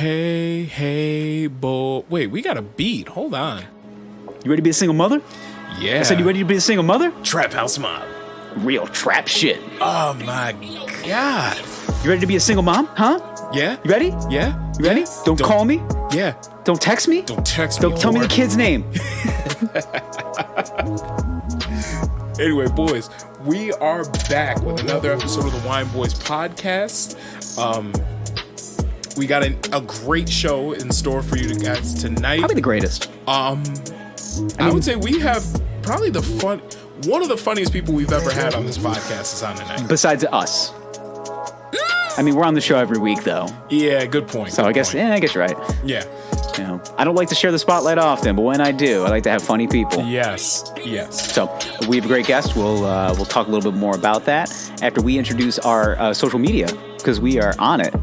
Hey, boy. Wait, we got a beat. Hold on. You ready to be a single mother? Yeah. I said, you ready to be a single mother? Trap House Mob. Real trap shit. Oh, my God. You ready to be a single mom? Huh? Yeah. You ready? Yeah. You ready? Don't call me? Yeah. Don't text me? Don't text me. Don't tell me the kid's name. Anyway, boys, we are back with another episode of the Wine Boys podcast. We got a great show in store for you guys tonight. Probably the greatest. I would say we have probably one of the funniest people we've ever had on this podcast is on tonight. Besides us. I mean, we're on the show every week, though. Yeah, good point. So I guess you're right. Yeah. You know, I don't like to share the spotlight often, but when I do, I like to have funny people. Yes. So we have a great guest. We'll talk a little bit more about that after we introduce our social media, because we are on it.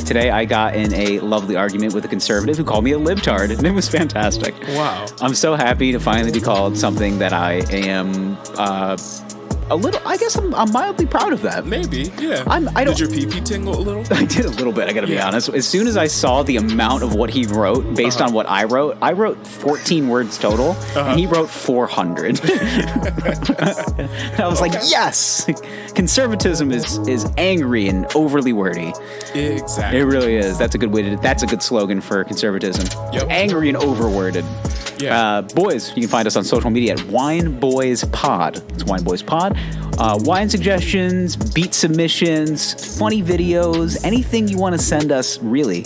Today I got in a lovely argument with a conservative who called me a libtard, and it was fantastic. Wow. I'm so happy to finally be called something that I am I'm mildly proud of that. Maybe, yeah. Did your pee-pee tingle a little? I did a little bit, I gotta be honest. As soon as I saw the amount of what he wrote based on what I wrote 14 words total, and he wrote 400. I was like, yes! Conservatism is angry and overly wordy. Exactly. It really is. That's a good slogan for conservatism. Yep. Angry and overworded. Yeah. Boys, you can find us on social media at Wine Boys Pod. It's Wine Boys Pod. Wine suggestions, beat submissions, funny videos, anything you want to send us, really.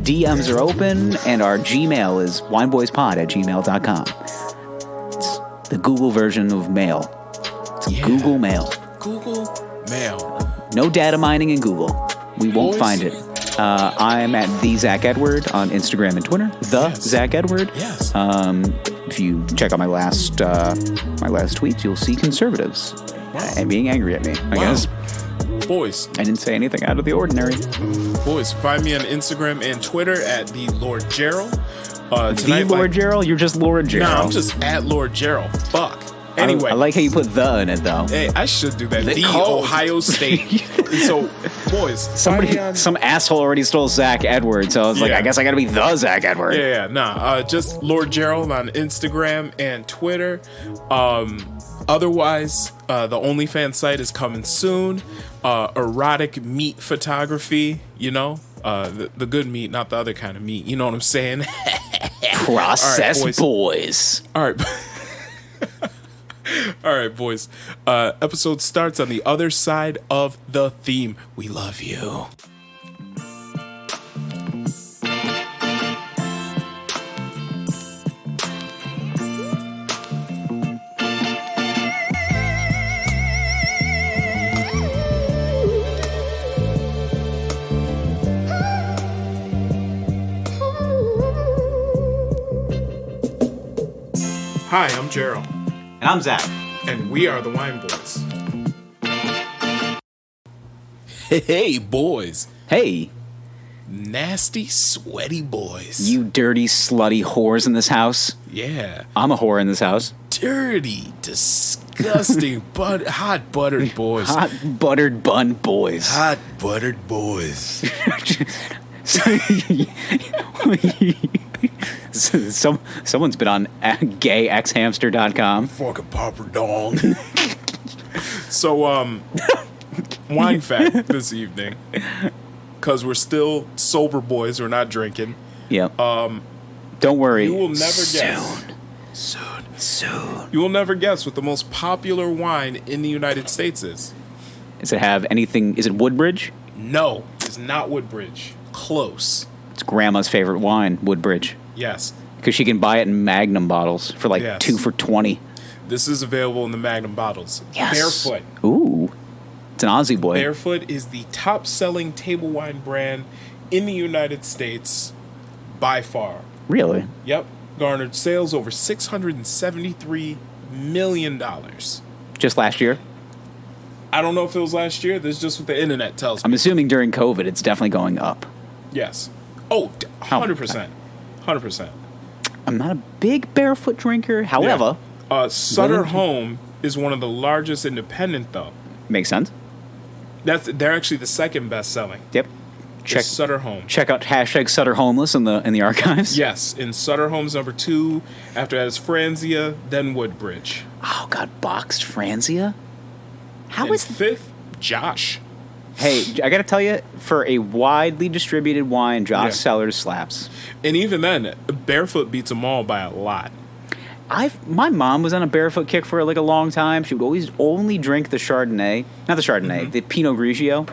DMs are open, and our Gmail is wineboyspod@gmail.com. It's the Google version of mail. It's Google Mail. Google Mail. No data mining in Google. We won't find it. I'm at the Zach Edward on Instagram and Twitter. Zach Edward. Yes. If you check out my last tweets, you'll see conservatives and being angry at me. I guess. Boys, I didn't say anything out of the ordinary. Boys, find me on Instagram and Twitter at the Lord Gerald. The Lord Gerald? You're just Lord Gerald. No, I'm just at Lord Gerald. Fuck. Anyway, I like how you put the in it, though. Hey, I should do that. The Ohio State. So, boys, some asshole already stole Zach Edwards, so I was like, I guess I got to be the Zach Edward. Just Lord Gerald on Instagram and Twitter. Otherwise, the OnlyFans site is coming soon. Erotic meat photography, the good meat, not the other kind of meat. You know what I'm saying? Process right, boys. All right. All right, boys. Episode starts on the other side of the theme. We love you. Hi, I'm Gerald. And I'm Zach. And we are the Wine Boys. Hey, boys. Hey. Nasty, sweaty boys. You dirty, slutty whores in this house. Yeah. I'm a whore in this house. Dirty, disgusting, hot buttered boys. Hot buttered bun boys. Hot buttered boys. Someone's been on gayxhamster.com. Fucking popper dong. So, wine fact this evening, because we're still sober boys, we're not drinking. Yep. Don't worry. You will never guess. Soon. You will never guess what the most popular wine in the United States is. Does it have anything? Is it Woodbridge? No, it's not Woodbridge. Close. It's Grandma's favorite wine, Woodbridge. Yes. Because she can buy it in Magnum bottles for 2 for $20. This is available in the Magnum bottles. Yes. Barefoot. Ooh. It's an Aussie boy. Barefoot is the top-selling table wine brand in the United States by far. Really? Yep. Garnered sales over $673 million. Just last year? I don't know if it was last year. This is just what the internet tells me. I'm assuming during COVID, it's definitely going up. Yes. Oh, 100%. 100%. I'm not a big Barefoot drinker. However... Sutter Home is one of the largest independent, though. Makes sense. They're actually the second best selling. Yep. Check Sutter Home. Check out hashtag Sutter Homeless in the archives. Yes, in Sutter Home's number 2. After that is Franzia, then Woodbridge. Oh God, boxed Franzia. How and is 5th? Josh. Hey, I gotta tell you, for a widely distributed wine, Josh Sellers slaps. And even then, Barefoot beats them all by a lot. My mom was on a Barefoot kick for like a long time. She would always only drink the Chardonnay, not the Chardonnay, the Pinot Grigio.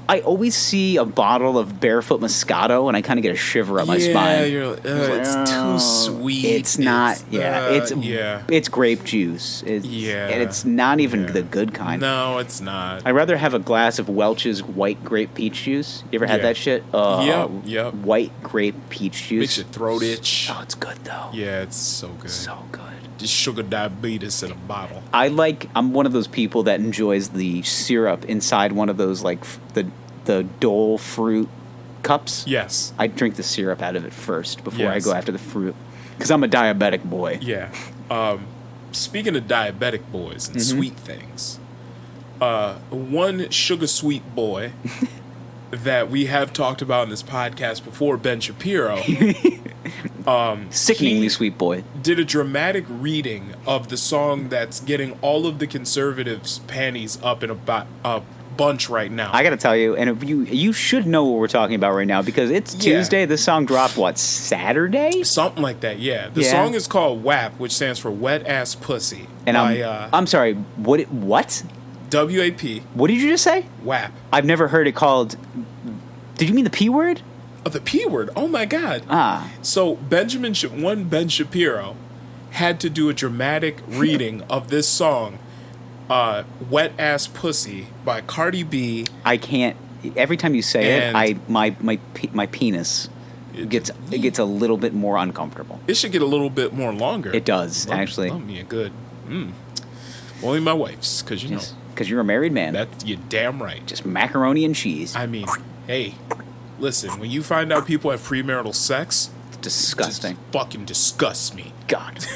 I always see a bottle of Barefoot Moscato and I kind of get a shiver up my spine. Yeah, it's too sweet. It's not. It's grape juice. And it's not even the good kind. No, it's not. I'd rather have a glass of Welch's white grape peach juice. You ever had that shit? Yep. White grape peach juice. Makes your throat itch. Oh, it's good though. Yeah, it's so good. So good. Just sugar diabetes in a bottle. I'm one of those people that enjoys the syrup inside one of those like the Dole fruit cups. Yes. I drink the syrup out of it first before I go after the fruit because I'm a diabetic boy. Yeah. Speaking of diabetic boys and sweet things, one sugar sweet boy that we have talked about in this podcast before, Ben Shapiro. Sickeningly sweet boy. Did a dramatic reading of the song that's getting all of the conservatives' panties up in a bunch right now. I gotta tell you, and you should know what we're talking about right now because it's Tuesday. This song dropped Saturday? Something like that. Yeah. The song is called WAP, which stands for Wet Ass Pussy. And I'm sorry. What? WAP. What did you just say? WAP. I've never heard it called. Did you mean the P word? Oh, the P word. Oh my God. So Ben Shapiro had to do a dramatic reading of this song, "Wet Ass Pussy" by Cardi B. I can't. Every time you say it, my penis gets a little bit more uncomfortable. It should get a little bit more longer. It does actually. Love me a good. Only my wife's, because because you're a married man. You're damn right. Just macaroni and cheese. I mean, hey, listen. When you find out people have premarital sex, it's disgusting. It fucking disgusts me. God.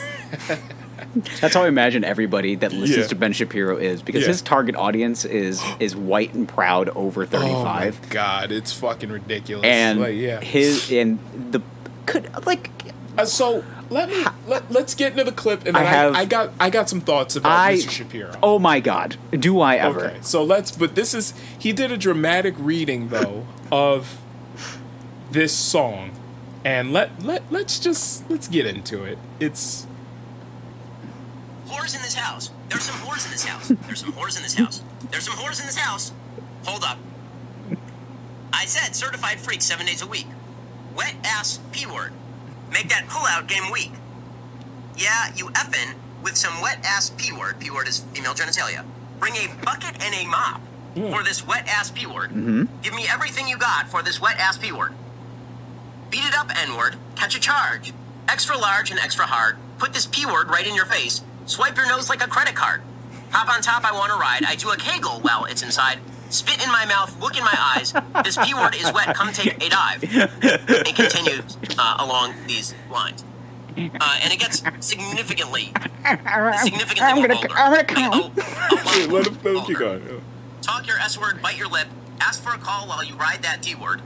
That's how I imagine everybody that listens to Ben Shapiro is, because his target audience is white and proud over 35. Oh my God, it's fucking ridiculous. And so let's get into the clip, and I got some thoughts about Mr. Shapiro. Oh my God, do I ever? Okay, so he did a dramatic reading though of this song, and let's get into it. It's whores in this house. There's some whores in this house. There's some whores in this house. There's some whores in this house. Hold up. I said certified freak 7 days a week. Wet ass P word. Make that pull-out game weak. Yeah, you effin' with some wet ass P word. P word is female genitalia. Bring a bucket and a mop for this wet ass P word. Give me everything you got for this wet ass P word. Beat it up, N word. Catch a charge. Extra large and extra hard. Put this P word right in your face. Swipe your nose like a credit card. Hop on top, I want to ride. I do a kegel while it's inside. Spit in my mouth, look in my eyes. This P word is wet, come take a dive. And continues along these lines. And it gets significantly more vulgar. let him keep going. Talk your S word, bite your lip. Ask for a call while you ride that D word.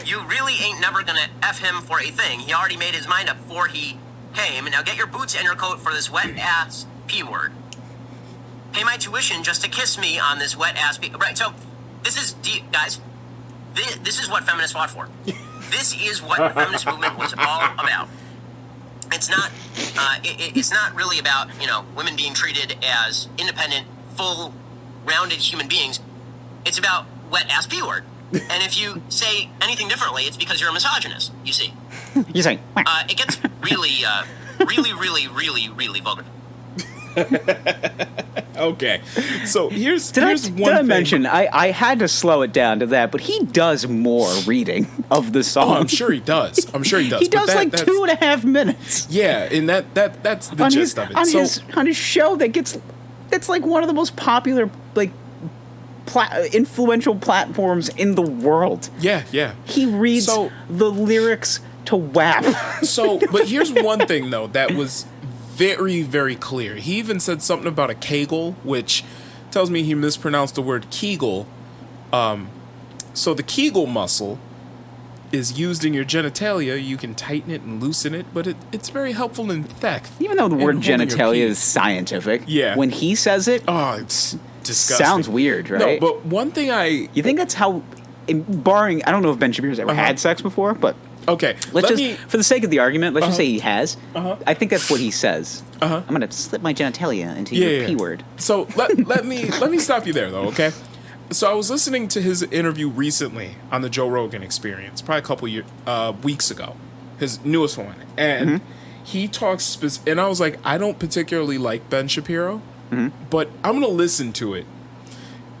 You really ain't never gonna F him for a thing. He already made his mind up before he came. Now get your boots and your coat for this wet ass P word. Pay my tuition just to kiss me on this wet ass P. Right, so this is guys. This is what feminists fought for. This is what the feminist movement was all about. It's not. It's not really about women being treated as independent, full-rounded human beings. It's about wet ass P word. And if you say anything differently, it's because you're a misogynist. You see. You're saying. It gets really, really vulgar. Okay, so here's Did one I thing. mention I had to slow it down to that, but he does more reading of the song. Oh, I'm sure he does. He does like 2.5 minutes. Yeah, and that's the gist of it. On his show that's like one of the most popular influential platforms in the world. Yeah. He reads the lyrics to WAP. But here's one thing though that was very, very clear. He even said something about a kegel, which tells me he mispronounced the word Kegel. So the Kegel muscle is used in your genitalia. You can tighten it and loosen it, but it's very helpful in theft. Even though the word genitalia is scientific, when he says it, it's disgusting. Sounds weird, right? No, but one thing you think that's how, barring, I don't know if Ben Shapiro's ever had sex before, but okay, for the sake of the argument, let's just say he has. I think that's what he says. I'm gonna slip my genitalia into your P word. So let me stop you there, though. Okay. So I was listening to his interview recently on the Joe Rogan Experience, probably a couple weeks ago, his newest one, and he talks. And I was like, I don't particularly like Ben Shapiro, but I'm gonna listen to it.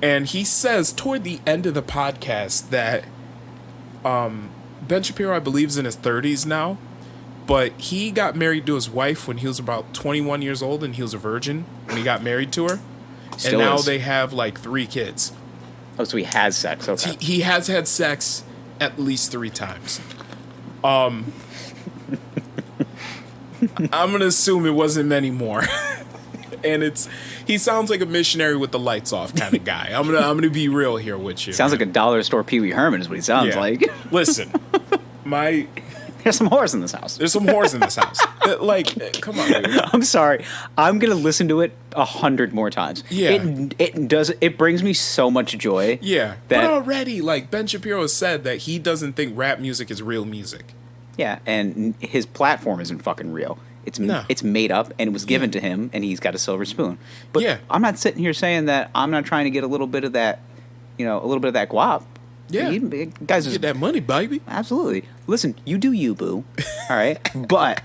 And he says toward the end of the podcast that Ben Shapiro, I believe, is in his 30s now, but he got married to his wife when he was about 21 years old, and he was a virgin when he got married to her. And now they have like 3 kids. Oh, so he has sex. Okay. He has had sex at least 3 times. I'm going to assume it wasn't many more. And he sounds like a missionary with the lights off kind of guy. I'm gonna be real here with you. Sounds like a dollar store Pee Wee Herman is what he sounds like. Listen, there's some whores in this house. There's some whores in this house. Like, come on, dude. I'm sorry. I'm gonna listen to it 100 more times. Yeah, it brings me so much joy. Yeah, but already, like Ben Shapiro said that he doesn't think rap music is real music. Yeah, and his platform isn't fucking real. It's made up, and it was given to him, and he's got a silver spoon. But I'm not sitting here saying that I'm not trying to get a little bit of that, a little bit of that guap. Yeah, guys, get that money, baby. Absolutely. Listen, you do you, boo. All right, but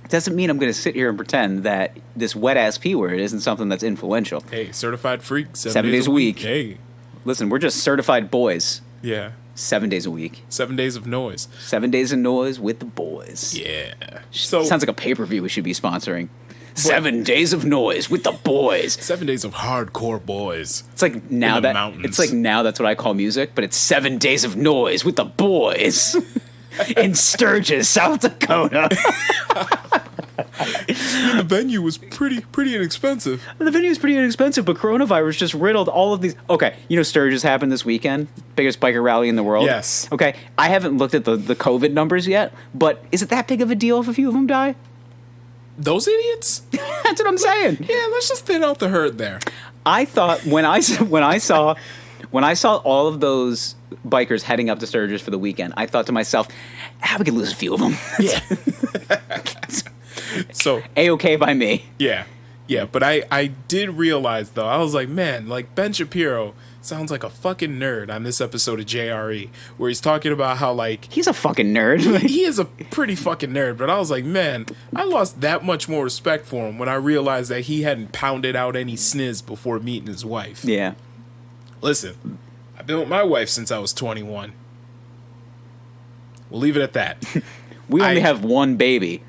it doesn't mean I'm going to sit here and pretend that this wet ass P word isn't something that's influential. Hey, certified freak, 7 days a week. Hey, listen, we're just certified boys. Yeah. 7 days a week. 7 days of noise. 7 days of noise with the boys. Yeah. So sounds like a pay-per-view we should be sponsoring. 7 days of noise with the boys. 7 days of hardcore boys. It's like now that's what I call music, but it's 7 days of noise with the boys in Sturgis, South Dakota. The venue was pretty inexpensive. The venue was pretty inexpensive, but coronavirus just riddled all of these. Okay, Sturgis happened this weekend, biggest biker rally in the world. Yes. Okay, I haven't looked at the COVID numbers yet, but is it that big of a deal if a few of them die? Those idiots? That's what I'm saying. Yeah, let's just thin out the herd there. I thought when I saw all of those bikers heading up to Sturgis for the weekend, I thought to myself, we could lose a few of them. Yeah. So A-okay by me. Yeah, but I did realize though, I was like, man, like Ben Shapiro sounds like a fucking nerd on this episode of JRE, where he's talking about how like he's a fucking nerd. He is a pretty fucking nerd, but I was like, man, I lost that much more respect for him when I realized that he hadn't pounded out any sniz before meeting his wife. Yeah. Listen, I've been with my wife since I was 21. We'll leave it at that. We only have one baby.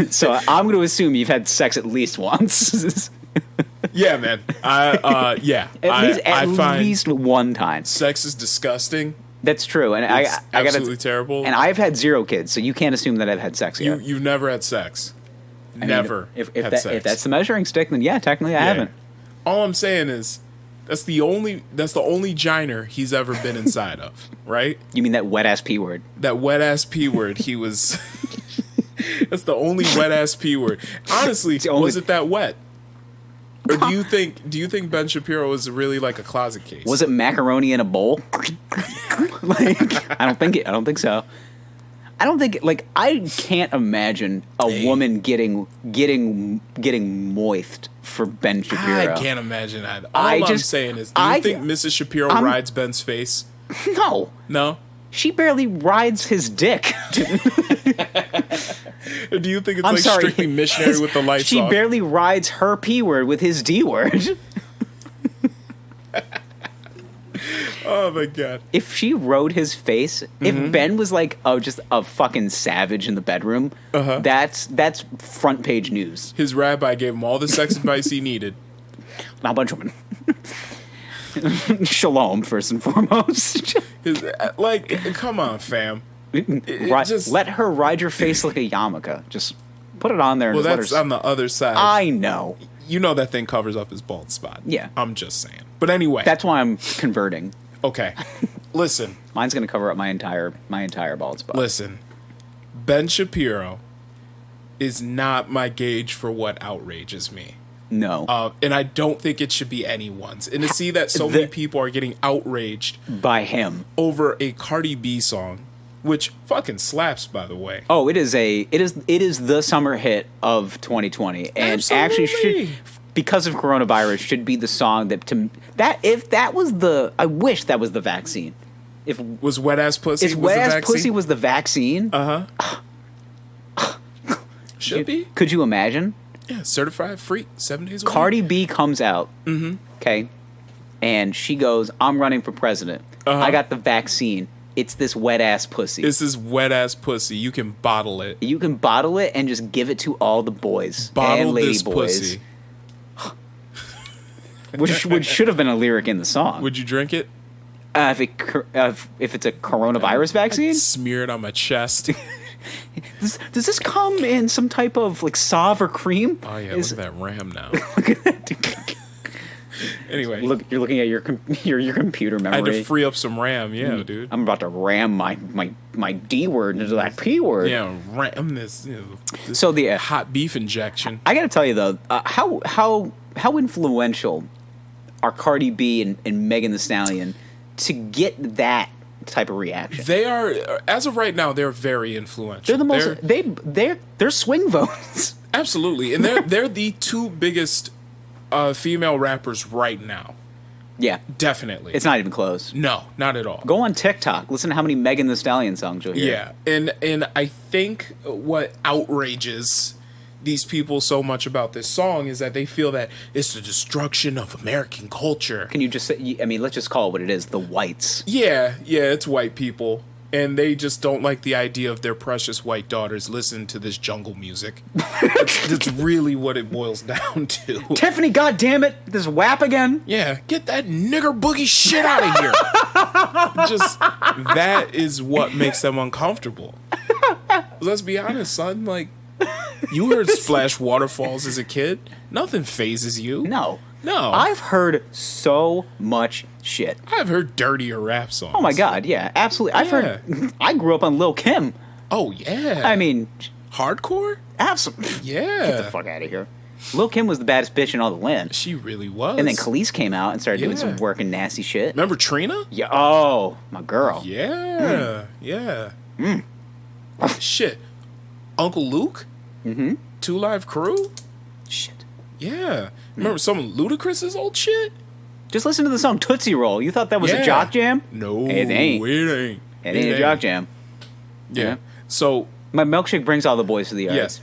So I'm going to assume you've had sex at least once. Yeah, man. At least one time. Sex is disgusting. That's true, and it's absolutely terrible. And I've had 0 kids, so you can't assume that I've had sex yet. You've never had sex. Never. If that's the measuring stick, then yeah, technically I haven't. All I'm saying is that's the only giner he's ever been inside of, right? You mean that wet ass P word? That wet ass P word. He was. That's the only wet ass P word. Honestly, was it that wet? Or do you think Ben Shapiro is really like a closet case? Was it macaroni in a bowl? I don't think so. I don't think I can't imagine a woman getting moist for Ben Shapiro. I can't imagine that. All I'm saying is, do you think Mrs. Shapiro rides Ben's face? No. No? She barely rides his dick. Do you think it's strictly missionary with the lights She off? barely rides her P word with his D word. Oh my god! If she rode his face, if Ben was like, just a fucking savage in the bedroom, that's front page news. His rabbi gave him all the sex advice he needed. Now, Benjamin. Shalom, first and foremost. Come on, fam. Let her ride your face like a yarmulke. Just put it on there. Well, that's on the other side. I know. You know that thing covers up his bald spot. Yeah. I'm just saying. But anyway. That's why I'm converting. Okay. Listen. Mine's going to cover up my entire bald spot. Listen. Ben Shapiro is not my gauge for what outrages me. No. And I don't think it should be anyone's. And to see that so many people are getting outraged by him over a Cardi B song, which fucking slaps, by the way. Oh, it is the summer hit of 2020, and Absolutely. Actually should, because of coronavirus, should be the song I wish that was the vaccine. Was Wet Ass Pussy? If Wet Ass Pussy was the vaccine, should be. Could you imagine? Yeah, certified freak, 7 days a week. Cardi B comes out, okay, and she goes, "I'm running for president. I got the vaccine. It's this wet ass pussy. This is wet ass pussy. You can bottle it. You can bottle it and just give it to all the boys Bottle and lady this boys." pussy. Which should have been a lyric in the song. Would you drink it? If it's a coronavirus vaccine, Smear it on my chest. does this come in some type of like Sauv or cream? Oh yeah, look at that RAM now. Look at that. Anyway, You're looking at your computer memory. I had to free up some RAM. Yeah, dude. I'm about to ram my D word into that P word. Yeah, RAM this. This So the hot beef injection. I got to tell you though, how influential are Cardi B and Megan Thee Stallion to get that type of reaction? They are, as of right now, they're very influential. They're the most. They're swing votes. Absolutely, and they're the two biggest female rappers right now. Yeah, Definitely. it's not even close. No, not at all. Go on TikTok. Listen to how many Megan Thee Stallion songs you'll hear. Yeah, and I think what outrages these people so much about this song is that they feel that it's the destruction of American culture. Can you just say? I mean, let's just call it what it is. The whites. Yeah, it's white people. And they just don't like the idea of their precious white daughters listening to this jungle music. That's really what it boils down to. Tiffany, goddammit, this WAP again? Yeah, get that nigger boogie shit out of here. Just, that is what makes them uncomfortable. Let's be honest, son. Like, you heard Splash Waterfalls as a kid. Nothing phases you. No. No. I've heard so much shit. I've heard dirtier rap songs. Oh my god, yeah, absolutely. I've heard. I grew up on Lil Kim. Oh yeah. I mean, hardcore. absolutely. Yeah. Get the fuck out of here. Lil Kim was the baddest bitch in all the land. She really was. And then Khalees came out and started doing some Yeah. work and nasty shit. Remember Trina? Yeah. Oh, my girl. Yeah. Yeah. Shit. Uncle Luke? Mm-hmm. 2 Live Crew? Shit. Yeah. Remember some of Ludacris's old shit? Just listen to the song Tootsie Roll. You thought that was a Yeah. jock jam? No, It ain't. It ain't. It ain't a jock jam. Yeah. Yeah. So, My milkshake brings all the boys to the yard. yes.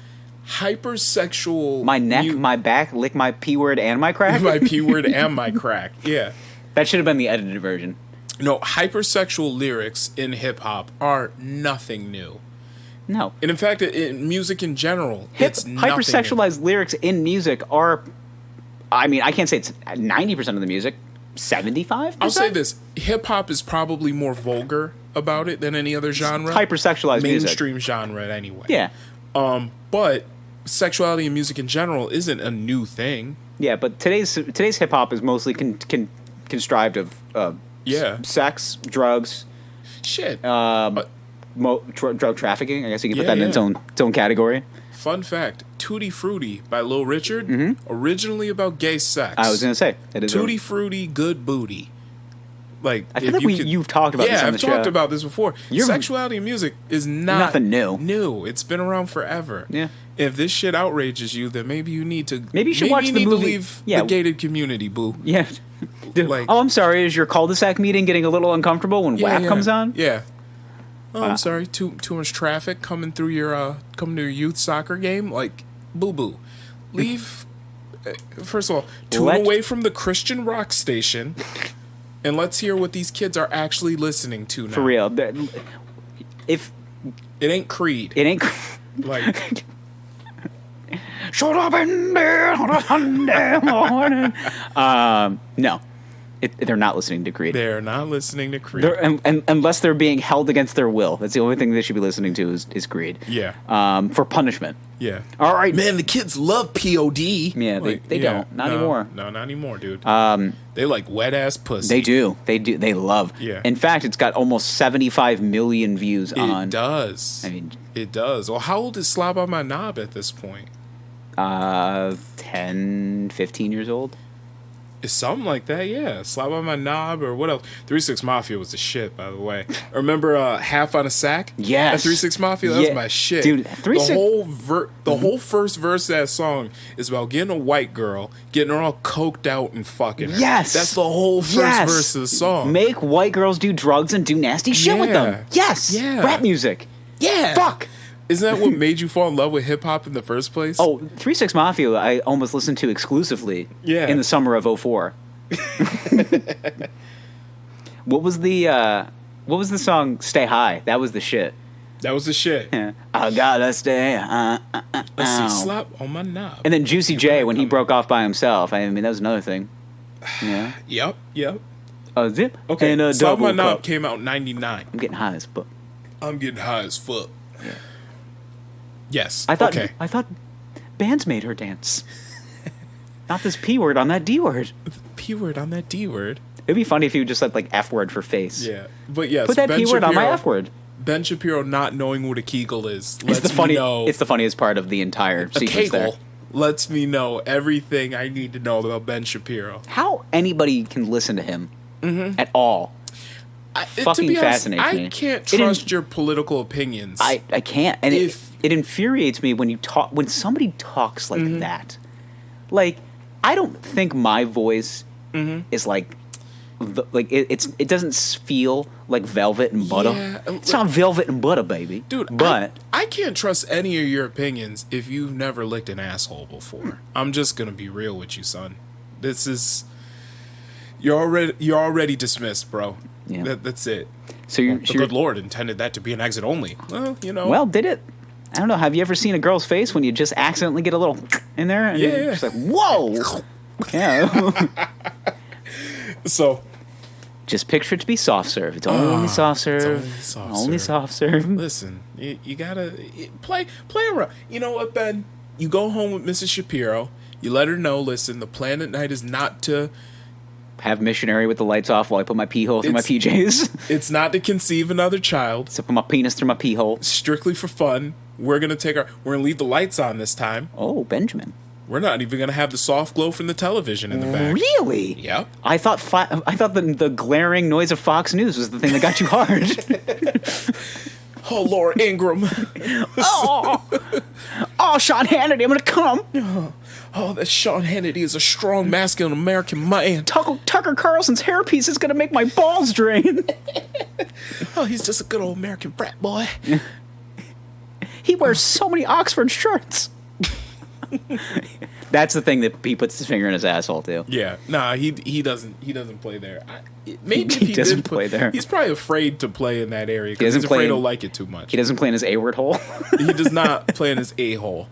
Hypersexual. My neck, my back, lick my P word and my crack. my P word and my crack. Yeah. That should have been the edited version. No, hypersexual lyrics in hip hop are nothing new. No. And in fact, in music in general, it's nothing new. Hypersexualized lyrics in music are, I mean, I can't say it's 90% of the music, 75%? I'll say this: hip hop is probably more vulgar about it than any other genre. Hypersexualized music. Mainstream genre, anyway. Yeah. But sexuality in music in general isn't a new thing. Yeah, but today's hip hop is mostly contrived of Yeah. sex, drugs, Shit. drug trafficking. I guess you could put Yeah, that in its own category. Fun fact: Tutti Frutti by Lil Richard, originally about gay sex. I was gonna say it is Tutti Frutti, good booty. Like, I feel like you've talked about this on the show. I've talked about this before. Sexuality in music is nothing new. New. It's been around forever. Yeah. If this shit outrages you, then maybe you need to. Maybe you should watch the movie. To leave Yeah. the gated community, boo. Yeah. Like- oh, I'm sorry. Is your cul-de-sac meeting getting a little uncomfortable when WAP comes on? Yeah. Oh, I'm sorry. Too much traffic coming through your youth soccer game. Like, boo boo. Leave. First of all, tune away from the Christian rock station, and let's hear what these kids are actually listening to now. For real. If It ain't Creed. it ain't. Like, Shut up in there on a Sunday morning. No. They're not listening to Creed. They're not listening to Creed. And unless they're being held against their will. That's the only thing they should be listening to is Creed. Yeah. For punishment. Yeah. All right. Man, the kids love POD. Yeah, they don't. Not anymore. No, not anymore, dude. They like wet-ass pussy. They do. They love. Yeah. In fact, it's got almost 75 million views on... It does. I mean... It does. Well, how old is Slob on My Knob at this point? 10, 15 years old. It's something like that, yeah. Slob on My Knob or what else? 3-6 Mafia was the shit, by the way. Remember Half on a Sack? Yes. That 3-6 Mafia? That was my shit. Dude, 3-6... The whole first verse of that song is about getting a white girl, getting her all coked out and fucking her. Yes. That's the whole first verse of the song. Make white girls do drugs and do nasty shit with them. Yes. Yeah. Rap music. Yeah. Fuck. Isn't that what made you fall in love with hip-hop in the first place? Oh, 3-6 Mafia I almost listened to exclusively in the summer of 04. What was the song Stay High? That was the shit. That was the shit. Yeah. I gotta stay. Let's see, Slap on My Knob. And then Juicy J when he broke off by himself. I mean, that was another thing. Yeah. Yep. Zip. Okay. And Slap on My Knob cup. came out in 99. I'm getting high as fuck. I'm getting high as fuck. Yeah. Yes. I thought bands made her dance. Not this P word on that D word. P word on that D word. It'd be funny if you just said like F word for face. Yeah. But yes, put that P word on my F word. Ben Shapiro not knowing what a Kegel is It's the funniest part of the entire sequence Kegel there. lets me know everything I need to know about Ben Shapiro. How anybody can listen to him at all. Fucking fascinates me. I can't trust your political opinions. I can't. And it infuriates me when somebody talks like that. Like, I don't think my voice is like it doesn't feel like velvet and butter. Yeah, it's not velvet and butter, baby. Dude, but I can't trust any of your opinions if you've never licked an asshole before. I'm just gonna be real with you, son. This is you're already dismissed, bro. Yeah. That's it. So the good Lord intended that to be an exit only. Well, you know. Well, did it? I don't know. Have you ever seen a girl's face when you just accidentally get a little in there? And you're just like, whoa! Yeah. So, just picture it to be soft serve. It's only soft serve. Only soft serve. Listen, you gotta play around. You know what, Ben? You go home with Mrs. Shapiro. You let her know. Listen, the plan at night is not to have missionary with the lights off while I put my pee hole through my PJs. It's not to conceive another child. So put my penis through my pee hole. Strictly for fun. We're gonna leave the lights on this time. Oh, Benjamin. We're not even gonna have the soft glow from the television in the back. Really? Yep. I thought the glaring noise of Fox News was the thing that got you hard. Oh, Laura Ingraham. oh, Sean Hannity, I'm gonna come. Oh, that Sean Hannity is a strong, masculine American man. Tucker Carlson's hairpiece is gonna make my balls drain. Oh, he's just a good old American frat boy. He wears so many Oxford shirts. That's the thing that he puts his finger in his asshole too. Yeah, nah, he doesn't play there. Maybe he doesn't play there. He's probably afraid to play in that area because he's afraid he'll like it too much. He doesn't play in his A-word hole. He does not play in his A-hole.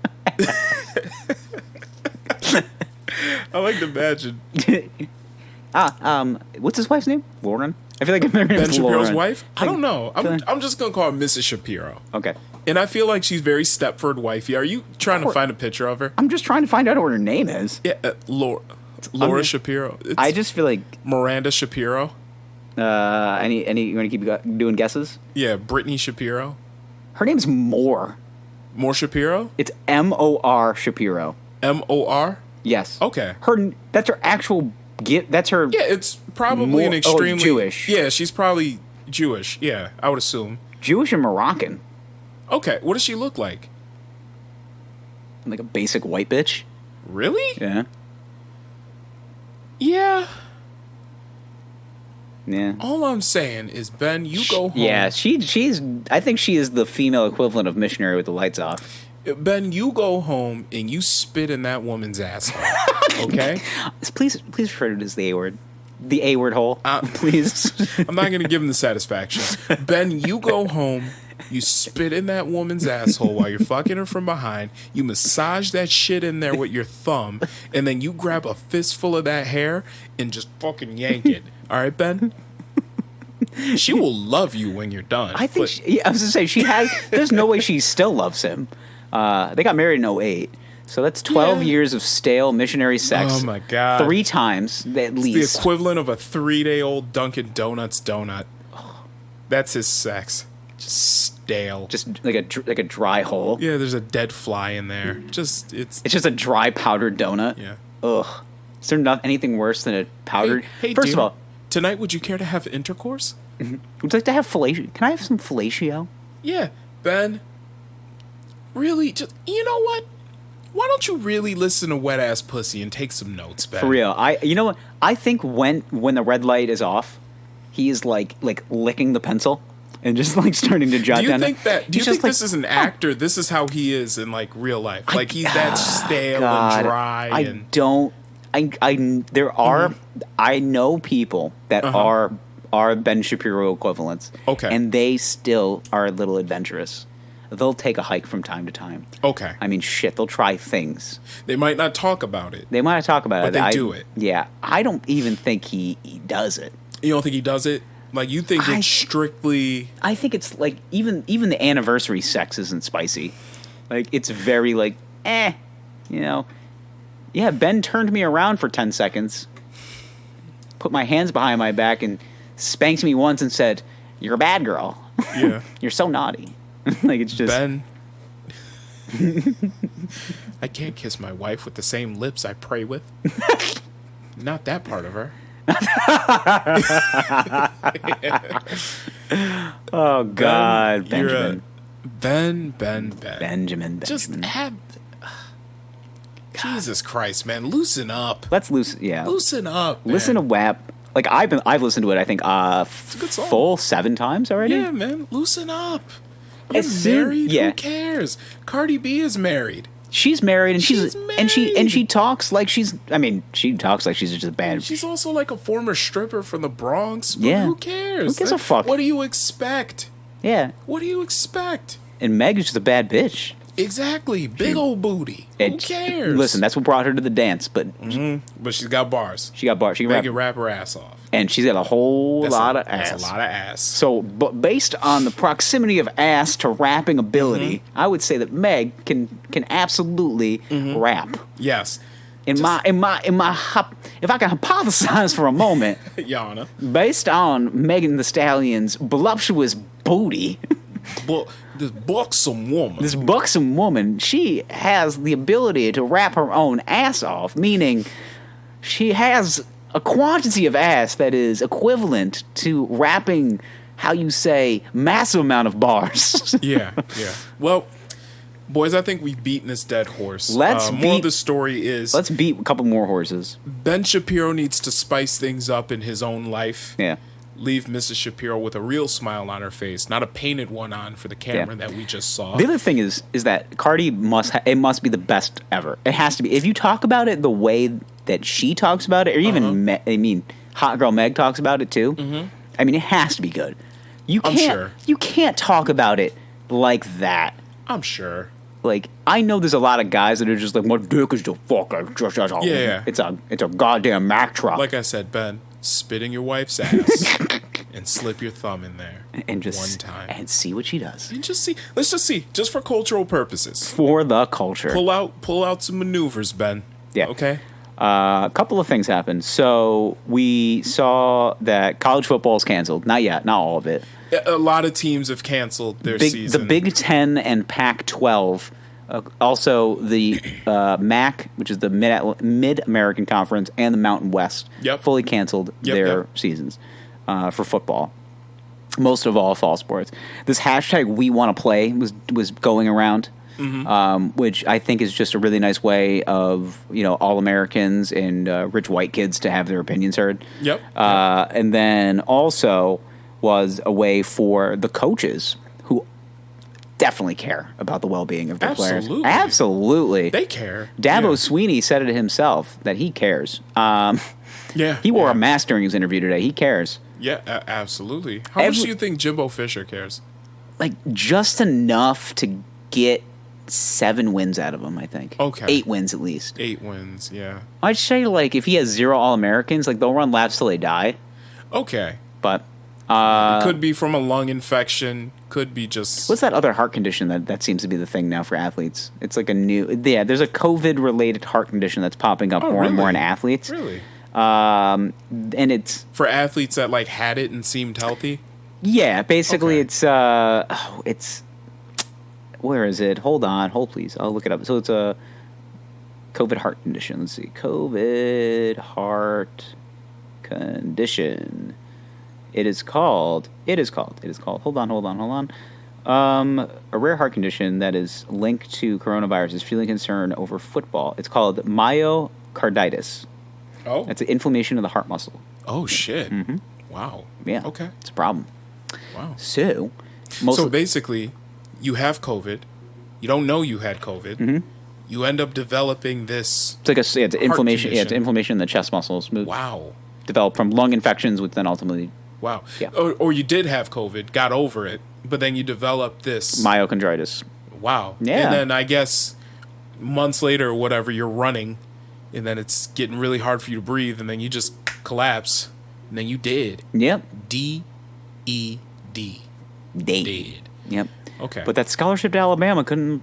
I like to imagine. What's his wife's name? Lauren. I feel like I'm Ben Shapiro's wife. I don't know. I'm just gonna call her Mrs. Shapiro. Okay. And I feel like she's very Stepford wifey. Are you trying to find a picture of her? I'm just trying to find out what her name is. Yeah, Laura Shapiro. I just feel like Miranda Shapiro. Any you want to keep doing guesses? Yeah, Brittany Shapiro. Her name's Moore. Moore Shapiro? It's M-O-R Shapiro. M-O-R? Yes. Okay. That's her actual. That's her. Yeah, it's probably an extremely Jewish. Yeah, she's probably Jewish. Yeah, I would assume. Jewish and Moroccan. Okay, what does she look like? Like a basic white bitch. Really? Yeah. Yeah. Yeah. All I'm saying is, Ben, you go home. Yeah, she's. I think she is the female equivalent of missionary with the lights off. Ben, you go home and you spit in that woman's asshole. Okay? Please refer to it as the A word. The A word hole. Please. I'm not going to give him the satisfaction. Ben, you go home You spit in that woman's asshole while you're fucking her from behind. You massage that shit in there with your thumb, and then you grab a fistful of that hair and just fucking yank it. All right, Ben? She will love you when you're done. I think, I was going to say, there's no way she still loves him. They got married in 2008. So that's 12 years of stale missionary sex. Oh, my God. 3 times, at least. It's the equivalent of a 3-day-old Dunkin' Donuts donut. That's his sex. Just stale. Just like a dry hole. Yeah, there's a dead fly in there. It's just a dry powdered donut. Yeah. Ugh. Is there not anything worse than a powdered? Hey, First of all, tonight would you care to have intercourse? Would you like to have fellatio? Can I have some fellatio? Yeah, Ben. Really, just you know what? Why don't you really listen to Wet Ass Pussy and take some notes, Ben? For real, you know what? I think when the red light is off, he is like licking the pencil and just like starting to jot down. Do you think this is an actor? This is how he is in like real life. Like he's that stale and dry. I know people that are Ben Shapiro equivalents. Okay, and they still are a little adventurous. They'll take a hike from time to time. Okay. I mean, shit, they'll try things. They might not talk about it. But they do it. Yeah. I don't even think he does it. You don't think he does it? Like, you think it's strictly... I think it's, like, even the anniversary sex isn't spicy. Like, it's very, like, you know. Yeah, Ben turned me around for 10 seconds, put my hands behind my back, and spanked me once and said, "You're a bad girl. Yeah. You're so naughty." Like, it's just... Ben, I can't kiss my wife with the same lips I pray with. Not that part of her. Oh, God. Benjamin. Benjamin. Just have... Jesus Christ, man. Loosen up. Let's loosen up, man. Listen to WAP. Like, I've listened to it, I think, full 7 times already. Yeah, man. Loosen up. You're married? Yeah. Who cares? Cardi B is married. She's married, and she's married. and she talks like she's. I mean, she talks like she's just a bad. She's also like a former stripper from the Bronx. But yeah. Who cares? Who gives a fuck? What do you expect? Yeah. What do you expect? And Meg is just a bad bitch. Exactly. Big old booty. Who cares? Listen, that's what brought her to the dance, but but she's got bars. She got bars. She can rap her ass off. And she's got a whole lot of ass. That's a lot of ass. So, but based on the proximity of ass to rapping ability, I would say that Meg can absolutely rap. Yes. If I can hypothesize for a moment, Yana, based on Megan Thee Stallion's voluptuous booty, this buxom woman, she has the ability to rap her own ass off, meaning she has a quantity of ass that is equivalent to rapping, how you say, massive amount of bars. Yeah. Well, boys, I think we've beaten this dead horse. More of the story is... Let's beat a couple more horses. Ben Shapiro needs to spice things up in his own life. Yeah. Leave Mrs. Shapiro with a real smile on her face, not a painted one on for the camera that we just saw. The other thing is that Cardi it must be the best ever. It has to be. If you talk about it the way that she talks about it, or even Hot Girl Meg talks about it too. I mean, it has to be good. You can't talk about it like that. I'm sure. Like, I know there's a lot of guys that are just like, "My dick is the fucker." Yeah. It's a goddamn Mack truck. Like I said, Ben, spit in your wife's ass and slip your thumb in there and just one time and see what she does. And just see. Let's just see, just for cultural purposes. For the culture. Pull out some maneuvers, Ben. Yeah. Okay. A couple of things happened. So we saw that college football is canceled. Not yet. Not all of it. A lot of teams have canceled their season. The Big Ten and Pac-12. Also, the MAC, which is the Mid-American Conference, and the Mountain West, fully canceled their seasons for football. Most of all, fall sports. This hashtag "We Want to Play" was going around, which I think is just a really nice way of all Americans and rich white kids to have their opinions heard. And then also was a way for the coaches who definitely care about the well-being of their players. Absolutely. They care. Dabo Sweeney said it himself that he cares. He wore a mask during his interview today. He cares. Yeah, absolutely. How much do you think Jimbo Fisher cares? like just enough to get 7 wins out of him, I think. Okay. 8 wins at least. 8 wins, yeah. I'd say, like, if he has 0 All-Americans, like, they'll run laps till they die. Okay. But it could be from a lung infection. Could be just... What's that other heart condition that seems to be the thing now for athletes? It's like a new... Yeah, there's a COVID-related heart condition that's popping up more and more in athletes. Really? And it's... For athletes that, like, had it and seemed healthy? Yeah, basically it's... Where is it? Hold please. I'll look it up. So it's a COVID heart condition. Let's see. COVID heart condition. It is called. Hold on. A rare heart condition that is linked to coronavirus is feeling concern over football. It's called myocarditis. Oh. It's an inflammation of the heart muscle. Oh, shit. Mm-hmm. Wow. Yeah. Okay. It's a problem. Wow. So basically, you have COVID. You don't know you had COVID. Mm-hmm. You end up developing this. It's like it's inflammation. Condition. Yeah, it's inflammation in the chest muscles. Wow. Developed from lung infections, which then ultimately. Wow. Yeah. Or you did have COVID, got over it, but then you developed this myocarditis. Wow. Yeah. And then I guess months later or whatever, you're running, and then it's getting really hard for you to breathe, and then you just collapse, and then you did. Yep. DED. Dead. Yep. Okay. But that scholarship to Alabama couldn't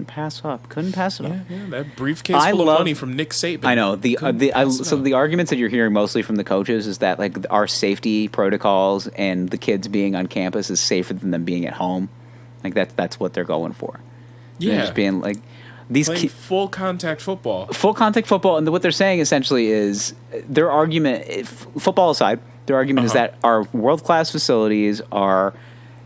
pass up. Couldn't pass it up. Yeah, that briefcase full of money from Nick Saban. I know so the arguments that you're hearing mostly from the coaches is that like our safety protocols and the kids being on campus is safer than them being at home. Like that's what they're going for. Yeah, they're just being like these full contact football. Full contact football, and what they're saying essentially is their argument. Football aside, their argument is that our world class facilities are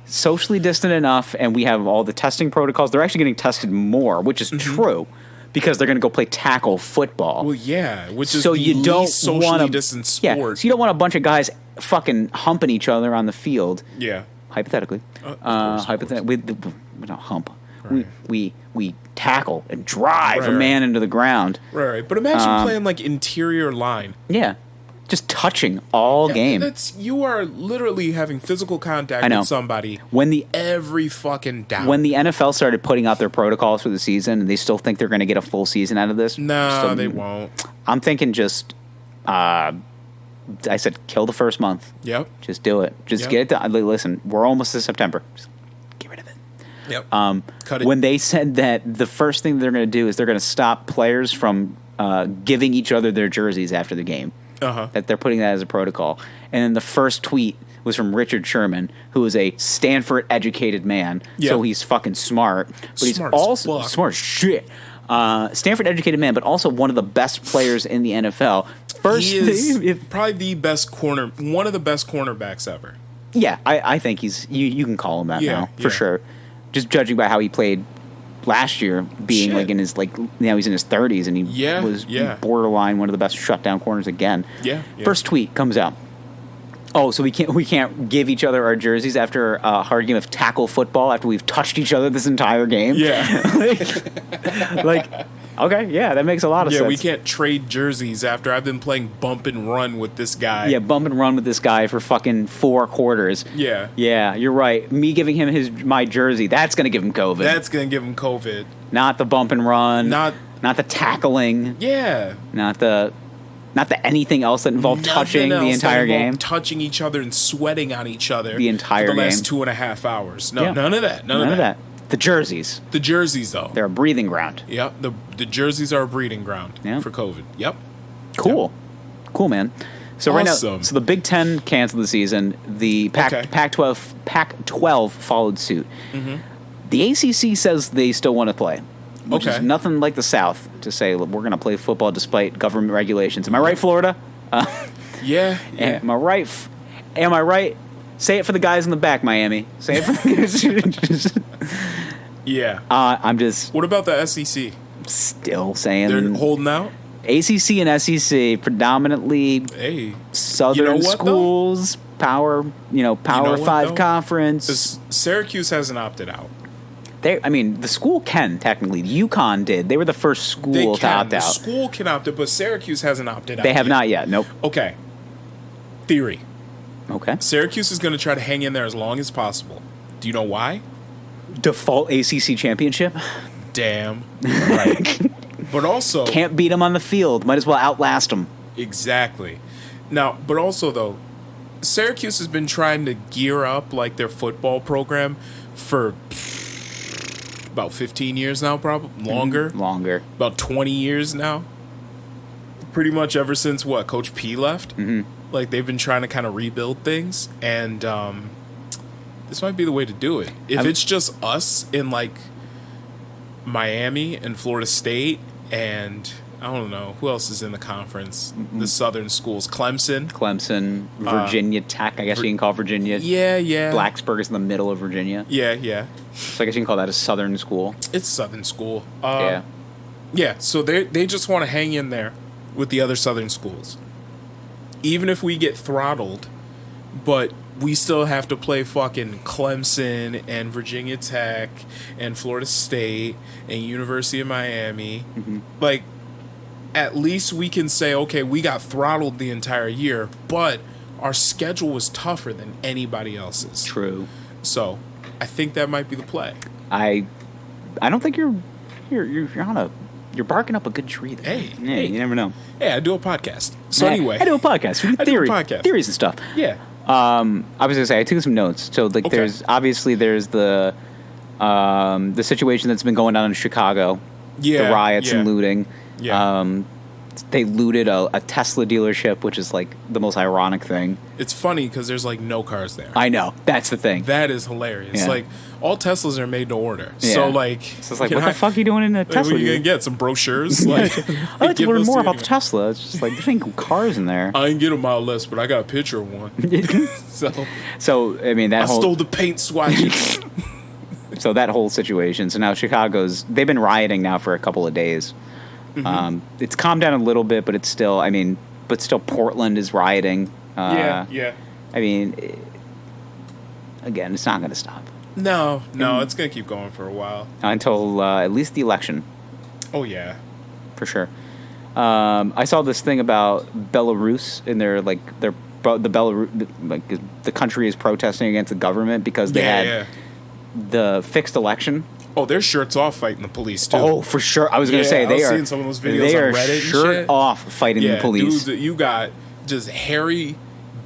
socially distant enough, and we have all the testing protocols. They're actually getting tested more, which is true, because they're going to go play tackle football. Well, yeah, which is so the you don't least socially distant sport. Yeah, so you don't want a bunch of guys fucking humping each other on the field. Yeah, hypothetically, hypothetically, we don't hump. Right. We tackle and drive a man into the ground. Right. But imagine playing like interior line. Yeah. Just touching all game. You are literally having physical contact with somebody every fucking down. When the NFL started putting out their protocols for the season, and they still think they're going to get a full season out of this. No, they won't. I'm thinking just, I said kill the first month. Yep. Just do it. Just get it done. Listen, we're almost to September. Just get rid of it. Yep. Cut it. When they said that the first thing they're going to do is they're going to stop players from giving each other their jerseys after the game. That they're putting that as a protocol. And then the first tweet was from Richard Sherman, who is a Stanford-educated man. So he's fucking smart. But he's also smart as shit. Stanford-educated man, but also one of the best players in the NFL. He is probably the best one of the best cornerbacks ever. Yeah, I think he's. You can call him that now for sure. Just judging by how he played last year, being like in his now he's in his 30s, and he was borderline one of the best shutdown corners again. Yeah. First tweet comes out. Oh, so we can't give each other our jerseys after a hard game of tackle football after we've touched each other this entire game? Yeah. Okay, yeah, that makes a lot of sense. Yeah, we can't trade jerseys after I've been playing bump and run with this guy. Yeah, bump and run with this guy for fucking 4 quarters. Yeah. Yeah, you're right. Me giving him my jersey, that's going to give him COVID. That's going to give him COVID. Not the bump and run. Not the tackling. Yeah. Not the anything else that involved touching the entire game. Touching each other and sweating on each other. The entire game. For the last 2.5 hours. No, none of that. None of that. The jerseys. The jerseys, though. They're a breathing ground. Yep. The jerseys are a breeding ground for COVID. Yep. Cool. Yep. Cool, man. So right now, so the Big Ten canceled the season. The Pac-12 followed suit. Mm-hmm. The ACC says they still want to play. Which is nothing like the South to say, we're going to play football despite government regulations. Am I right, Florida? Yeah. Am I right? Am I right? Say it for the guys in the back, Miami. Say it for the guys. Yeah. I'm just... What about the SEC? Still saying... They're holding out? ACC and SEC, predominantly Southern schools, Power 5 conference. Syracuse hasn't opted out. The school can, technically. UConn did. They were the first school to opt out. The school can opt out, but Syracuse hasn't opted out. They have not yet, nope. Okay. Theory. Okay. Syracuse is going to try to hang in there as long as possible. Do you know why? Default ACC championship. Damn right. But also, can't beat them on the field. Might as well outlast them. Exactly. Now, but also though, Syracuse has been trying to gear up like their football program for about 15 years now, probably longer. Longer. About 20 years now. Pretty much ever since Coach P left. Mm-hmm. Like they've been trying to kind of rebuild things, and this might be the way to do it. If it's just us in like Miami and Florida State, and I don't know who else is in the conference. The Southern schools, Clemson, Virginia Tech. I guess you can call Virginia. Yeah. Blacksburg is in the middle of Virginia. Yeah. So I guess you can call that a Southern school. It's Southern school. Yeah. So they just want to hang in there with the other Southern schools, even if we get throttled. But we still have to play fucking Clemson and Virginia Tech and Florida State and University of Miami. Mm-hmm. Like, at least we can say, okay, we got throttled the entire year, but our schedule was tougher than anybody else's. True. So, I think that might be the play. I don't think you're barking up a good tree there. Hey, you never know. Hey, I do a podcast. So anyway, I do a podcast. We do theories and stuff. Yeah. I was gonna say I took some notes. So like, Okay. there's the situation that's been going on in Chicago. Yeah. The riots and looting. Yeah. They looted a Tesla dealership, which is like the most ironic thing. It's funny because there's like no cars there. I know, that's the thing. That is hilarious. Yeah. Like, all Teslas are made to order. Yeah. So like, So it's like, what the fuck are you doing in a Tesla? What are you gonna get? Some brochures? Like, I'd like to learn more about the Tesla. It's just like, there's ain't cars in there. I didn't get a mile less, but I got a picture of one. So I mean, I stole the paint swatches. So that whole situation. So now they've been rioting now for a couple of days. Mm-hmm. It's calmed down a little bit, but it's still, still Portland is rioting. Yeah. I mean, again, it's not going to stop. No, it's going to keep going for a while. Until at least the election. Oh, yeah. For sure. I saw this thing about Belarus and the country is protesting against the government because they had the fixed election. Oh, they're shirts off fighting the police, too. Oh, for sure. I was going to say, they are seeing some of those videos on Reddit and shirt off fighting the police. Dude, you got just hairy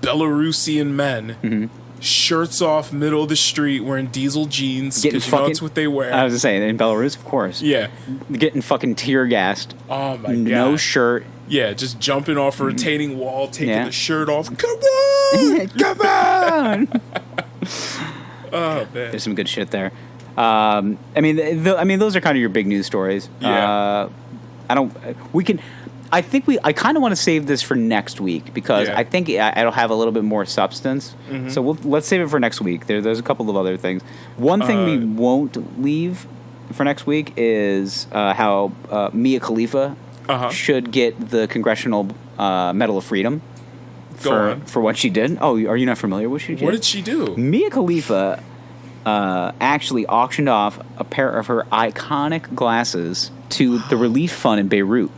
Belarusian men, shirts off, middle of the street, wearing diesel jeans, because you know that's what they wear. I was going to say, in Belarus, of course. Yeah. Getting fucking tear gassed. Oh, my God. No shirt. Yeah, just jumping off a retaining wall, taking the shirt off. Come on! Come on! Oh, man. There's some good shit there. Those are kind of your big news stories. Yeah. I kind of want to save this for next week because I think it'll have a little bit more substance. Mm-hmm. So let's save it for next week. There's a couple of other things. One thing we won't leave for next week is how Mia Khalifa should get the Congressional Medal of Freedom for what she did. Oh, are you not familiar with what she did? What did she do? Mia Khalifa actually auctioned off a pair of her iconic glasses to the relief fund in Beirut.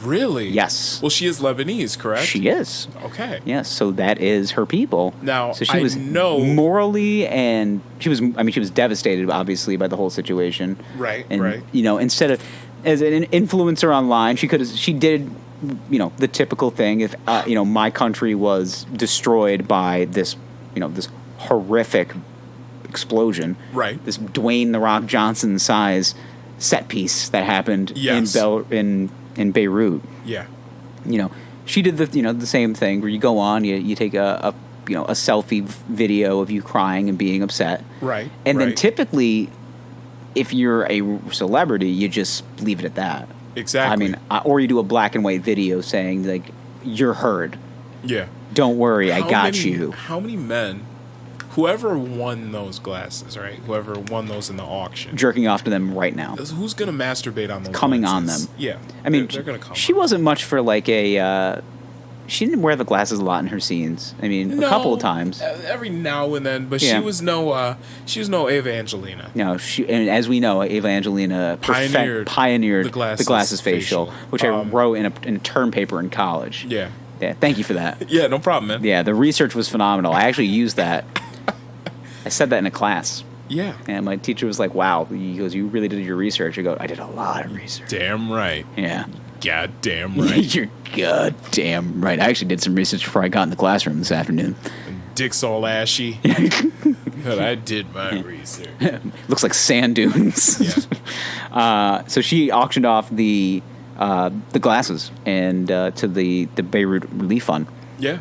Really? Yes. Well, she is Lebanese, correct? She is. Okay. Yes, so that is her people. Now, so she was morally, and she was devastated, obviously, by the whole situation. Right, and, right. Instead of, as an influencer online, she did, the typical thing. If, my country was destroyed by this, this horrific explosion. Right. This Dwayne "The Rock" Johnson size set piece that happened in Beirut. Yeah. She did the same thing where you go on, you take a selfie video of you crying and being upset. Right. And then typically, if you're a celebrity, you just leave it at that. Exactly. Or you do a black and white video saying like, "You're heard. Yeah. Don't worry, I got you." How many men? Whoever won those glasses, right? Whoever won those in the auction. Jerking off to them right now. Who's going to masturbate on those Coming lenses? on them. Yeah. They're going to come She wasn't much for like a... she didn't wear the glasses a lot in her scenes. A couple of times. Every now and then, but she was no Ava Angelina. No, and as we know, Ava Angelina pioneered the glasses facial, which I wrote in a term paper in college. Yeah. Yeah, thank you for that. Yeah, no problem, man. Yeah, the research was phenomenal. I actually used that. I said that in a class. Yeah. And my teacher was like, wow. He goes, you really did your research. I go, I did a lot of research. Damn right. Yeah. Goddamn right. You're goddamn right. I actually did some research before I got in the classroom this afternoon. Dick's all ashy. But I did my research. Looks like sand dunes. Yeah. So she auctioned off the glasses and to the Beirut Relief Fund. Yeah.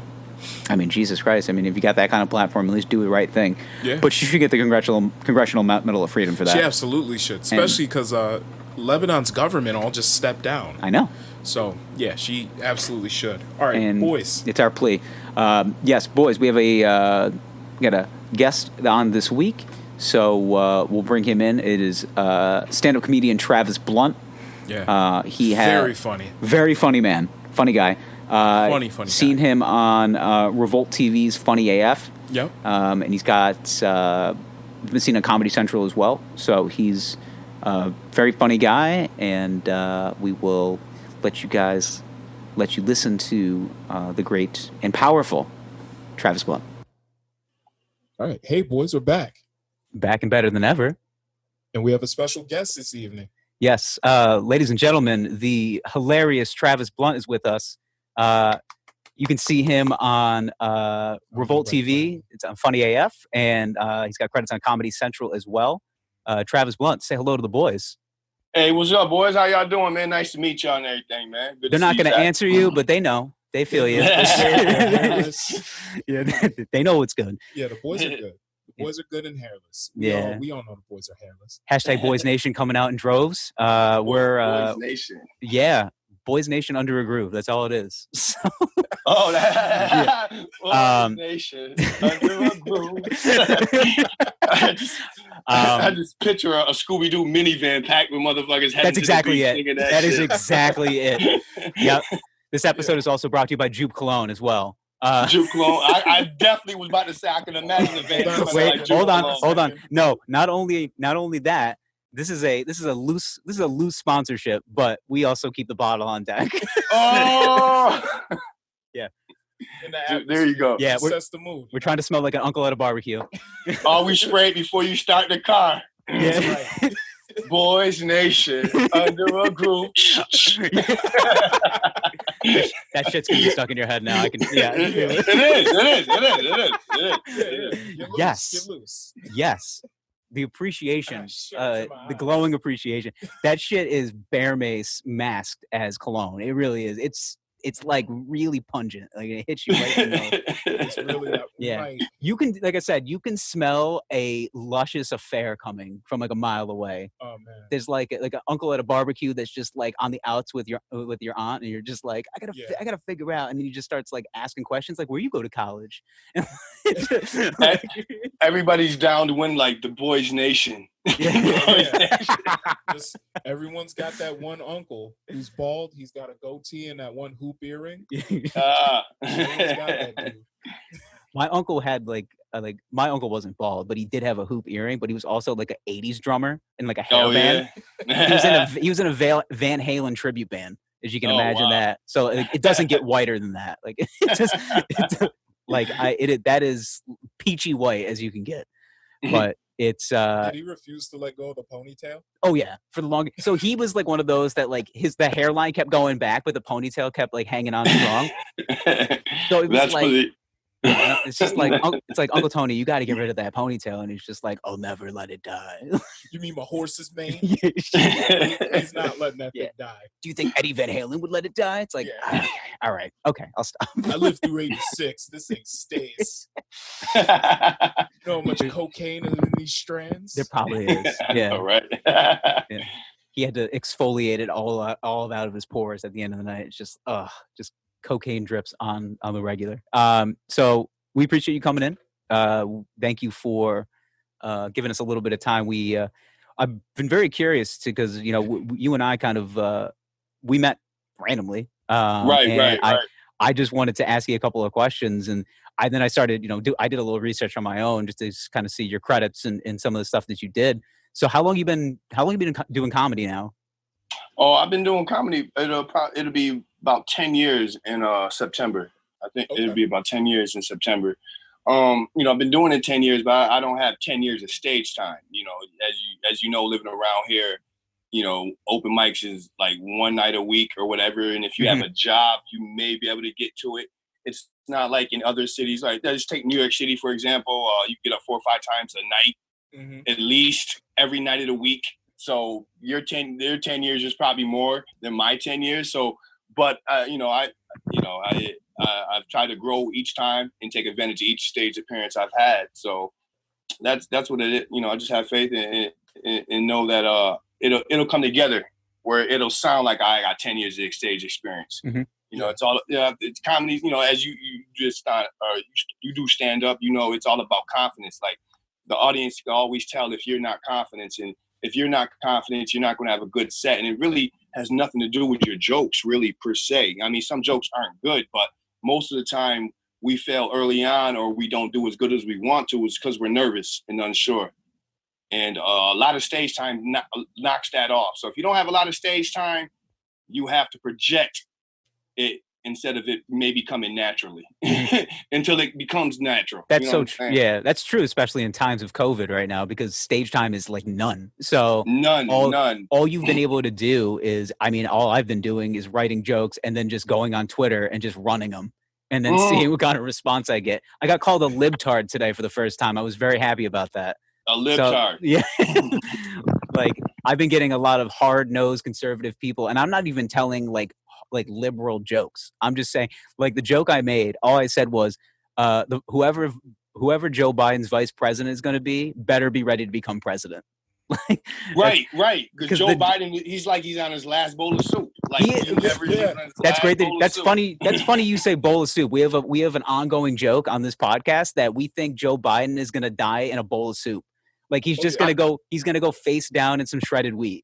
I mean, Jesus Christ. I mean, if you got that kind of platform, at least do the right thing. Yeah. But she should get the Congressional Medal of Freedom for that. She absolutely should, especially because Lebanon's government all just stepped down. I know. So, yeah, she absolutely should. All right, and boys. It's our plea. Yes, boys, we have got a guest on this week, so we'll bring him in. It is stand-up comedian Travis Blunt. Yeah. Very funny man. Funny guy. Funny Seen guy. him on Revolt TV's Funny AF. Yep. And he's got been seen on Comedy Central as well. So he's a very funny guy, and we will let you listen to the great and powerful Travis Blunt. All right. Hey, boys, we're back. Back and better than ever. And we have a special guest this evening. Yes. Ladies and gentlemen, the hilarious Travis Blunt is with us. You can see him on Revolt TV. It's on Funny AF, and he's got credits on Comedy Central as well. Travis Blunt, say hello to the boys. Hey, what's up, boys? How y'all doing, man? Nice to meet y'all and everything, man. They're not going to answer you, but they know. They feel you. Yeah, they know it's good. Yeah, the boys are good. The boys are good and hairless. We all know the boys are hairless. Hashtag Boys Nation coming out in droves. We're Boys Nation. Yeah, Boys Nation under a groove. That's all it is. So, Boys Nation under a groove. I just picture a Scooby-Doo minivan packed with motherfuckers. That's exactly it. That is shit. exactly it. Yep. This episode is also brought to you by Jupe Cologne as well. Jupe Cologne. I definitely was about to say I can imagine the van. Wait, hold on. No, not only that. This is a loose sponsorship, but we also keep the bottle on deck. Oh. Yeah. There you go. Yeah, sets the mood. We're trying to smell like an uncle at a barbecue. We spray before you start the car. Yeah. Right. Boys Nation under a groove. That shit's gonna be stuck in your head now. I can. Yeah. It is. Yes. Get loose. Yes. The appreciation, the glowing appreciation. That shit is Bear Mace masked as cologne. It really is. It's like really pungent. Like it hits you right in the nose. It's really that. Yeah. Right. You can, like I said, you can smell a luscious affair coming from like a mile away. Oh man. There's like an uncle at a barbecue that's just like on the outs with your aunt, and you're just like, I gotta figure out, and then he just starts like asking questions like, where you go to college? Everybody's down to win like the Boys Nation. Yeah. Just, everyone's got that one uncle who's bald. He's got a goatee and that one hoop earring. Everyone's got that dude. My uncle had my uncle wasn't bald, but he did have a hoop earring. But he was also like an '80s drummer in like a hair band. Yeah. He was in a Van Halen tribute band, as you can imagine that. So it doesn't get whiter than that. Like that is peachy white as you can get. But it's did he refuse to let go of the ponytail? Oh yeah, for the long. So he was like one of those that like the hairline kept going back, but the ponytail kept like hanging on strong. So it was it's just like it's like Uncle Tony, you got to get rid of that ponytail, and he's just like, I'll never let it die. You mean my horse's mane? He's not letting that thing die. Do you think Eddie Van Halen would let it die? It's like, all right, okay, I'll stop. I lived through '86. This thing stays. You know how much cocaine is in these strands? There probably is. Yeah. All right. Yeah. He had to exfoliate it all out of his pores at the end of the night. It's just cocaine drips on the regular. So we appreciate you coming in. Thank you for giving us a little bit of time. I've been very curious because you and I kind of we met randomly. Right. I just wanted to ask you a couple of questions, and then I started I did a little research on my own just to kind of see your credits and some of the stuff that you did. So how long you been doing comedy now? Oh, I've been doing comedy. It'll be about 10 years in September. I think it'll be about 10 years in September. I've been doing it 10 years, but I don't have 10 years of stage time. As you know, living around here, open mics is like one night a week or whatever. And if you have a job, you may be able to get to it. It's not like in other cities. Like, just take New York City, for example. You get up 4 or 5 times a night, at least every night of the week. So their 10 years is probably more than my 10 years. So, but I've tried to grow each time and take advantage of each stage appearance I've had. So that's what it is. I just have faith and know that it'll come together where it'll sound like I got 10 years of stage experience. It's all it's comedy. As you just start or you do stand up, it's all about confidence. Like the audience can always tell if you're not confident, and if you're not confident, you're not going to have a good set. And it really has nothing to do with your jokes, really, per se. I mean, some jokes aren't good, but most of the time we fail early on or we don't do as good as we want to is because we're nervous and unsure. And a lot of stage time knocks that off. So if you don't have a lot of stage time, you have to project it instead of it maybe coming naturally until it becomes natural. That's so true. Yeah, that's true, especially in times of COVID right now, because stage time is like none. So none. All you've been able to do is, all I've been doing is writing jokes and then just going on Twitter and just running them and then seeing what kind of response I get. I got called a libtard today for the first time. I was very happy about that. A libtard. So, yeah. Like I've been getting a lot of hard-nosed conservative people, and I'm not even telling like liberal jokes. I'm just saying, like the joke I made, all I said was, whoever Joe Biden's vice president is going to be, better be ready to become president. Right. Because Joe Biden, he's on his last bowl of soup. That's great. That's funny. That's funny you say bowl of soup. We have an ongoing joke on this podcast that we think Joe Biden is going to die in a bowl of soup. Like he's just gonna go. He's gonna go face down in some shredded wheat.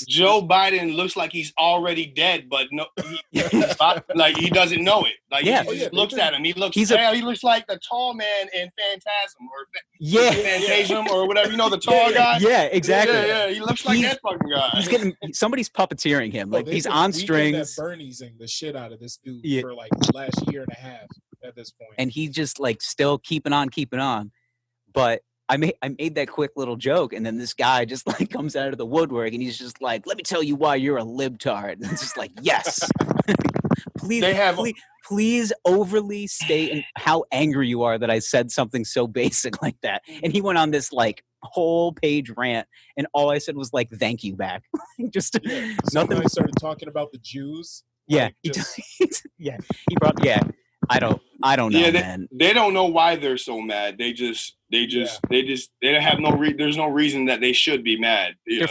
Joe Biden looks like he's already dead, but no, he doesn't know it. Like he just looks at him. He looks. He looks like the tall man in Phantasm or Phantasm or whatever. The tall guy. Yeah, exactly. Yeah. He looks like that fucking guy. He's getting somebody's puppeteering him. Like he's on strings. Bernie'sing the shit out of this dude for like the last year and a half at this point, and he's just like still keeping on. But I made that quick little joke, and then this guy just like comes out of the woodwork, and he's just like, "Let me tell you why you're a libtard." And it's just like, yes, please overly state and how angry you are that I said something so basic like that. And he went on this like whole page rant, and all I said was like, "Thank you back." Just nothing. I started talking about the Jews. Yeah, he brought. Yeah, I don't know, man. They don't know why they're so mad. They don't have there's no reason that they should be mad. They're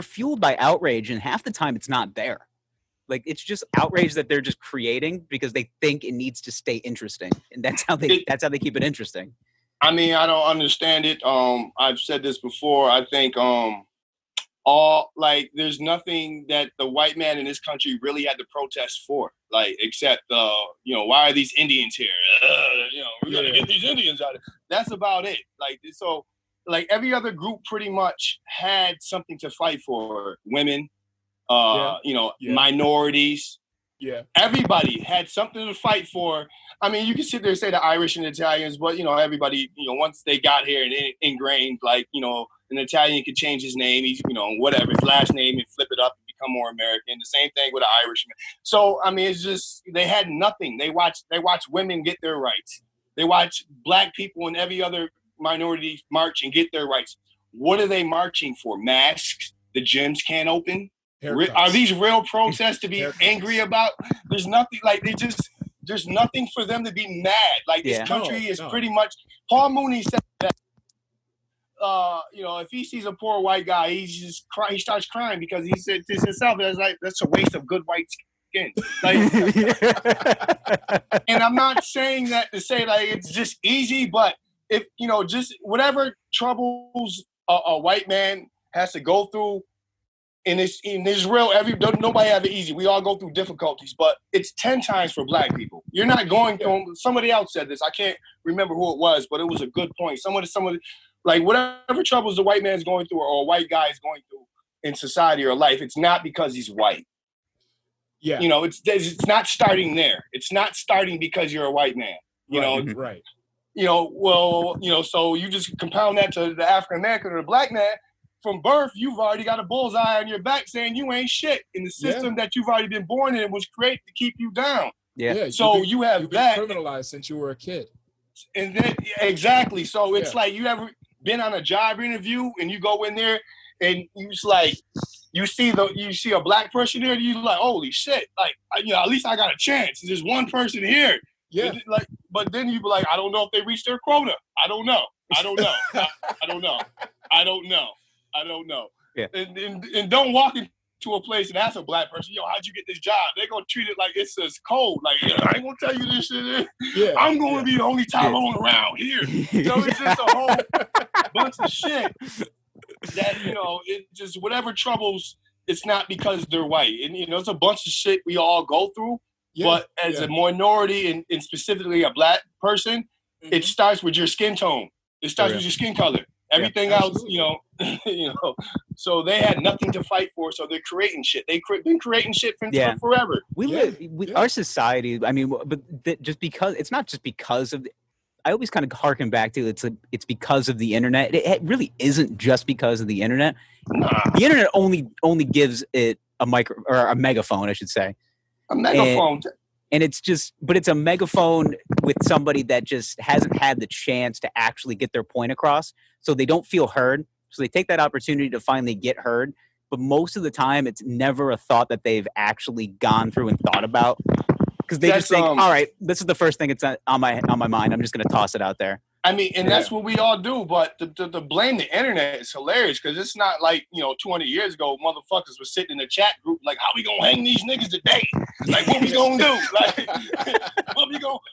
fueled by outrage, and half the time it's not there. Like it's just outrage that they're just creating because they think it needs to stay interesting, and that's how they keep it interesting. I mean, I don't understand it. I've said this before. I think there's nothing that the white man in this country really had to protest for, like, except why are these Indians here? We gotta get these Indians out of here. That's about it. Like, so like every other group pretty much had something to fight for. Women, minorities. Yeah. Everybody had something to fight for. I mean, you can sit there and say the Irish and Italians, but everybody, once they got here and ingrained, like, an Italian could change his name, he's, whatever, his last name, and flip it up and become more American. The same thing with an Irishman. So, I mean, it's just, they had nothing. They watch women get their rights. They watch black people and every other minority march and get their rights. What are they marching for? Masks? The gyms can't open? Are these real protests to be angry about? There's nothing, like, there's nothing for them to be mad. Like, this country is pretty much, Paul Mooney said that, if he sees a poor white guy, he starts crying because he said to himself, that's a waste of good white skin. Like, and I'm not saying that to say like it's just easy, but if just whatever troubles a white man has to go through in Israel, nobody have it easy. We all go through difficulties, but it's 10 times for black people. You're not going through. Somebody else said this. I can't remember who it was, but it was a good point. Somebody. Like, whatever troubles the white man's going through or a white guy is going through in society or life, it's not because he's white. Yeah. It's not starting there. It's not starting because you're a white man. You know, right. You know, well, you know, so you just compound that to the African American or the black man. From birth, you've already got a bullseye on your back saying you ain't shit in the system that you've already been born in was created to keep you down. Yeah. So you have you've that been criminalized since you were a kid. And then exactly. So it's like you ever been on a job interview and you go in there and it's like you see a black person there, and you're like, holy shit! Like, you know, at least I got a chance. There's one person here. Yeah. Like, but then you be like, I don't know if they reached their quota. I don't know. I don't know. I don't know. I don't know. I don't know. Yeah. And don't walk into a place and ask a black person, yo, how'd you get this job? They're gonna treat it like it's a code. Like, I ain't gonna tell you this shit. Yeah. I'm gonna be the only Tyrone around here. So it's just a whole bunch of shit that, you know, it just whatever troubles, it's not because they're white. And you know, it's a bunch of shit we all go through. Yeah. But as a minority and specifically a black person, it starts with your skin tone. It starts with your skin color. Everything else, you know, so they had nothing to fight for. So they're creating shit. They've been creating shit for forever. Our society. I mean, but just because it's not just because of. I always kind of harken back to it's because of the internet. It really isn't just because of the internet. Nah. The internet only gives it a megaphone, I should say. A megaphone. And it's a megaphone with somebody that just hasn't had the chance to actually get their point across. So they don't feel heard. So they take that opportunity to finally get heard. But most of the time, it's never a thought that they've actually gone through and thought about. Because they just think, all right, this is the first thing it's on my mind. I'm just going to toss it out there. I mean, and that's what we all do. But to blame the internet is hilarious because it's not like, 20 years ago, motherfuckers were sitting in the chat group like, how we going to hang these niggas today? Like, what we going to do? Like,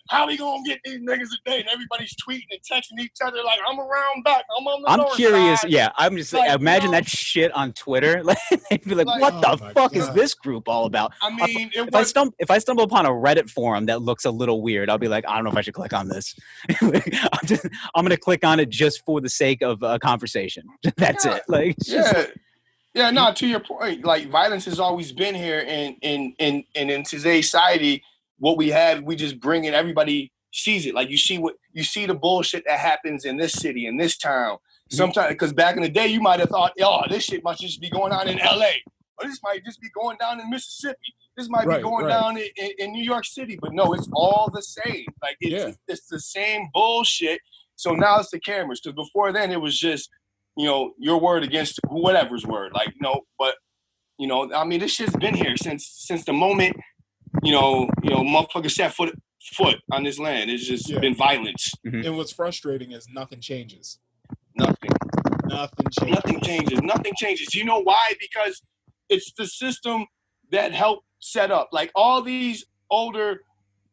how we going to get these niggas today? And everybody's tweeting and texting each other like, I'm around back. I'm curious. side. Yeah, I'm just like, imagine that shit on Twitter. Like, they'd be like, what the fuck is this group all about? I mean, if I stumble upon a Reddit forum that looks a little weird, I'll be like, I don't know if I should click on this. I'm going to click on it just for the sake of a conversation. That's it. Like, no, to your point, like violence has always been here and in today's society, what we have, we just bring in, everybody sees it. Like you see the bullshit that happens in this city, in this town. Sometimes, because back in the day, you might have thought, this shit must just be going on in LA. Or this might just be going down in Mississippi. This might be going down in New York City. But no, it's all the same. Like it's the same bullshit. So now it's the cameras, because before then it was just, your word against whatever's word. Like, but, I mean, this shit's been here since the moment, motherfuckers set foot on this land. It's just been violence. Mm-hmm. And what's frustrating is nothing changes. Nothing changes. Nothing changes. You know why? Because it's the system that helped set up. Like all these older,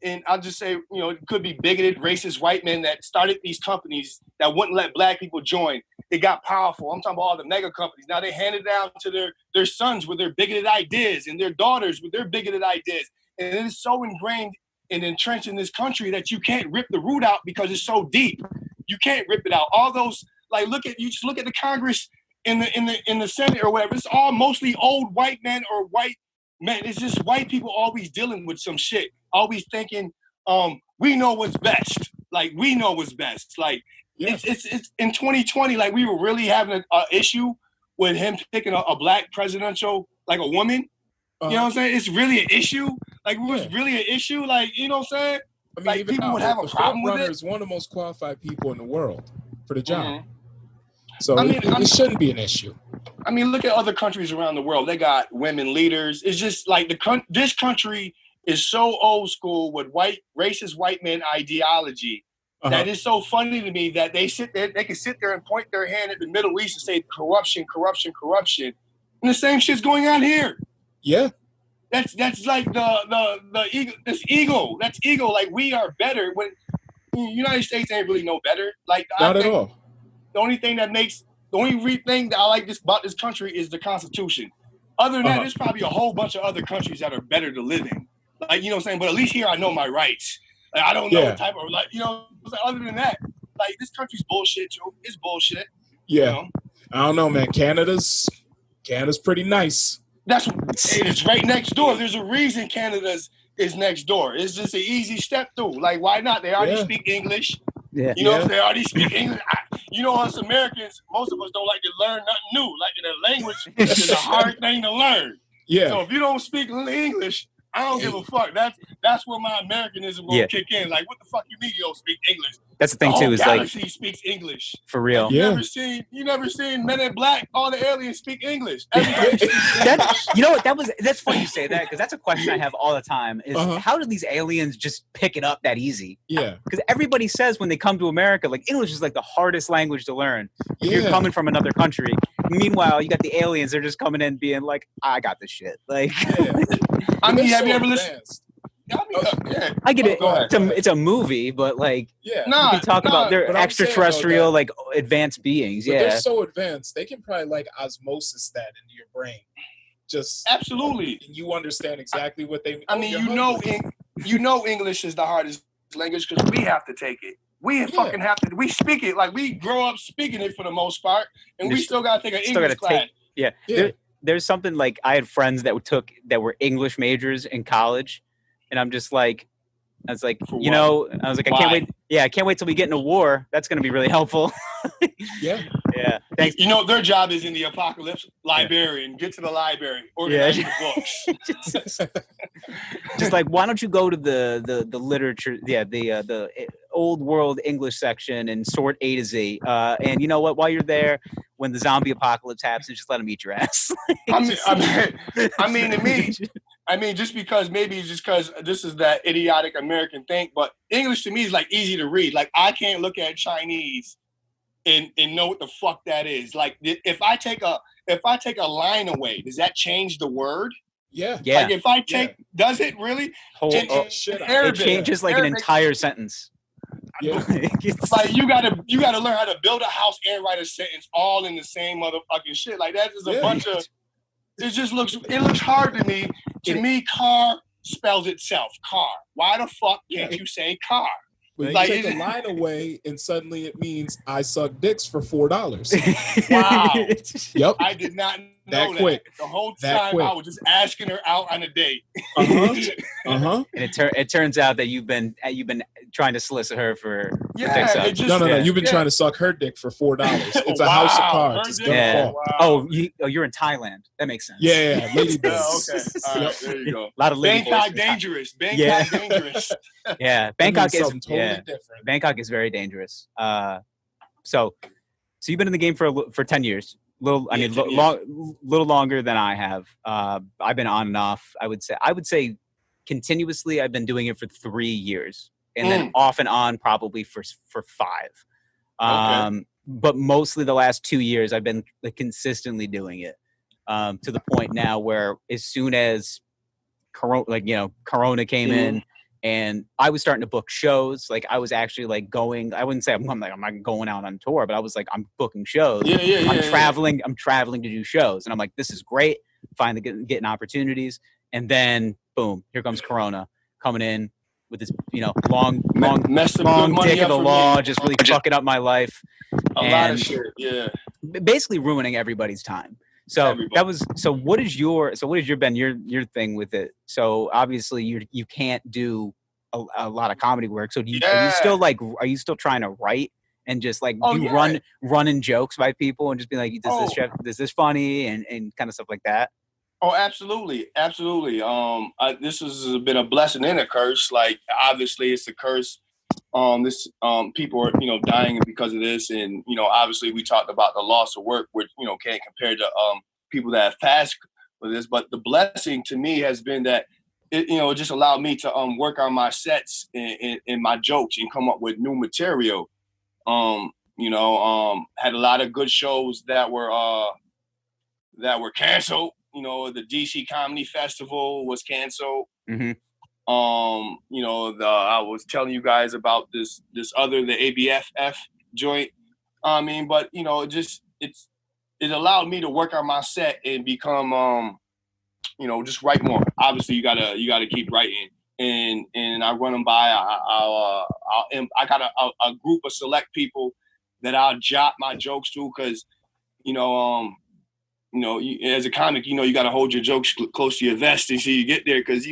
and I'll just say, it could be bigoted, racist white men that started these companies that wouldn't let black people join. They got powerful. I'm talking about all the mega companies. Now they hand it down to their sons with their bigoted ideas and their daughters with their bigoted ideas. And it is so ingrained and entrenched in this country that you can't rip the root out because it's so deep. You can't rip it out. All those, like, just look at the Congress in the Senate or whatever. It's all mostly old white men or white men. It's just white people always dealing with some shit. Always thinking, we know what's best. Like, we know what's best. Like, it's in 2020, like, we were really having an issue with him picking a black presidential, like a woman. You know what I'm saying? It's really an issue. Like, it was really an issue. Like, you know what I'm saying? I mean, like, people would have a problem with it. Is one of the most qualified people in the world for the job. Mm-hmm. So it shouldn't be an issue. I mean, look at other countries around the world. They got women leaders. It's just like this country is so old school with racist white men ideology that it's so funny to me that they can sit there and point their hand at the Middle East and say corruption, corruption, corruption. And the same shit's going on here. Yeah. That's like the ego. That's ego. That's ego. Like, we are better when the United States ain't really no better. Like, not at all. The only thing that I like about this country is the Constitution. Other than that, there's probably a whole bunch of other countries that are better to live in. Like, you know what I'm saying? But at least here I know my rights. Like, I don't know what type of, like, other than that, like, this country's bullshit too. It's bullshit. Yeah. I don't know, man. Canada's pretty nice. It's right next door. There's a reason Canada's is next door. It's just an easy step through. Like, why not? They already speak English. Yeah. You know, they already speak English. You know, us Americans, most of us don't like to learn nothing new. Like, the language is a hard thing to learn. Yeah. So if you don't speak English, I don't give a fuck. That's where my Americanism will kick in. Like, what the fuck you mean you don't speak English? That's the thing too. Is like speaks English for real. Like, you never seen Men in Black. All the aliens speak English. Everybody speaks English. You know what? That's funny you say that, because that's a question I have all the time. Is how do these aliens just pick it up that easy? Yeah. Because everybody says when they come to America, like English is like the hardest language to learn. If you're coming from another country. Meanwhile, you got the aliens. They're just coming in being like, I got this shit. Like, I mean, have you ever listened? I get it. It's a movie, but like, you can talk about they're extraterrestrial, saying, like advanced beings. But they're so advanced, they can probably like osmosis that into your brain. Just absolutely, you understand exactly what they mean. I mean, you know, English is the hardest language because we have to take it. We fucking have to. We speak it like we grow up speaking it for the most part, and we still gotta take an English class. There's something like I had friends that were English majors in college. And I'm just like, I was like, I can't wait. Yeah, I can't wait till we get into war. That's going to be really helpful. Yeah. Thanks. You know, their job is in the apocalypse. Librarian, get to the library, organize the books. Just like, why don't you go to the literature? Yeah, the old world English section and sort A to Z. And you know what? While you're there, when the zombie apocalypse happens, just let them eat your ass. I mean, just because this is that idiotic American thing, but English to me is like easy to read. Like I can't look at Chinese and know what the fuck that is. Like if I take a line away, does that change the word? Yeah. Like if I take, does it really? It changes like Arabic, an entire sentence. Yeah. Like you gotta learn how to build a house and write a sentence all in the same motherfucking shit. Like that is a bunch of. It looks hard to me. To me, car spells itself. Car. Why the fuck can't you say car? But like, you take a line away, and suddenly it means I suck dicks for $4. Wow. Yep. I did not know that. Quick. The whole time I was just asking her out on a date. And it turns out that you've been trying to solicit her for no. You've been trying to suck her dick for $4. It's a house of cards. It's gonna fall. Oh, you're in Thailand. That makes sense. Yeah. Lady okay. All right, there you go. A lot of lady Bangkok dangerous. Dangerous. Yeah, Bangkok is totally different. Bangkok is very dangerous. So you've been in the game for 10 years. Little longer than I have. I've been on and off. I would say continuously. I've been doing it for 3 years, and then off and on probably for 5. But mostly the last 2 years, I've been consistently doing it to the point now where as soon as Corona came in. And I was starting to book shows. Like I was actually like going. I wouldn't say I'm not going out on tour, but I was like I'm booking shows. I'm traveling. I'm traveling to do shows, and I'm like, this is great. Finally getting opportunities, and then boom, here comes Corona coming in with this long dick of the law, just really fucking up my life. A lot of shit. Yeah. Basically ruining everybody's time. So what is your thing with it? So obviously you can't do a lot of comedy work. So are you still trying to write and just like running jokes by people and just be like, is this funny and kind of stuff like that? Oh, absolutely. This has been a blessing and a curse. Like obviously it's a curse. People are dying because of this, and obviously we talked about the loss of work, which can't compare to people that have passed with this. But the blessing to me has been that it just allowed me to work on my sets and my jokes and come up with new material. Had a lot of good shows that were canceled. The DC Comedy Festival was canceled. Mm-hmm. I was telling you guys about the ABFF joint. But it allowed me to work on my set and become, just write more. Obviously, you gotta keep writing, and I run them by. I got a group of select people that I'll jot my jokes to because, as a comic, you got to hold your jokes close to your vest until you get there because,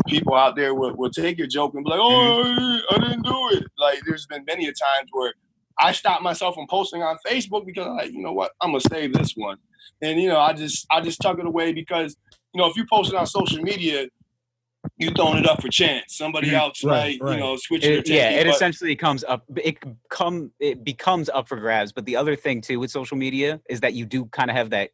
people out there will take your joke and be like, oh, I didn't do it. Like, there's been many a times where I stopped myself from posting on Facebook because I'm like, you know what, I'm gonna save this one. And I just tuck it away because if you post it on social media, you throwing it up for chance. Somebody else might, switch your take. Yeah, it essentially comes up. It becomes up for grabs. But the other thing too with social media is that you do kind of have that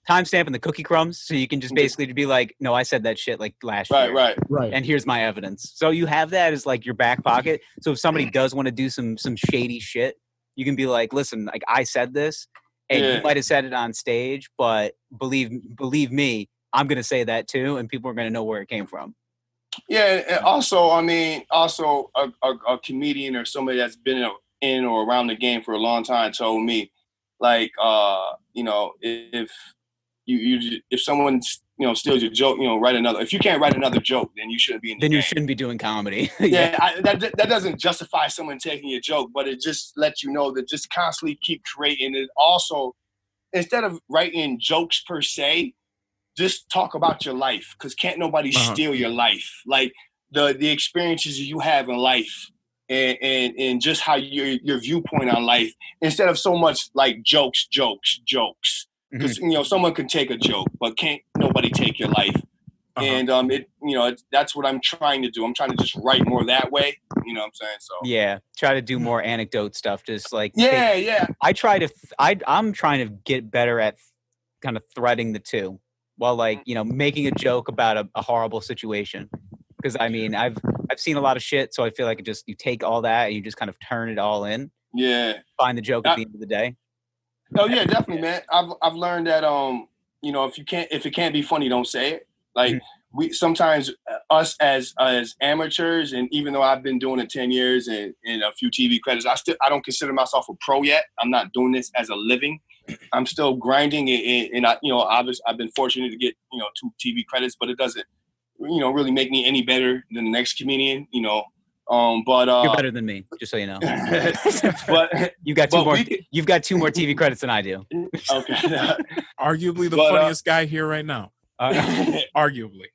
timestamp and the cookie crumbs, so you can just basically be like, no, I said that shit like last year. Right. And here's my evidence. So you have that as like your back pocket. So if somebody does want to do some shady shit, you can be like, listen, like I said this, and you might have said it on stage, but believe me, I'm going to say that too, and people are going to know where it came from. Yeah, and also, a comedian or somebody that's been in or around the game for a long time told me, like, if someone steals your joke, write another. If you can't write another joke, then you shouldn't be in the game. You shouldn't be doing comedy. That doesn't justify someone taking your joke, but it just lets you know that just constantly keep creating it. Also, instead of writing jokes per se, just talk about your life, because can't nobody steal your life. Like the experiences you have in life and just how your viewpoint on life, instead of so much like jokes. Because someone can take a joke, but can't nobody take your life. And that's what I'm trying to do. I'm trying to just write more that way. You know what I'm saying? So yeah, try to do more anecdote stuff. Just like I'm trying to get better at kind of threading the two, while like making a joke about a horrible situation. Because I mean I've seen a lot of shit, so I feel like you take all that and you just kind of turn it all in. Yeah. Find the joke at the end of the day. Oh yeah, definitely, man. I've learned that if it can't be funny, don't say it. Like we sometimes us as amateurs, and even though I've been doing it 10 years and a few TV credits, I don't consider myself a pro yet. I'm not doing this as a living. I'm still grinding, and obviously I've been fortunate to get 2 TV credits, but it doesn't really make me any better than the next comedian. But you're better than me, just so you know. But you've got 2 more. You've got 2 more TV credits than I do. Okay. Arguably the funniest guy here right now. Arguably.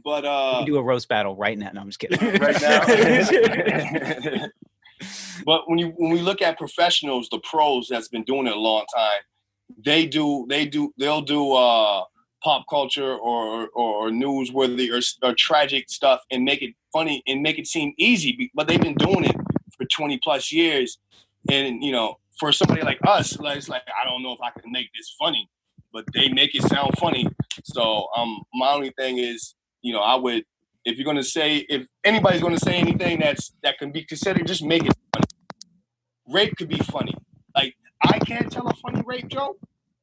But we can do a roast battle right now. No, I'm just kidding. Right now. But when we look at professionals, the pros that's been doing it a long time, they'll do pop culture or newsworthy or tragic stuff and make it funny and make it seem easy, but they've been doing it for 20 plus years. And for somebody like us, it's like, I don't know if I can make this funny, but they make it sound funny. So my only thing is, I would, if anybody's gonna say anything that can be considered, just make it funny. Rape could be funny. Like, I can't tell a funny rape joke,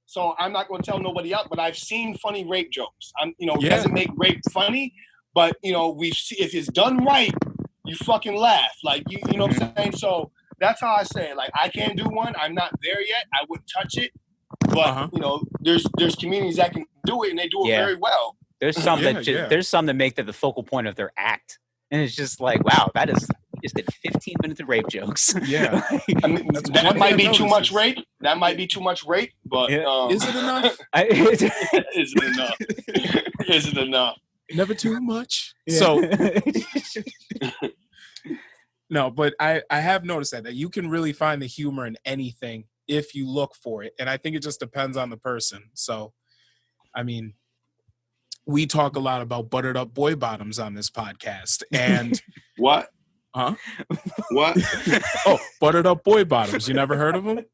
so I'm not going to tell nobody else, but I've seen funny rape jokes. It doesn't make rape funny, but, if it's done right, you fucking laugh. Like, you know what I'm saying? So that's how I say it. Like, I can't do one. I'm not there yet. I wouldn't touch it. But, there's comedians that can do it, and they do it very well. There's some there's some that make that the focal point of their act. And it's just like, wow, you just did 15 minutes of rape jokes. Yeah. That might be too much rape. That might be too much rape, but is it enough? Is it enough? Is it enough? Never too much. Yeah. So no, but I have noticed that you can really find the humor in anything if you look for it. And I think it just depends on the person. So, I mean, we talk a lot about buttered up boy bottoms on this podcast. And what? Huh? What? Oh, buttered up boy bottoms. You never heard of them?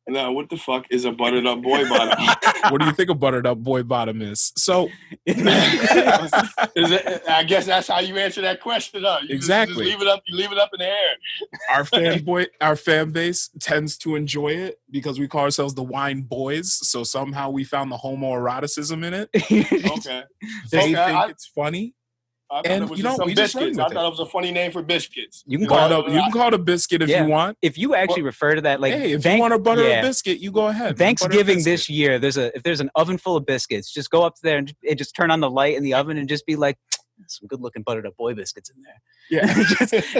No, what the fuck is a buttered up boy bottom? What do you think a buttered up boy bottom is? So, I guess that's how you answer that question, huh? Exactly. You leave it up in the air. Our fan base tends to enjoy it because we call ourselves the Wine Boys. So somehow we found the homoeroticism in it. Okay. They think it's funny. And we just run with it. I thought it was a funny name for biscuits. You can call it a biscuit if you want. If you actually refer to that, like, hey, if you want to butter a biscuit, you go ahead. Thanksgiving this year, if there's an oven full of biscuits, just go up there and just turn on the light in the oven and just be like, some good looking buttered up boy biscuits in there. Yeah.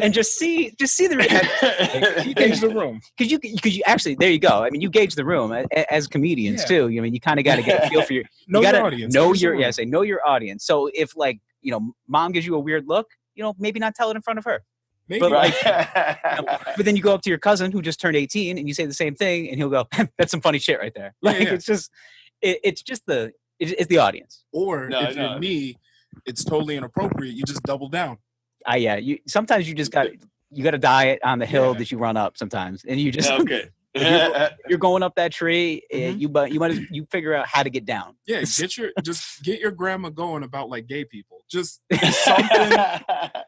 and just see the reaction. You gauge the room. Because you actually, there you go. I mean, you gauge the room as comedians too. I mean, you kind of got to get a feel for your your audience. Know your audience. So if like, mom gives you a weird look, maybe not tell it in front of her. Maybe. But like, but then you go up to your cousin who just turned 18 and you say the same thing and he'll go, that's some funny shit right there. Like, it's just, it's the audience. Or if you're me, it's totally inappropriate. You just double down. Sometimes you just got to die on the hill that you run up sometimes. And you just, you're going up that tree. You figure out how to get down. Yeah. Get your grandma going about like gay people. Just something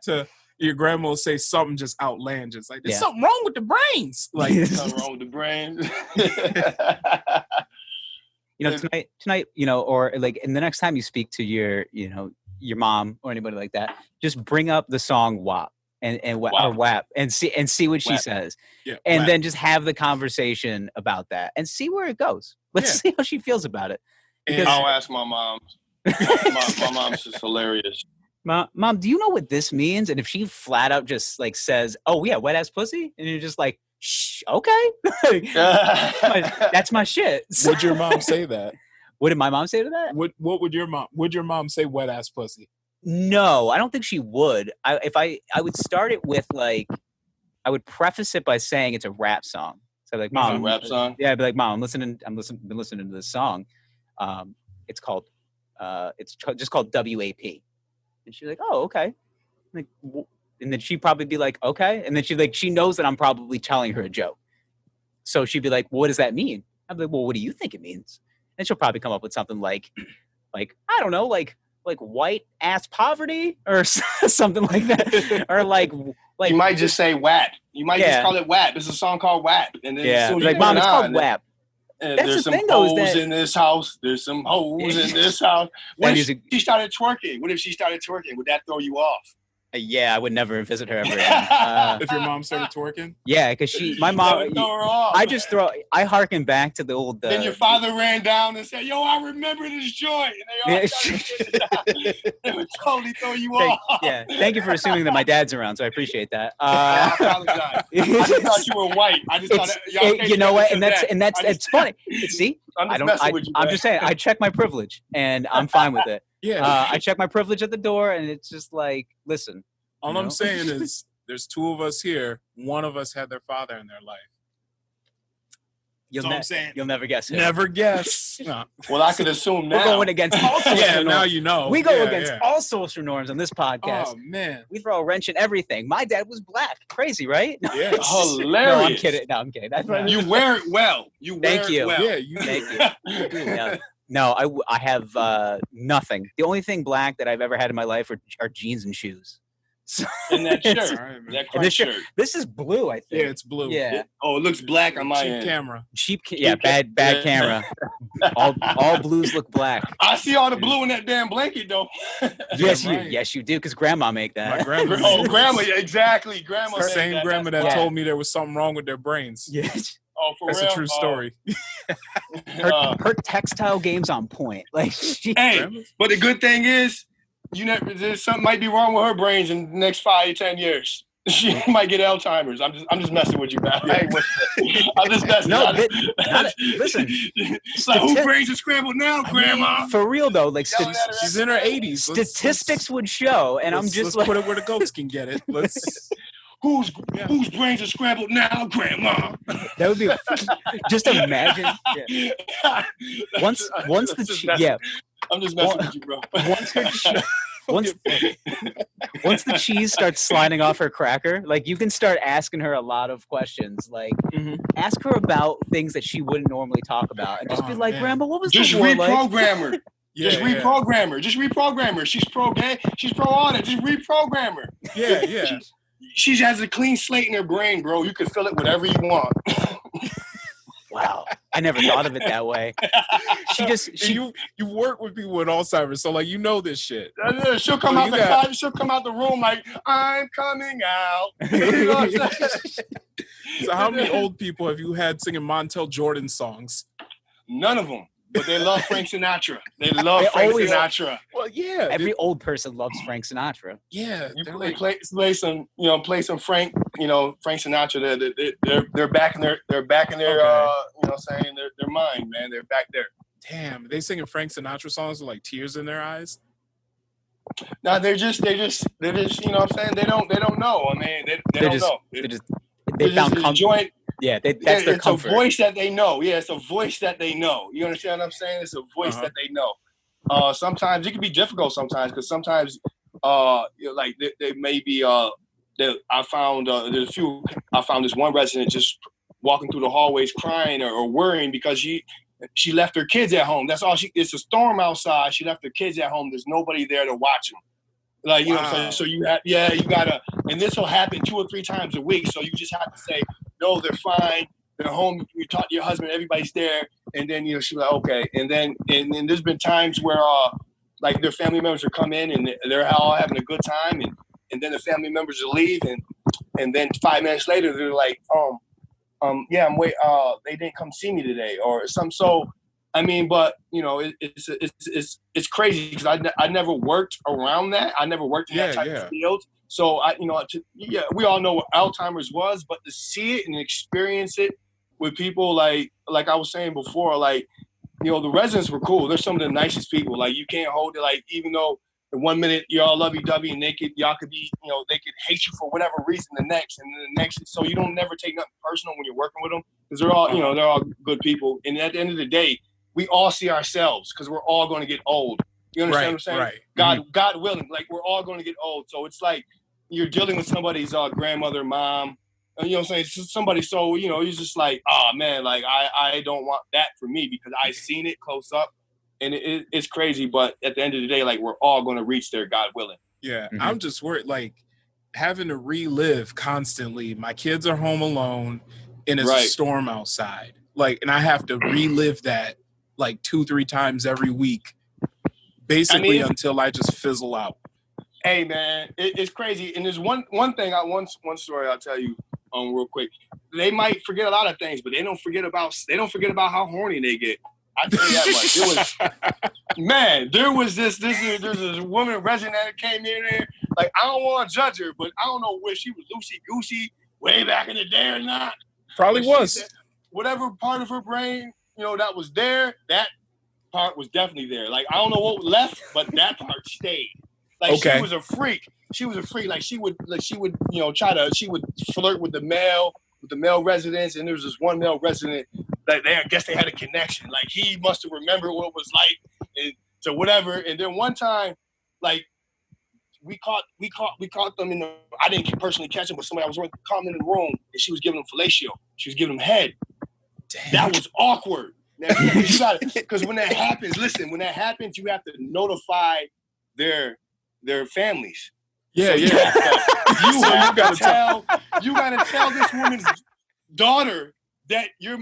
to, your grandma will say something just outlandish. Like, there's something wrong with the brains. Like, something wrong with the brains. Tonight, or like, and the next time you speak to your mom or anybody like that, just bring up the song WAP or WAP and see what she says. Yeah, and WAP. Then just have the conversation about that and see where it goes. Let's see how she feels about it. Because I'll ask my mom. My mom's just hilarious. Mom, do you know what this means? And if she flat out just like says, "Oh yeah, wet ass pussy," and you're just like, "Shh, okay, that's my shit." Would your mom say that? What did my mom say to that? What would your mom? Would your mom say wet ass pussy? No, I don't think she would. I would start it with like, I would preface it by saying it's a rap song. So like, Mom, rap song. Yeah, I'd be like, Mom, been listening to this song. It's called, it's just called WAP. And she's like, oh, okay. Like, and then she'd probably be like, okay. And then she knows that I'm probably telling her a joke. So she'd be like, well, what does that mean? I'd be like, well, what do you think it means? And she'll probably come up with something like, I don't know, like white ass poverty or something like that. Or like you might just say WAP. You might just call it WAP. There's a song called WAP. And then like, Mom, it's called WAP. There's some hoes in this house. There's some hoes in this house. What if she started twerking? Would that throw you off? Yeah, I would never visit her ever again. If your mom started twerking? Yeah, because my mom, I harken back to the old... then your father ran down and said, yo, I remember this joint. And they would totally throw you off. Yeah, thank you for assuming that my dad's around, so I appreciate that. I apologize. I just thought you were white. I just thought... you know what? And that's it's funny. See? I'm just saying, I check my privilege, and I'm fine with it. Yeah, I check my privilege at the door, and it's just like, listen. All I'm saying is, there's two of us here. One of us had their father in their life. That's all I'm saying. You'll never guess it. Never guess. No. Well, I could assume now. We're going against all social norms. Now you know. We go against all social norms on this podcast. Oh, man. We throw a wrench in everything. My dad was black. Crazy, right? Yeah. Hilarious. No, I'm kidding. No, I'm kidding. That's right. You wear it well. Thank you. Well. Yeah, Thank you. Yeah. No, I have nothing. The only thing black that I've ever had in my life are jeans and shoes. So, and that shirt, shirt. This is blue, I think. Yeah, it's blue. Yeah. it looks black on my end. Camera. Bad camera. all blues look black. I see all the blue in that damn blanket, though. Yes, you do, because Grandma make that. My grandma. Grandma, exactly. Grandma. The same grandma that told me there was something wrong with their brains. Yes. Oh, for That's real? a true story. Her textile game's on point. Like, but the good thing is, something might be wrong with her brains in the next 5 to 10 years. She might get Alzheimer's. I'm just messing with you, man. I'm just messing. Listen. It's like, whose brains are scrambled now, Grandma? For real though, like she's in her 80s. Statistics would show, and I'm just let's put it where the goats can get it. Let's. Whose brains are scrambled now, Grandma? That would be just imagine. Yeah. Once the I'm just messing with you, bro. Once the cheese starts sliding off her cracker, like you can start asking her a lot of questions. Like ask her about things that she wouldn't normally talk about, and just be like, Grandma, what was just the war reprogram like? her. Just reprogram her. Just reprogram her. She's pro gay. She's pro all that. Just reprogram her. Yeah. She has a clean slate in her brain, bro. You can fill it whatever you want. Wow, I never thought of it that way. You work with people with Alzheimer's, so like this shit. She'll come out she'll come out the room like, I'm coming out. So how many old people have you had singing Montel Jordan songs? None of them. but they love Frank Sinatra. They love Frank Sinatra. Well, yeah. Every old person loves Frank Sinatra. Yeah. You play some Frank, Frank Sinatra. They're back in their you know what I'm saying, their mind, man. They're back there. Damn, they singing Frank Sinatra songs with like tears in their eyes. No, they're just you know what I'm saying. They don't know. I mean, they don't know. They found comfort. Yeah, that's their comfort. It's a voice that they know. Yeah, it's a voice that they know. You understand what I'm saying? It's a voice that they know. Sometimes it can be difficult because sometimes like they may be I found this one resident just walking through the hallways crying or worrying because she left her kids at home. That's all it's a storm outside. She left her kids at home. There's nobody there to watch them. Like, you know what I'm saying? So you gotta, and this will happen 2 or 3 times a week. So you just have to say, no, they're fine. They're home. You talk to your husband, everybody's there. And then, she's like, okay. And then there's been times where, like their family members will come in and they're all having a good time. And then the family members will leave. And then 5 minutes later, they're like, yeah, I'm wait. They didn't come see me today or something. So, I mean, but it's crazy because I never worked around that. I never worked in that type of field. So we all know what Alzheimer's was, but to see it and experience it with people like I was saying before, like, the residents were cool. They're some of the nicest people. Like, you can't hold it. Like, even though the 1 minute you're all lovey-dovey and y'all could be, they could hate you for whatever reason the next, and then the next. So you don't never take nothing personal when you're working with them because they're all, they're all good people. And at the end of the day, we all see ourselves because we're all going to get old. You understand what I'm saying? Right. God willing, like we're all going to get old. So it's like you're dealing with somebody's grandmother, mom, you know what I'm saying? Somebody, so, you're just like, oh man, like I don't want that for me because I've seen it close up and it's crazy. But at the end of the day, like we're all going to reach there, God willing. Yeah. Mm-hmm. I'm just worried, like having to relive constantly. My kids are home alone and it's a storm outside. Like, and I have to relive that like 2-3 times every week, basically until I just fizzle out. Hey man, it's crazy. And there's one thing one story I'll tell you real quick. They might forget a lot of things, but they don't forget about how horny they get. I tell you that much. There was this woman resident that came in there. Like, I don't want to judge her, but I don't know where she was loosey goosey way back in the day or not. Probably was. Said, whatever part of her brain, that was there, that part was definitely there. Like, I don't know what left, but that part stayed. Like, she was a freak. Like, she would she would flirt with the male residents, and there was this one male resident that I guess they had a connection. Like, he must have remembered what it was like, and so whatever. And then one time, like, we caught them in the. I didn't personally catch them, but somebody was caught them in the room, and she was giving them fellatio. She was giving them head. Damn. That was awkward. Because when that happens, you have to notify their families. Yeah, so you gotta tell this woman's daughter that your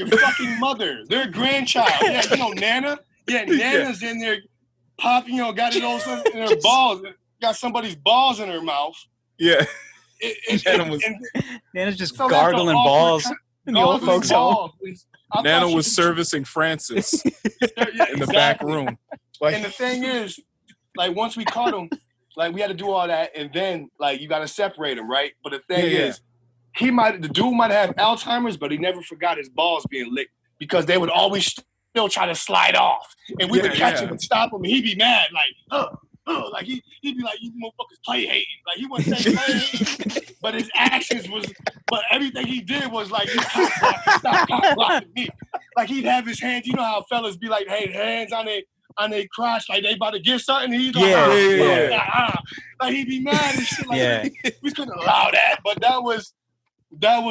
fucking mother, their grandchild. Yeah, Nana. Yeah, Nana's in there, pop. Got it all in her balls. Got somebody's balls in her mouth. Yeah. Nana's just gargling balls. In the old folks' home. Nana was servicing Francis in the back room. Like, and the thing is, like, once we caught him, like, we had to do all that, and then, like, you got to separate him, right? But the thing is, the dude might have Alzheimer's, but he never forgot his balls being licked because they would always still try to slide off, and we would catch him and stop him, and he'd be mad, like, like he'd be like, you motherfuckers play hating. Like, he wouldn't say play hating, but his actions but everything he did was like, you stop cock blocking me. Like, he'd have his hands, you know how fellas be like, hey, hands on their crotch, like they about to get something. He's like, like he'd be mad and shit. Like, we couldn't allow that, but that was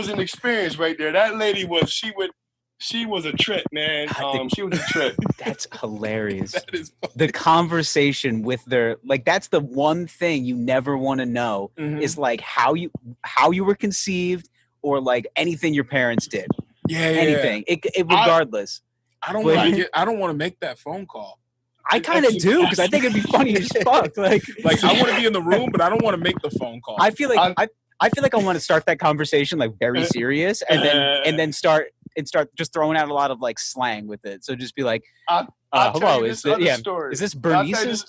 an experience right there. That lady she was a trip, man. She was a trip. That's hilarious. That is the conversation with their, like, that's the one thing you never want to know is like how you were conceived or like anything your parents did. Anything. It regardless. I don't want to make that phone call. I kind of do because I think it'd be funny as fuck. Like I want to be in the room, but I don't want to make the phone call. I feel like I want to start that conversation like very serious, and then start and start just throwing out a lot of like slang with it. So just be like, hello, is this Bernice's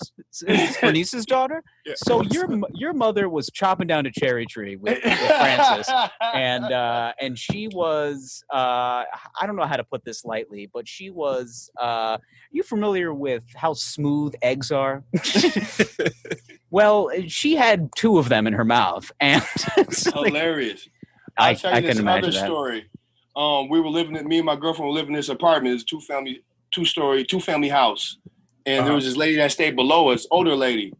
daughter? Yeah. So your mother was chopping down a cherry tree with Francis, and she was I don't know how to put this lightly, but she was you familiar with how smooth eggs are? Well, she had 2 of them in her mouth, and it's hilarious. I can imagine other story. We were me and my girlfriend were living in this apartment. It's two family house, and there was this lady that stayed below us, older lady,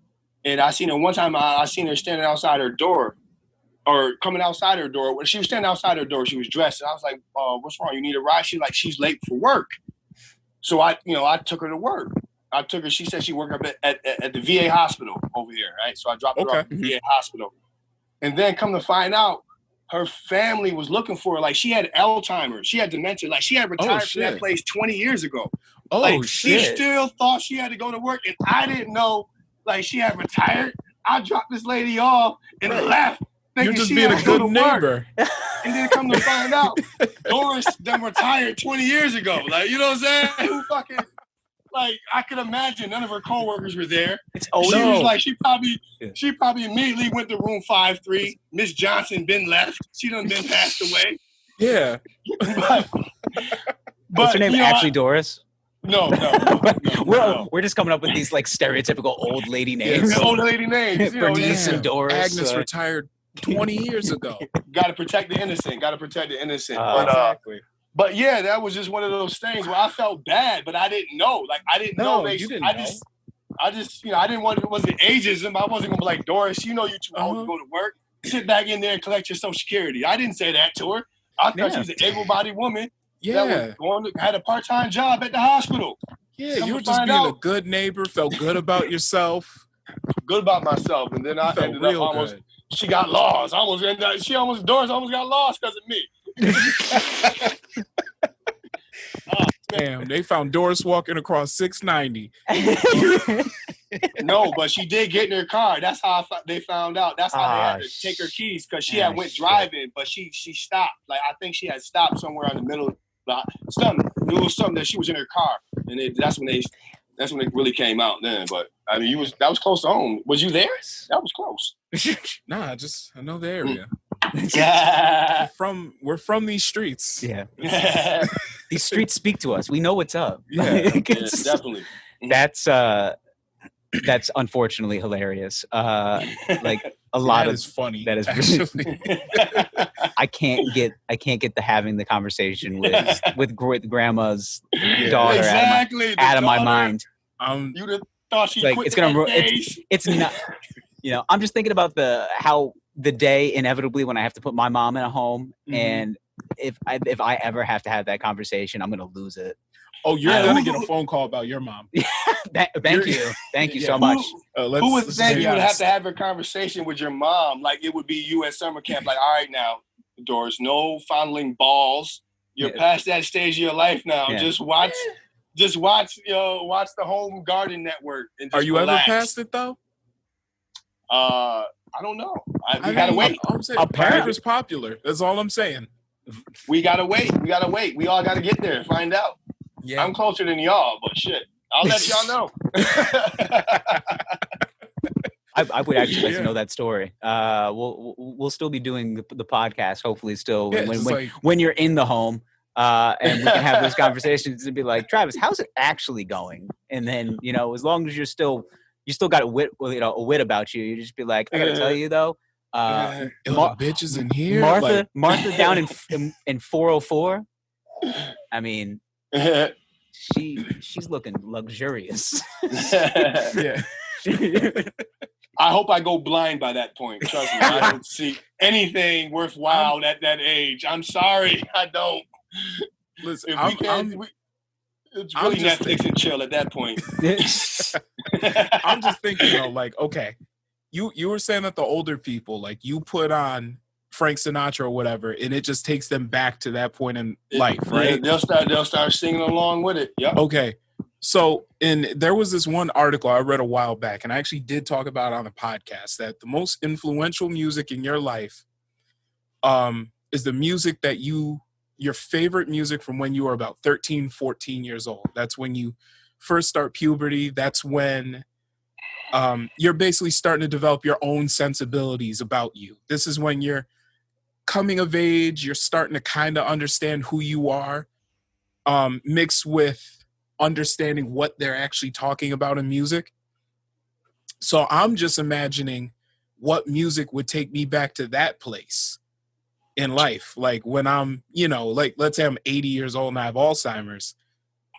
and I seen her one time. I seen her standing outside her door, or coming outside her door. When she was standing outside her door, she was dressed, and I was like, "What's wrong? You need a ride?" She's like, "She's late for work." So I took her to work. She said she worked up at the VA hospital over here, right? So I dropped her off at the VA hospital, and then come to find out, her family was looking for her. Like, she had Alzheimer's. She had dementia. Like, she had retired from that place 20 years ago. She still thought she had to go to work, and I didn't know, like, she had retired. I dropped this lady off and left. You're just being a good neighbor. And then come to find out, Doris done retired 20 years ago. Like, you know what I'm saying? Who fucking... Like, I could imagine none of her coworkers were there. Was like, she probably immediately went to room 5-3. Miss Johnson been left. She done been passed away. Yeah. but what's her name? Actually, Doris? No. We're just coming up with these like stereotypical old lady names. Yeah, old lady names. Bernice and Doris. Agnes retired 20 years ago. Got to protect the innocent. Exactly. But yeah, that was just one of those things where I felt bad, but I didn't know. Like, I didn't know. I just, I didn't want it. Was it ageism? I wasn't gonna be like, Doris, you too old to go to work. Sit back in there and collect your Social Security. I didn't say that to her. I thought she was an able-bodied woman that was had a part-time job at the hospital. Yeah, you were just being a good neighbor. Felt good about yourself. Good about myself, and then I ended up almost. Good. She got lost. Doris almost got lost because of me. Damn, they found Doris walking across 690. No, but she did get in her car. That's how they found out. That's how they had to take her keys, because she had went driving, but she stopped. Like, I think she had stopped somewhere in the middle of something. It was something that she was in her car, and that's when it really came out then. But I mean, that was close to home. Was you there? That was close. Nah, I know the area. Yeah. We're from these streets. Yeah. These streets speak to us. We know what's up. Yeah, definitely. That's unfortunately hilarious. Like a lot is funny. That is really, I can't get the having the conversation with grandma's daughter out of my mind. You'd have thought she like quit it's gonna. Days. It's not. I'm just thinking about how the day inevitably when I have to put my mom in a home, and if I ever have to have that conversation, I'm gonna lose it. Oh, you're gonna get a phone call about your mom. Thank you so much. Who would think you would have to have a conversation with your mom? Like, it would be you at summer camp. Like, all right, now, Doris, no fondling balls. You're past that stage of your life now. Yeah. Just watch the Home Garden Network. And just Are you relax. ever past it though? I don't know. We gotta wait. I'm saying Paper's popular. That's all I'm saying. We gotta wait. We all gotta get there and find out. Yeah. I'm closer than y'all, but shit, I'll let y'all know. I would actually like to know that story. We'll still be doing the podcast, hopefully still when you're in the home, and we can have those conversations and be like, Travis, how's it actually going? And then, as long as you still got a wit about you, you just be like, I gotta tell you though, bitches in here, Martha down in 404. I mean, she's looking luxurious. Yeah. I hope I go blind by that point. Trust me, I don't see anything worthwhile at that age. I'm sorry, I don't. Listen, it's really Netflix and chill at that point. I'm just thinking, okay, you were saying that the older people, like, you put on Frank Sinatra or whatever, and it just takes them back to that point in life, right? They'll start singing along with it. Yeah. Okay. So, there was this one article I read a while back, and I actually did talk about it on a podcast, that the most influential music in your life is the music that you your favorite music from when you were about 13, 14 years old. That's when you first start puberty. That's when you're basically starting to develop your own sensibilities about you. This is when you're coming of age. You're starting to kind of understand who you are, mixed with understanding what they're actually talking about in music. So I'm just imagining what music would take me back to that place in life. Like when I'm, like let's say I'm 80 years old and I have Alzheimer's.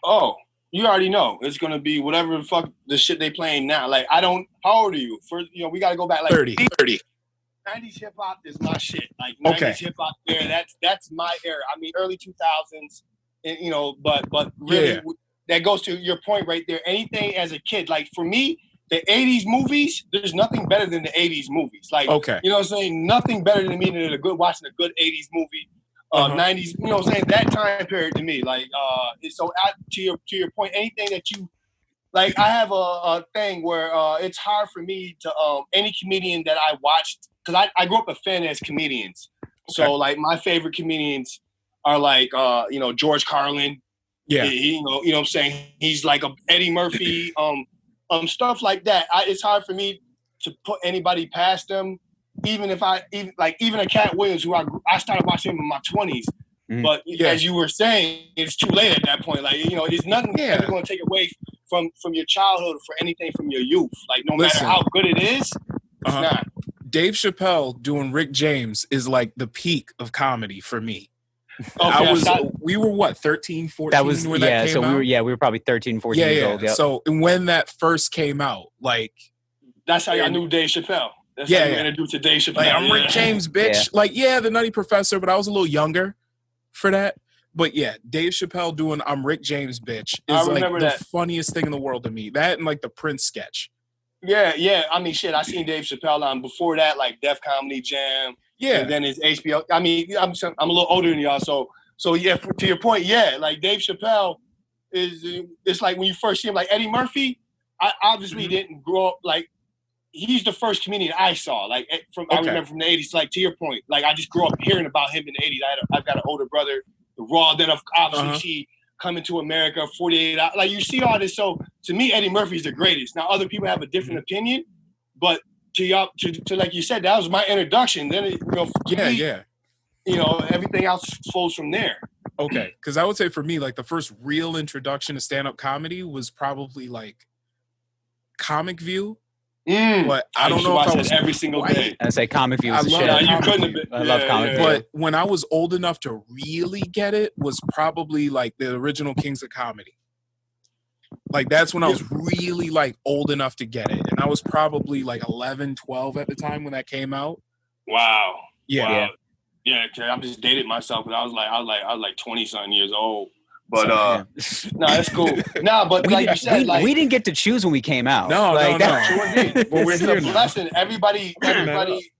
Oh, you already know. It's going to be whatever the fuck the shit they playing now. Like, how old are you? First, we got to go back like 30. 90s hip hop is my shit. Like 90s hip hop there, that's my era. I mean, early 2000s, and, but really that goes to your point right there. Anything as a kid, like for me, the 80s movies, there's nothing better than the 80s movies. Like, you know what I'm saying? Nothing better than me than watching a good 80s movie. 90s, you know what I'm saying? That time period to me, like, so to your point, anything that you, like, I have a thing where it's hard for me to, any comedian that I watched, because I grew up a fan as comedians. So, like, my favorite comedians are like, George Carlin. Yeah. You know what I'm saying? He's like a Eddie Murphy, stuff like that. It's hard for me to put anybody past them. Even a Cat Williams, who I started watching him in my 20s. But as you were saying, it's too late at that point. Like, it's nothing ever going to take away from your childhood or for anything from your youth. Like, no matter how good it is, it's not. Dave Chappelle doing Rick James is like the peak of comedy for me. We were what, 13, 14 that came out? We were probably 13, 14 years old. Yep. So when that first came out, like, that's how I knew Dave Chappelle. That's how you introduced to Dave Chappelle. Like, I'm Rick James, bitch. Yeah. Like, the Nutty Professor, but I was a little younger for that. But Dave Chappelle doing I'm Rick James, bitch is like the funniest thing in the world to me. That and like the Prince sketch. Yeah. I mean, shit, I seen Dave Chappelle on before that, like Def Comedy Jam. Yeah. And then his HBO. I mean, I'm a little older than y'all, so to your point, like Dave Chappelle it's like when you first see him, like Eddie Murphy. I obviously didn't grow up like. He's the first comedian I saw. Like I remember from the 80s. Like to your point, like I just grew up hearing about him in the 80s. I've got an older brother, the Raw. Then obviously she Coming to America, 48 Hours. Like you see all this. So to me, Eddie Murphy's the greatest. Now other people have a different opinion, but to y'all, to like you said, that was my introduction. Then everything else flows from there. Okay, because I would say for me, like the first real introduction to stand-up comedy was probably like Comic View. But I don't know if I was every single day. I say Comic View was the shit. I love Comic View. But when I was old enough to really get it was probably like the original Kings of Comedy. Like that's when I was really like old enough to get it. And I was probably like 11, 12 at the time when that came out. Wow. Yeah. Wow. Yeah, I'm just dated myself because I was like 20-something years old. But no, that's cool. No, but like you said, we didn't get to choose when we came out. No. But we're here. It's a blessing. Everybody, everybody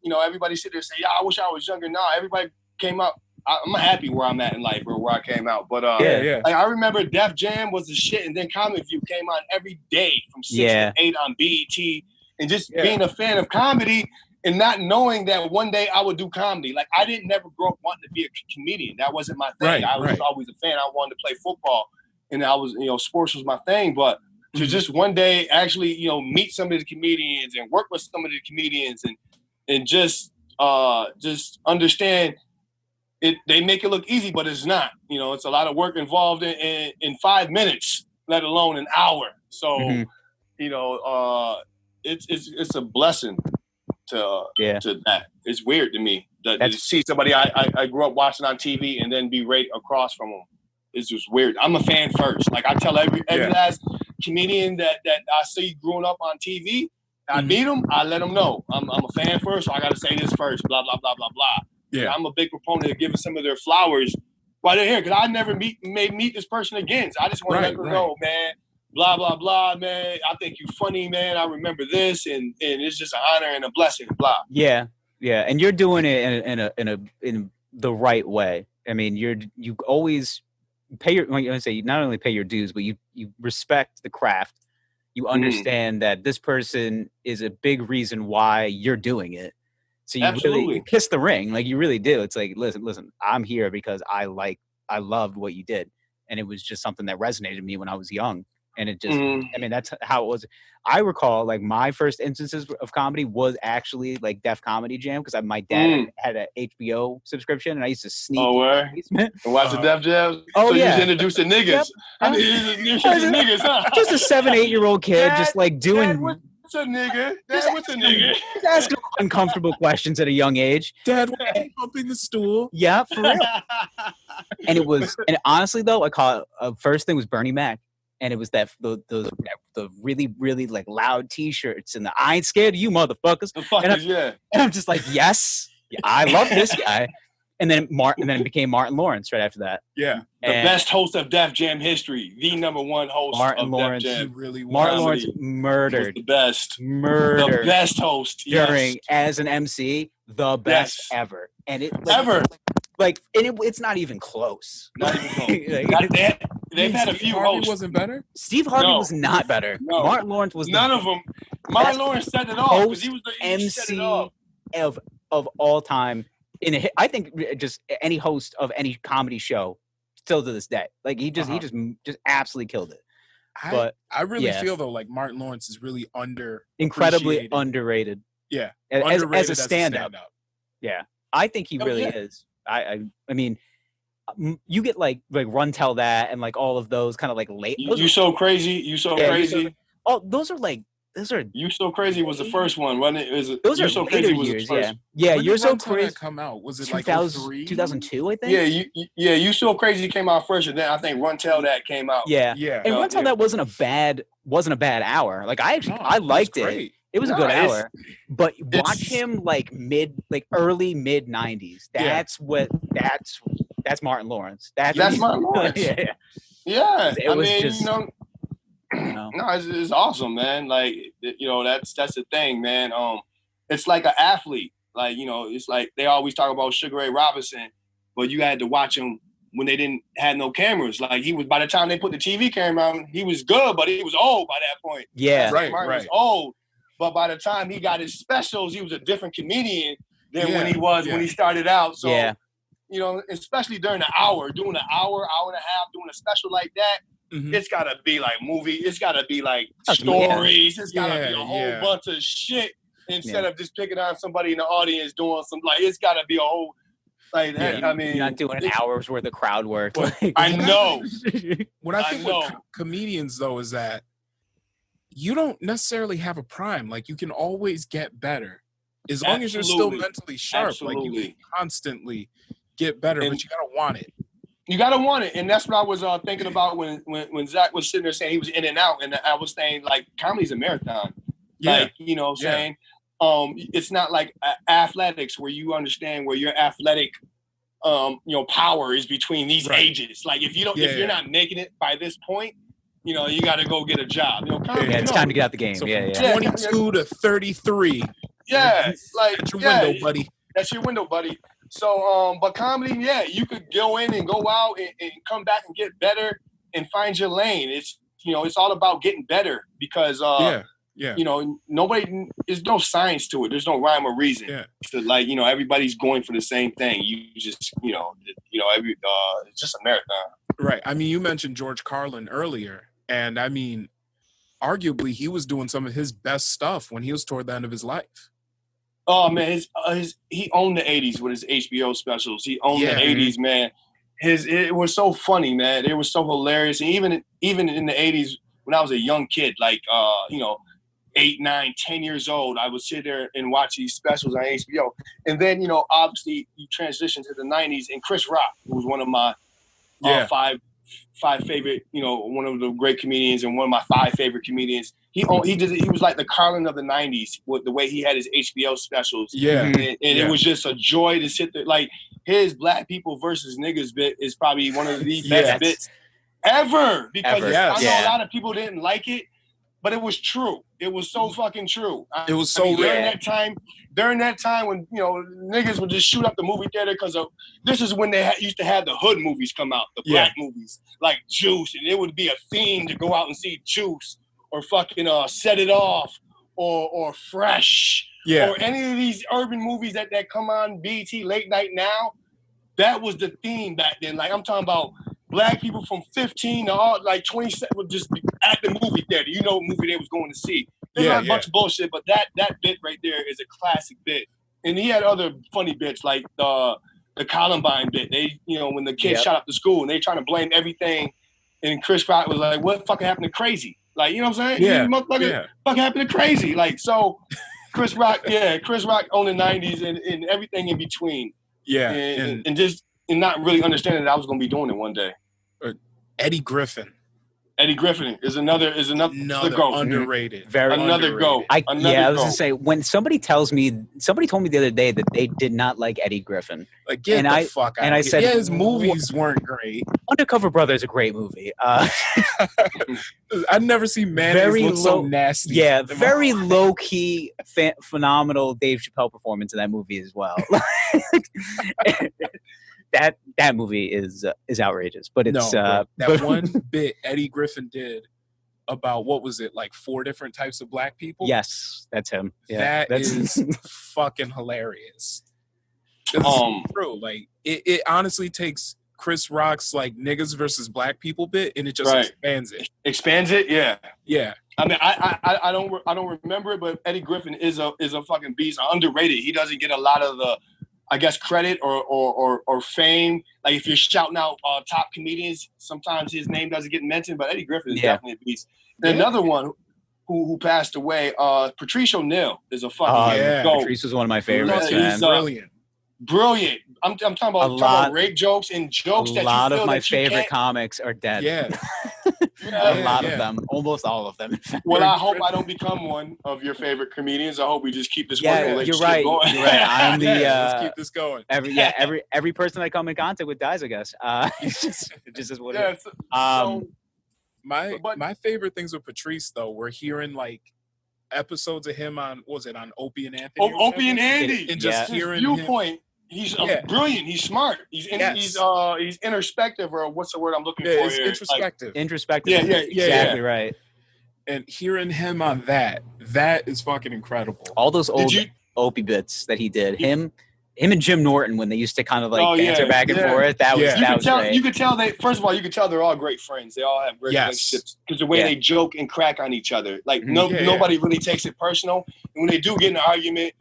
sit there and say, "Yeah, I wish I was younger." No, everybody came out. I'm happy where I'm at in life or where I came out. But like I remember Def Jam was the shit, and then Comic View came on every day from 6 to 8 on BET, and just being a fan of comedy. And not knowing that one day I would do comedy. Like, I didn't never grow up wanting to be a comedian. That wasn't my thing. I was always a fan. I wanted to play football. And I was, sports was my thing. But to just one day actually, meet some of the comedians and work with some of the comedians and just understand it. They make it look easy, but it's not. It's a lot of work involved in 5 minutes, let alone an hour. So, it's a blessing. To that. It's weird to me to see somebody I grew up watching on TV and then be right across from them. It's just weird. I'm a fan first. Like I tell every last comedian that I see growing up on TV, I meet them, I let them know I'm a fan first, so I got to say this first, blah, blah, blah, blah, blah. Yeah. And I'm a big proponent of giving some of their flowers while they're here because I never meet this person again. So I just want to let them know, man, blah, blah, blah, man. I think you're funny, man. I remember this, and it's just an honor and a blessing, blah. Yeah. And you're doing it in the right way. I mean, you always pay your, you not only pay your dues, but you respect the craft. You understand that this person is a big reason why you're doing it. So you kiss the ring, like you really do. It's like, listen, I'm here because I loved what you did, and it was just something that resonated with me when I was young, and it just, I mean, that's how it was. I recall like my first instances of comedy was actually like Def Comedy Jam because my dad had an HBO subscription, and I used to sneak in the basement and watch the Def Jams. Oh, so yeah. you was introduced to niggas. Yep. I mean, you introduced to niggas, huh? Just a 7-8-year-old kid, just like doing. Dad, what's a nigga? Dad, what's a nigga? Just asking uncomfortable questions at a young age. Dad, why are you bumping the stool? Yeah, for real. And honestly though, I call it first thing was Bernie Mac. And it was the really, really like loud T-shirts and the I ain't scared of you motherfuckers. And I'm just like, yes, I love this guy. And then it became Martin Lawrence right after that. Yeah, the best host of Def Jam history, the #1 host Martin of Lawrence. Def Jam. He really was. Martin Lawrence murdered the best, murdered the best host during as an MC, the best ever, and it ever. Like, and it's not even close. Not even close. They've had a few hosts. Wasn't better. Steve Harvey was not better. No. Martin Lawrence was none of them. Martin Lawrence set it off because he was the MC of all time. I think just any host of any comedy show, still to this day, like he just absolutely killed it. I really feel though like Martin Lawrence is really incredibly underrated. Yeah, as a stand-up. Yeah, I think he really is. I mean, you get like Run Tell That and like all of those kind of like late. You so crazy. Those are You So Crazy was the first one. Those are so later crazy was years. The first. Yeah. When You're So Run Tell That Crazy come out? Was it 2000, 2002? I think. Yeah. You So Crazy came out first, and then I think Run Tell That came out. Yeah. And Run Tell That wasn't a bad hour. Like I liked it. It was a good hour, but watch him like early mid 90s. That's Martin Lawrence. That's Martin Lawrence. Yeah. It was mean, just, no, it's awesome, man. Like, that's the thing, man. It's like an athlete. Like, it's like they always talk about Sugar Ray Robinson, but you had to watch him when they didn't have no cameras. Like by the time they put the TV camera on, he was good, but he was old by that point. Yeah, right. Was old. But by the time he got his specials, he was a different comedian than when he was when he started out. So, especially during the hour, doing an hour and a half, doing a special like that, it's got to be like movie. It's got to be like stories. It's got to be a whole bunch of shit instead of just picking on somebody in the audience doing some, like, it's got to be a whole, like, I mean. You're not doing an hour's worth of crowd work. I know. What I think with comedians, though, is that you don't necessarily have a prime. Like, you can always get better as long as you're still mentally sharp. Like, you can constantly get better, but you gotta want it. You gotta want it, and that's what I was thinking about when Zach was sitting there saying he was in and out, and I was saying like comedy's a marathon. Like, saying it's not like athletics where you understand where your athletic power is between these ages. Like if you're not making it by this point, you got to go get a job. It's time to get out the game. So 22 to 33. Yeah, like that's your window, buddy. That's your window, buddy. So, but comedy, you could go in and go out and come back and get better and find your lane. It's it's all about getting better because nobody. There's no science to it. There's no rhyme or reason. Yeah. So everybody's going for the same thing. You just it's just a marathon. Right. I mean, you mentioned George Carlin earlier. And I mean, arguably, he was doing some of his best stuff when he was toward the end of his life. Oh man, he owned the '80s with his HBO specials. He owned the '80s, man. It was so funny, man. It was so hilarious. And even in the '80s, when I was a young kid, like 8, 9, 10 years old, I would sit there and watch these specials on HBO. And then obviously you transition to the '90s, and Chris Rock, who was one of my five favorite, one of the great comedians and one of my 5 favorite comedians. He was like the Carlin of the '90s with the way he had his HBO specials. Yeah. And it was just a joy to sit there. Like his Black People versus Niggas bit is probably one of the best bits ever because I know a lot of people didn't like it, but it was true. It was so fucking true. It was so real. During that time when niggas would just shoot up the movie theater because of this is when they used to have the hood movies come out, the black movies like Juice, and it would be a theme to go out and see Juice or fucking Set It Off or Fresh or any of these urban movies that come on BET late night now, that was the theme back then. Like I'm talking about black people from 15 to all, like 27 would just be at the movie theater. You know what movie they was going to see. There's not a bunch of bullshit, but that bit right there is a classic bit. And he had other funny bits like the Columbine bit. They, when the kids shot up the school and they trying to blame everything, and Chris Rock was like, "What fucking happened to Crazy?" Like, you know what I'm saying? Yeah. Motherfucker, fucking happened to Crazy. Like, so Chris Rock on the 90s and everything in between. Yeah. And just not really understanding that I was gonna be doing it one day. Eddie Griffin. Eddie Griffin is another goat. Underrated. Very another goat. I was gonna say, when somebody told me the other day that they did not like Eddie Griffin. Like, get the fuck out. And I said, his movies weren't great. Undercover Brother is a great movie. I've never seen mayonnaise look so nasty. Yeah, very low key, phenomenal Dave Chappelle performance in that movie as well. That movie is outrageous, but it's that one bit Eddie Griffin did about, what was it, like 4 different types of black people? Yes, that's him. Yeah, is fucking hilarious. It's true. Like it honestly takes Chris Rock's like niggas versus black people bit and it just expands it. Expands it, yeah. Yeah. I mean, I don't remember it, but Eddie Griffin is a fucking beast, underrated. He doesn't get a lot of the, I guess, credit or fame. Like if you're shouting out top comedians, sometimes his name doesn't get mentioned, but Eddie Griffin is definitely a beast. And another one who passed away, Patrice O'Neal is a fucking goat. Patrice was one of my favorites, man. Brilliant. I'm talking about rape jokes and jokes that you feel. A lot of my favorite comics are dead. Yeah. A lot of them. Almost all of them, in fact. Well, I hope I don't become one of your favorite comedians. I hope we just keep this working relationship going. You're right. I'm the let's keep this going. Every person I come in contact with dies, I guess. It just is what it is. My favorite things with Patrice though were hearing like episodes of him on Opie and Anthony. Opie and Andy. And just hearing his viewpoint. He's brilliant. He's smart. He's introspective, or what's the word I'm looking for? It's introspective. Introspective. Yeah. Exactly right. And hearing him on that is fucking incredible. All those old Opie bits that he did. Him and Jim Norton, when they used to kind of like banter back and forth. That was great. You could tell they're all great friends. They all have great relationships because the way they joke and crack on each other. Like nobody really takes it personal. And when they do get in an argument,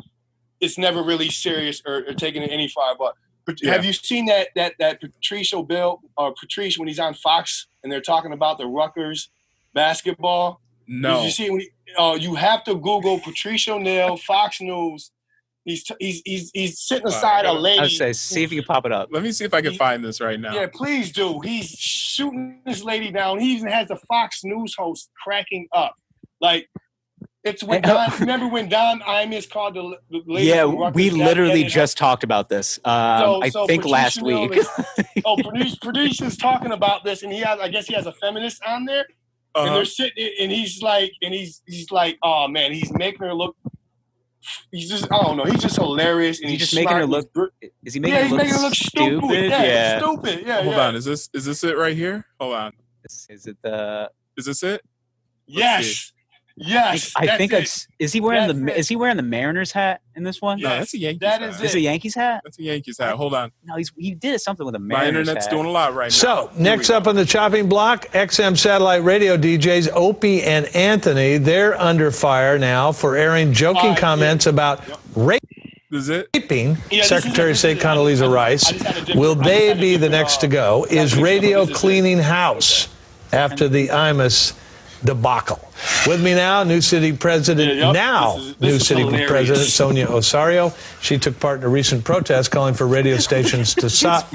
it's never really serious or taken it any far. But have you seen that Patrice Patrice when he's on Fox and they're talking about the Rutgers basketball? No. Did you see when you have to Google Patrice O'Neal, Fox News. He's sitting aside a lady. I would say, see if you can pop it up. Let me see if I can find this right now. Yeah, please do. He's shooting this lady down. He even has the Fox News host cracking up. Like, it's when remember when Don Imus called the lady? Yeah, we literally just talked about this. I think last week. Patrice is talking about this, and I guess he has a feminist on there, and they're sitting, and he's like, oh man, he's making her look. He's just, I don't know. He's just hilarious, and he's just making her look. Is he making her look stupid? Yeah, stupid. Yeah. Hold on. Is this it right here? Hold on. Is this it? Yes. Yes, I think it's. Is he wearing the Mariners hat in this one? No, that's a Yankees hat. Is it a Yankees hat? That's a Yankees hat. Hold on. No, he did something with a Mariners hat. My internet's doing a lot right now. So, next up on the chopping block, XM satellite radio DJs Opie and Anthony. They're under fire now for airing joking comments about raping Secretary of State Condoleezza Rice. Will they be the next to go? Is radio cleaning house after the Imus debacle? With me now, New City President Sonia Osorio. She took part in a recent protest calling for radio stations to stop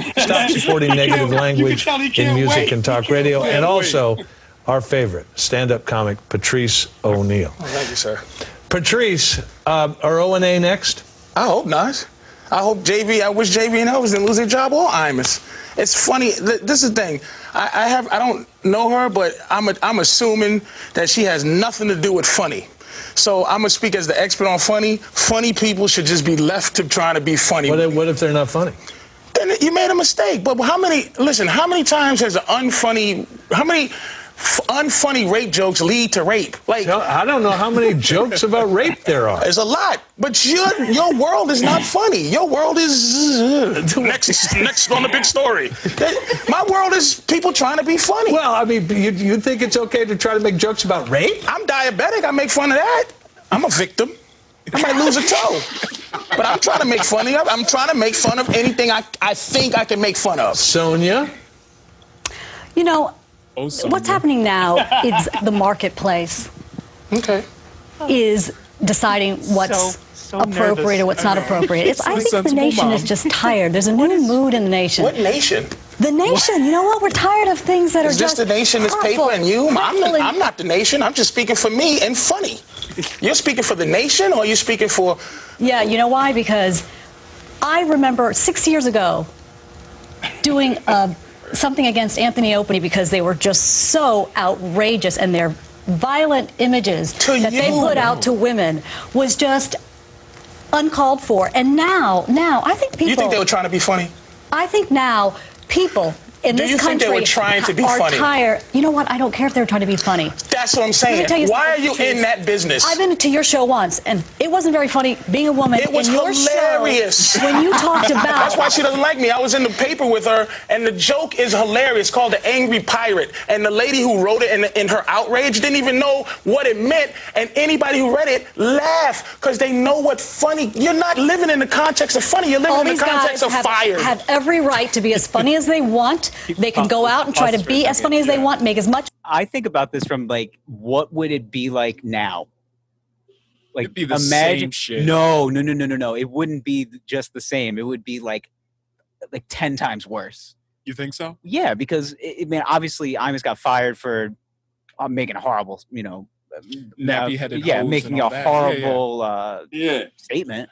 supporting negative language in music and talk radio. And also, our favorite stand-up comic, Patrice O'Neal. Oh, thank you, sir. Patrice, are O&A next? I hope not. I wish JB and Elvis didn't lose their job or Imus. It's funny. This is the thing. I don't know her, but I'm assuming that she has nothing to do with funny. So I'm gonna speak as the expert on funny. Funny people should just be left to trying to be funny. What if they're not funny? Then you made a mistake. But how many times has how many unfunny rape jokes lead to rape. Like, I don't know how many jokes about rape there are. There's a lot, but your world is not funny. Your world is next on the big story. My world is people trying to be funny. Well, I mean, you think it's okay to try to make jokes about rape? I'm diabetic. I make fun of that. I'm a victim. I might lose a toe. But I'm trying to make fun of. I'm trying to make fun of anything I think I can make fun of. Sonia? You know, what's happening now is the marketplace is deciding what's appropriate or what's not appropriate. I think the nation is just tired. There's a new mood in the nation. What nation? The nation. You know what? We're tired of things that are just the nation is paper and you? I'm not the nation. I'm just speaking for me and funny. You're speaking for the nation or you're speaking for... Yeah, you know why? Because I remember 6 years ago doing something against Anthony Opie because they were just so outrageous and their violent images that they put out to women was just uncalled for. And now I think people... You think they were trying to be funny? I think now people in this country they were trying to be funny? Tired. You know what? I don't care if they're trying to be funny. That's what I'm saying. Why are you in that business? I've been to your show once, and it wasn't very funny being a woman. It was in your hilarious. Show, when you talked about... That's why she doesn't like me. I was in the paper with her, and the joke is hilarious, called The Angry Pirate. And the lady who wrote it in her outrage didn't even know what it meant, and anybody who read it laughed, because they know what funny... You're not living in the context of funny. You're living in the context of fire. Have every right to be as funny as they want. They can go out and try to be as funny as they want, make as much. I think about this from like, what would it be like now? Like, it'd be the same shit. No. It wouldn't be just the same. It would be like 10 times worse. You think so? Yeah, because obviously Imus got fired for making a horrible, nappy-headed. Yeah, making a horrible statement.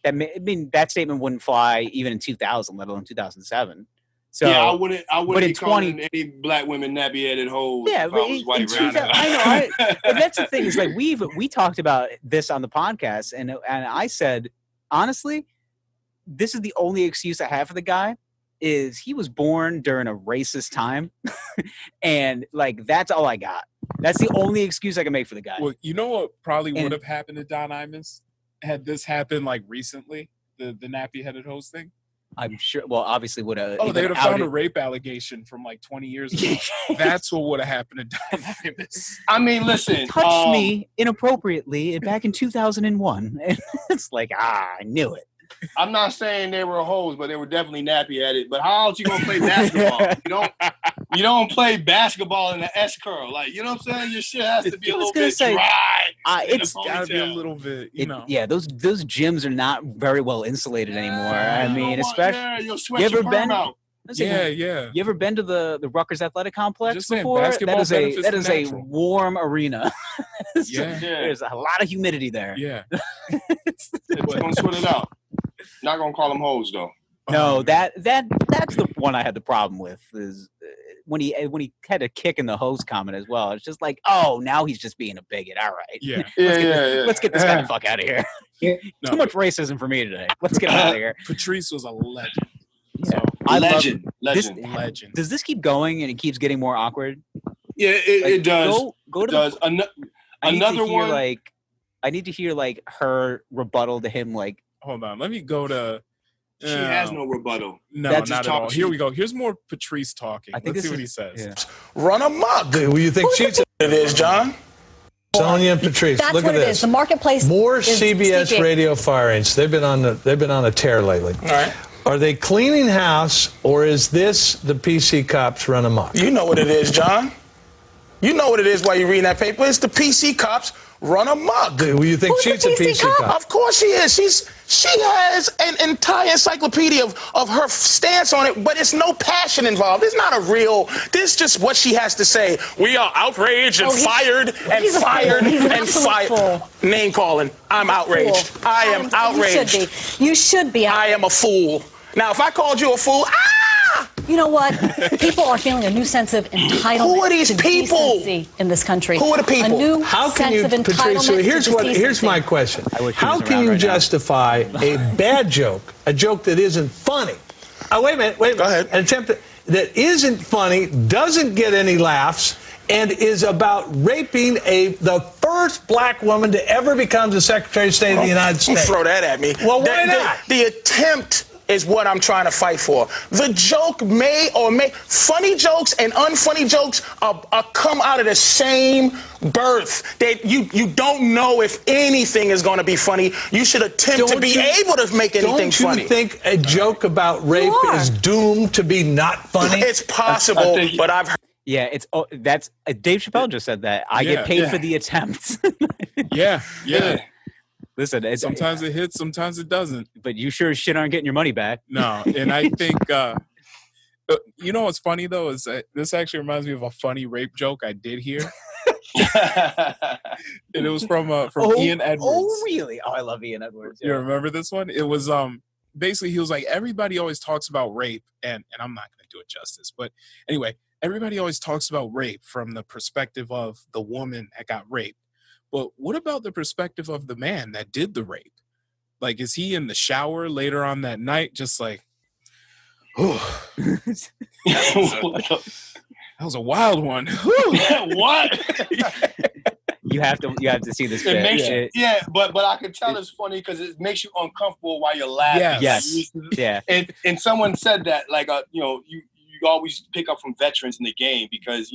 That statement wouldn't fly even in 2000, let alone 2007. So, yeah, I wouldn't be calling any black women nappy-headed hoes. Yeah, if I was white around I know. But that's the thing is, like, we talked about this on the podcast, and I said, honestly, this is the only excuse I have for the guy is he was born during a racist time, and like that's all I got. That's the only excuse I can make for the guy. Well, you know what probably would have happened to Don Imus had this happened like recently, the nappy-headed host thing. I'm sure. Well, obviously, would have. Oh, they would have found a rape allegation from like 20 years ago. That's what would have happened to Don Imus. I mean, listen. Touched me inappropriately back in 2001. It's like, I knew it. I'm not saying they were hoes, but they were definitely nappy at it. But how else you gonna play basketball? You don't play basketball in the S curl. Like, you know what I'm saying? Your shit has to be a little bit dry. It's gotta be a little bit, Yeah, those gyms are not very well insulated anymore. I mean, especially you'll sweat your perm out. Yeah. You ever been to the Rutgers Athletic Complex Just saying, before? basketball That is a natural. warm arena. Yeah. There's a lot of humidity there. Yeah. It's gonna sweat it out. Not gonna call them hoes though. No, that's the one I had the problem with is when he had a kick in the hose comment as well. It's just like, oh, now he's just being a bigot. All right. Yeah. Let's get this guy the fuck out of here. Too much racism for me today. Let's get him out of here. Patrice was a legend. Yeah. Legend. Does this keep going and it keeps getting more awkward? Yeah, it does. Go to does. Another one. I need to hear like her rebuttal to him. Like, hold on, let me go to. She has no rebuttal. No, not at all. Here we go. Here's more Patrice talking. Let's see what he says. Yeah. Run amok. Who you think cheats? It is, John. Sonia and Patrice, That's look what at it this. is. The marketplace. More is CBS speaking. radio firings. They've been on a tear lately. All right. Are they cleaning house, or is this the PC cops run amok? You know what it is, John. You know what it is while you're reading that paper. It's the PC cops run amok. Who you think she's a PC cop? Of course she is. She has an entire encyclopedia of her stance on it, but it's no passion involved. It's not a real. This is just what she has to say. We are outraged and fired and fired and fired. Name calling. I'm outraged. I am outraged. You should be. I am a fool. Now, if I called you a fool, you know what? People are feeling a new sense of entitlement. Who are these people decency in this country? Who are the people? A new How can you, sense of Patrice? entitlement Here's my question. How can you justify a bad joke, a joke that isn't funny? Wait a minute. Go ahead. An attempt that isn't funny, doesn't get any laughs, and is about raping the first black woman to ever become the Secretary of State of the United States. Throw that at me. Well, why not? The attempt is what I'm trying to fight for. The joke funny jokes and unfunny jokes are come out of the same birth. That you don't know if anything is going to be funny. You should attempt to be able to make anything funny. Don't you think a joke about rape is doomed to be not funny? It's possible, but I've heard. Yeah, that's Dave Chappelle just said that. I get paid for the attempts. Yeah. Listen, sometimes it hits, sometimes it doesn't. But you sure as shit aren't getting your money back. No, and I think you know what's funny though is that this actually reminds me of a funny rape joke I did hear. And it was from Ian Edwards. Oh, really? Oh, I love Ian Edwards. Yeah. You remember this one? It was basically he was like, everybody always talks about rape, and I'm not going to do it justice, but anyway, everybody always talks about rape from the perspective of the woman that got raped. But what about the perspective of the man that did the rape? Like, is he in the shower later on that night, just like, oh, that was a wild one. What? You have to see this. It makes but I can tell it's funny because it makes you uncomfortable while you're laughing. Yes. Yeah. And someone said that, like, you always pick up from veterans in the game because,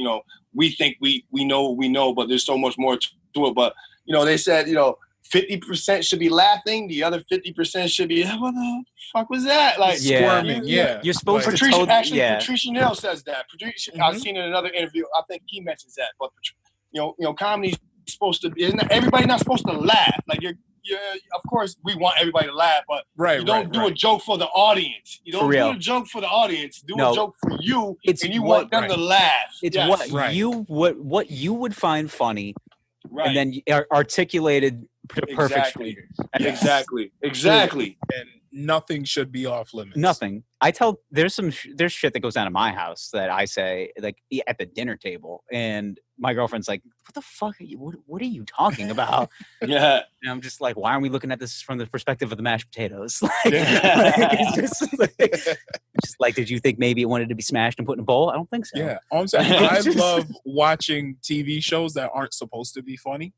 we think we know, but there's so much more to it. But, they said, 50% should be laughing. The other 50% should be, what the fuck was that? Like squirming. Yeah. You're supposed to Patricia Neal says that. I've seen in another interview. I think he mentions that. But, comedy's supposed to be, everybody not supposed to laugh. Like of course we want everybody to laugh, but you don't do a joke for the audience. You don't do a joke for the audience. Do a joke for you, and you want them to laugh. It's what you would find funny, and then articulated perfectly. Exactly. And nothing should be off limits. Nothing. There's shit that goes down at my house that I say like at the dinner table, and my girlfriend's like, "What the fuck are you? What are you talking about?" Yeah. And I'm just like, "Why aren't we looking at this from the perspective of the mashed potatoes?" It's just like, did you think maybe it wanted to be smashed and put in a bowl? I don't think so. Yeah. I'm saying I love watching TV shows that aren't supposed to be funny.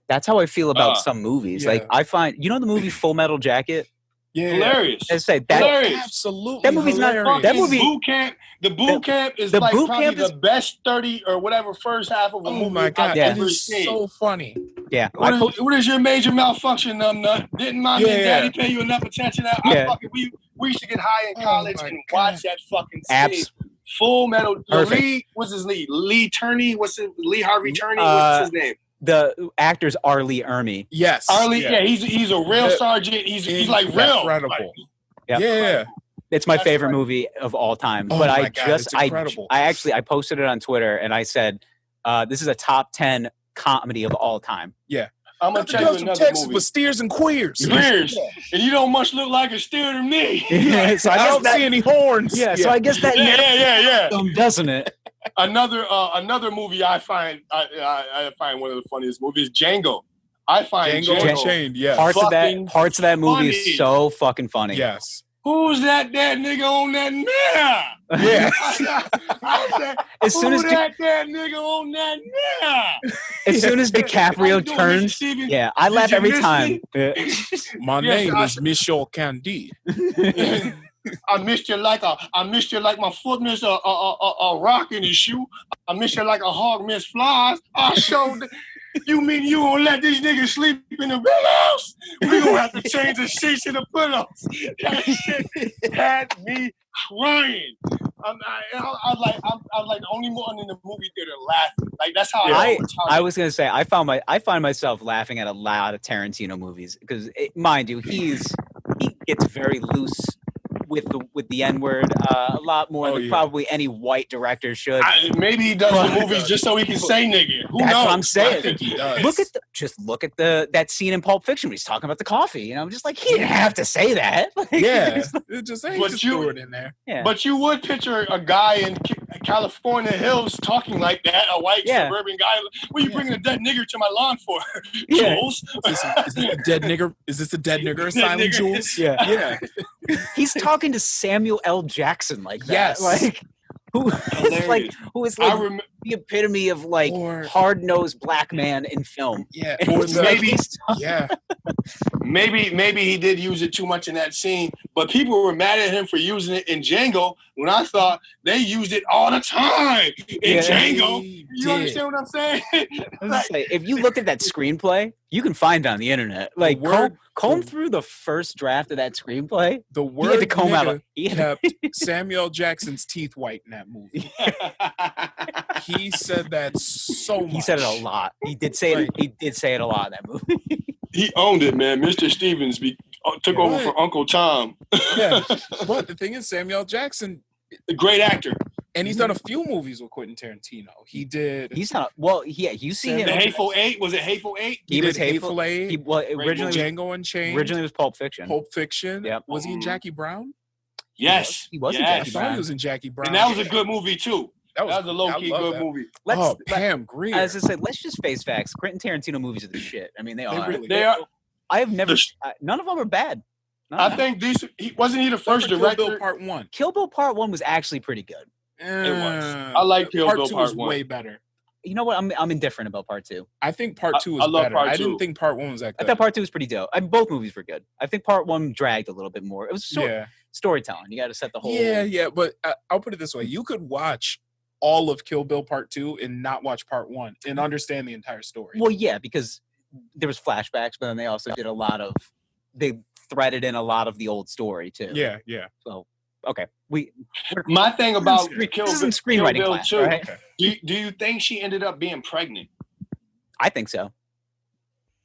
That's how I feel about some movies. Yeah. Like I find, the movie Full Metal Jacket. Yeah, hilarious. I say that hilarious. Absolutely. That movie's hilarious. not. That movie. Boot camp. The boot camp is probably the best 30 or whatever first half of a movie I've ever seen. So funny. Yeah. What is your major malfunction, numbnut? Didn't mommy and daddy pay you enough attention? We used to get high in college and watch that fucking scene. Full Metal. What's his lead? Lee Turney. Lee Harvey Turney? What's his name? The actor's R. Lee Ermey. Yes. He's a real sergeant. He's like real. Incredible. Yeah. It's my favorite movie of all time. Oh but I posted it on Twitter and I said, this is a top 10 comedy of all time. Yeah. I'm gonna tell you another Texas, movie. But steers and queers. And you don't much look like a steer to me. So I don't see any horns. Yeah. So I guess that doesn't it? Another movie I find one of the funniest movies, Django. I find Django Unchained, yes. Parts of that movie is so fucking funny. Yes. Who's that nigga on that mirror? Yeah. As soon as that nigga on that mirror? As soon as DiCaprio turns, I laugh every time. My name is Michel Candide. I missed you like my foot missed a rock in his shoe. I missed you like a hog missed flies. I showed. You mean you gonna let these niggas sleep in the big house? We gonna have to change the sheets and the pillows. That shit had me crying. I'm like the only one in the movie theater laughing. Like that's how I was gonna say I find myself laughing at a lot of Tarantino movies because mind you he gets very loose with the N-word a lot more than probably any white director should. Maybe he does the movies just so he can say nigga. Who knows? That's what I'm saying. I think he does. Look at that scene in Pulp Fiction where he's talking about the coffee. I'm just like, he didn't have to say that. Just threw it in there. Yeah. But you would picture a guy in California hills talking like that, a white suburban guy. What are you bringing a dead nigger to my lawn for, Jules? Is this a dead nigger? Is this a dead nigger asylum, Jules? Yeah. He's talking to Samuel L. Jackson like that. Yes. Who is like the epitome of like hard-nosed black man in film. Yeah, or maybe he did use it too much in that scene, but people were mad at him for using it in Django when I thought they used it all the time in Django. You understand what I'm saying? Like, if you look at that screenplay, you can find it on the internet. Like comb through the first draft of that screenplay. The word he had to comb out. He kept Samuel Jackson's teeth white in that movie. He said that so much. He said it a lot. He did say it. He did say it a lot in that movie. He owned it, man. Mr. Stevens took over for Uncle Tom. Yeah, but the thing is, Samuel Jackson, a great actor, and he's done a few movies with Quentin Tarantino. He did. He's not. Well, yeah, you see him. The Hateful Eight. Was it Hateful Eight? He was Hateful Eight. He originally Django Unchained. Originally was Pulp Fiction. Pulp Fiction. Yeah. Was he in Jackie Brown? Yes, he was in Jackie Brown. He was in Jackie Brown, and that was a good movie too. That was a low-key good movie. Pam Grier. As I said, let's just face facts. Quentin Tarantino movies are the shit. I mean, they are. They are. I have never. None of them are bad. I think wasn't he the first director? Kill Bill Part 1. Kill Bill Part 1 was actually pretty good. It was. I like Kill Bill Part 1. Way better. You know what? I'm indifferent about Part 2. I think Part 2 was better. I didn't think Part 1 was that good. I thought Part 2 was pretty dope. Both movies were good. I think Part 1 dragged a little bit more. It was storytelling. You got to set the whole. Yeah. But I'll put it this way: you could watch all of Kill Bill Part 2 and not watch Part 1 and understand the entire story. Well, yeah, because there was flashbacks, but then they also did they threaded in a lot of the old story too. Yeah. So okay, my thing about Kill screenwriting Bill class, too. Right? Do you think she ended up being pregnant? I think so.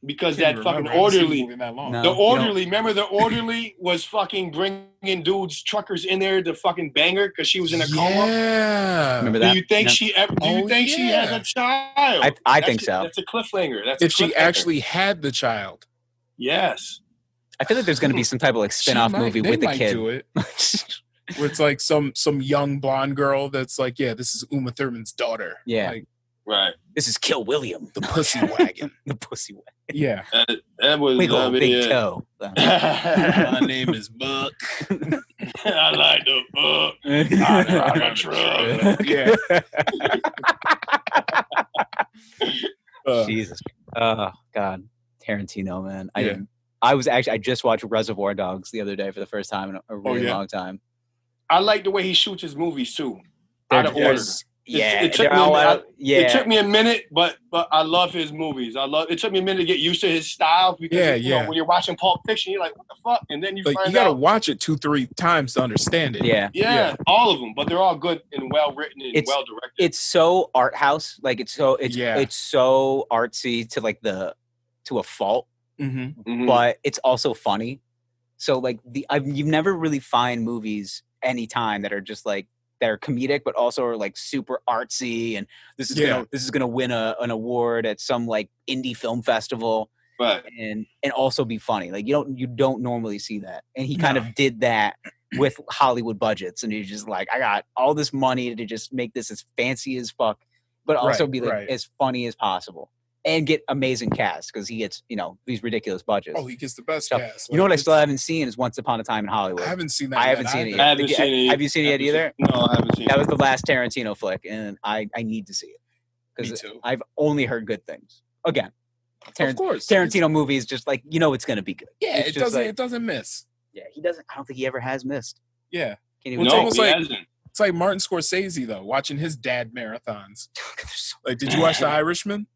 Because that fucking orderly, remember the orderly was fucking bringing dudes, truckers in there to fucking bang her because she was in a coma. Yeah, remember that? Do you think she has a child? I think so. That's a cliffhanger. If she actually had the child. Yes. I feel like there's going to be some type of like spin-off movie with the kid. Do it. Where it's like some young blonde girl that's like, yeah, this is Uma Thurman's daughter. Yeah. Like, right. This is Kill William. The pussy wagon. The pussy wagon. Yeah. That was Wiggle, big toe. My name is Buck. I like the Buck. I drive a truck. Yeah. Jesus. Oh, God. Tarantino, man. I just watched Reservoir Dogs the other day for the first time in a really long time. I like the way he shoots his movies too. Out of order. Yeah, it took me a minute, but I love his movies. It took me a minute to get used to his style because you know, when you're watching Pulp Fiction, you're like, what the fuck? And then you gotta watch it 2-3 times to understand it. Yeah, all of them, but they're all good and well written and well directed. It's so art house, like it's so artsy to a fault, but it's also funny. So like you never really find movies anytime that are just like that are comedic, but also are like super artsy, and this is gonna win an award at some like indie film festival, right? And also be funny. Like you don't normally see that, and he kind of did that with Hollywood budgets, and he's just like, I got all this money to just make this as fancy as fuck, but also be like as funny as possible. And get amazing cast because he gets, these ridiculous budgets. Oh, he gets the best cast. You know what I still haven't seen is Once Upon a Time in Hollywood. I haven't seen that. I haven't seen it yet. Have you seen it yet either? No, I haven't seen it. That was the last Tarantino flick, and I need to see it. Me too. I've only heard good things. Again, of course, Tarantino movies just like it's going to be good. Yeah, it doesn't miss. Yeah, he doesn't. I don't think he ever has missed. Yeah, it's almost like it's like Martin Scorsese though, watching his dad marathons. Like, did you watch The Irishman?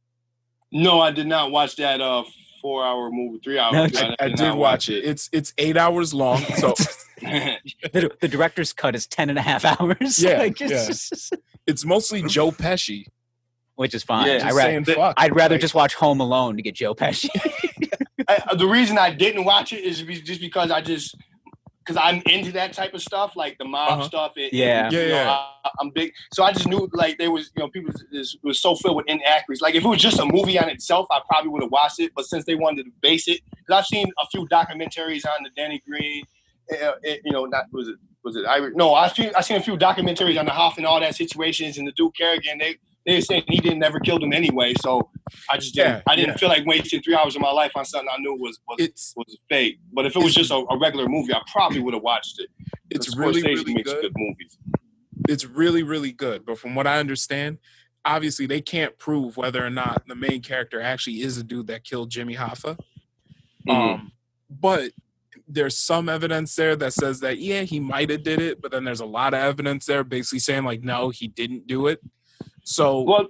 No, I did not watch that 4-hour movie, 3 hours. No, I did watch it. It's 8 hours long. So the director's cut is 10.5 hours. Yeah, it's mostly Joe Pesci, which is fine. Yeah, I'd rather just watch Home Alone to get Joe Pesci. The reason I didn't watch it is just because because I'm into that type of stuff, like the mob stuff. I'm big, so I just knew like there was, people was so filled with inaccuracies. Like if it was just a movie on itself, I probably would have watched it. But since they wanted to base it, because I've seen a few documentaries on the Danny Green, was it Irish? No, I've seen a few documentaries on the Hoff and all that situations, and the Duke Kerrigan. They were saying he didn't never kill them anyway, so I just didn't. I didn't feel like wasting 3 hours of my life on something I knew was fake. But if it was just a regular movie, I probably would have watched it. It's really, really good movies. It's really, really good. But from what I understand, obviously they can't prove whether or not the main character actually is a dude that killed Jimmy Hoffa. But there's some evidence there that says that, yeah, he might have did it, but then there's a lot of evidence there basically saying like, no, he didn't do it. So well,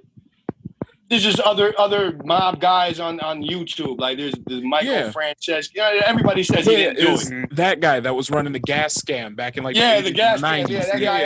there's just other mob guys on YouTube. Like there's Michael Frances. Yeah, everybody says he didn't do it. That guy that was running the gas scam back in like the gas 90s. Scam. Yeah, that guy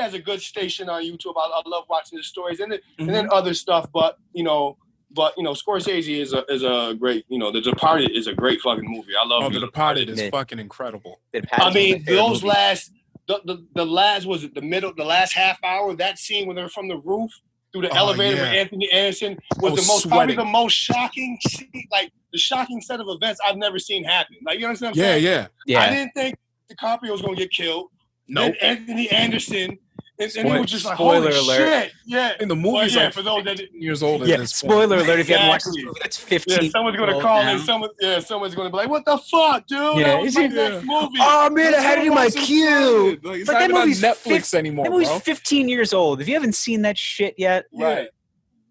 has a good station on YouTube. I love watching his stories and then other stuff. But Scorsese is a great. The Departed is a great fucking movie. I love. The Departed is fucking incredible. I mean, those last the last half hour, that scene when they're from the roof through the elevator with Anthony Anderson was probably the most shocking scene, like the shocking set of events I've never seen happen. Like, you understand what I'm saying? Yeah. I didn't think DiCaprio was going to get killed. Nope. Then Anthony Anderson, and it was just like, holy shit. Yeah. And the movie's like for those that years old at this point. Spoiler alert, if you haven't watched this movie, that's 15. Yeah, someone's going to call in. Someone's going to be like, what the fuck, dude? That was my next movie. Oh, man, I had it in my queue. Like, it's not on Netflix anymore, That movie's bro. 15 years old. If you haven't seen that shit yet. Right.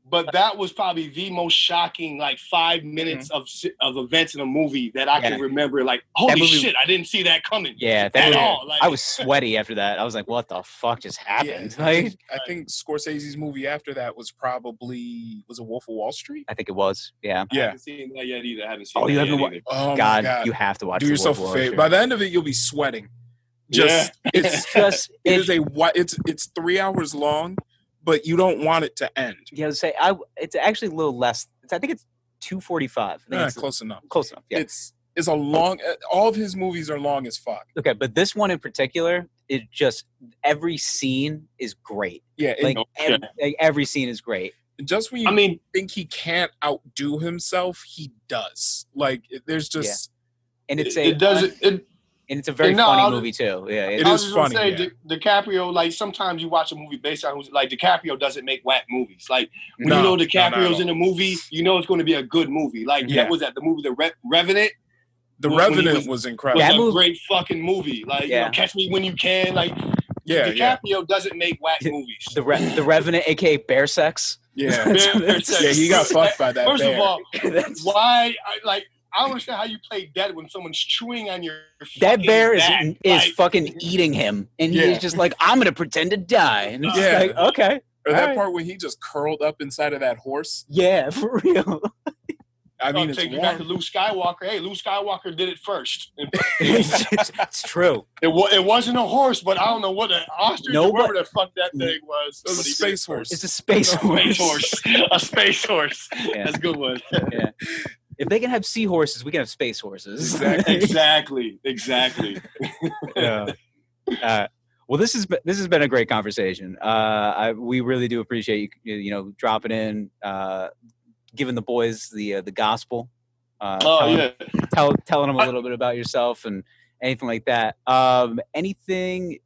But that was probably the most shocking, like 5 minutes of events in a movie that I can remember. Like, holy shit, I didn't see that coming. Yeah, at all. Like, I was sweaty after that. I was like, what the fuck just happened? Yeah, I think Scorsese's movie after that was probably a Wolf of Wall Street? I think it was. Yeah. I haven't seen that yet either. I haven't seen you that haven't yet either. Oh, God, you have to watch. Do yourself a favor. By the end of it, you'll be sweating. It's 3 hours long. But you don't want it to end. Yeah, it's actually a little less. I think it's 2:45. Close enough. Close enough. Yeah. It's a long. All of his movies are long as fuck. Okay, but this one in particular, it just every scene is great. Yeah, every scene is great. Just when you think he can't outdo himself, he does. Like there's just, and it's and it's a very funny movie too. Yeah, it is funny. DiCaprio, like sometimes you watch a movie based on who's like DiCaprio doesn't make WAP movies. Like when you know DiCaprio's in a movie, you know it's going to be a good movie. Like that was the movie The Revenant. The Revenant was incredible. It was a great fucking movie. Like Catch Me When You Can. Like DiCaprio doesn't make WAP movies. The Revenant, aka Bear Sex. Yeah, Bear Sex. Yeah, he got fucked by that. First of all, why? I don't understand how you play dead when someone's chewing on your that bear is fucking eating him, and he's just like, I'm gonna pretend to die, and it's like, okay. Or that part when he just curled up inside of that horse. Yeah, for real. I mean, it's take you back to Luke Skywalker. Hey, Luke Skywalker did it first. It's true. It wasn't a horse, but I don't know what an ostrich or whatever the fuck that thing was. It was a space horse. It's a space horse. A space horse. Yeah. That's a good one. Yeah. If they can have seahorses, we can have space horses. Exactly. Yeah. Well, this has been a great conversation. We really do appreciate you dropping in, giving the boys the gospel. Telling them a little bit about yourself and anything like that. Anything.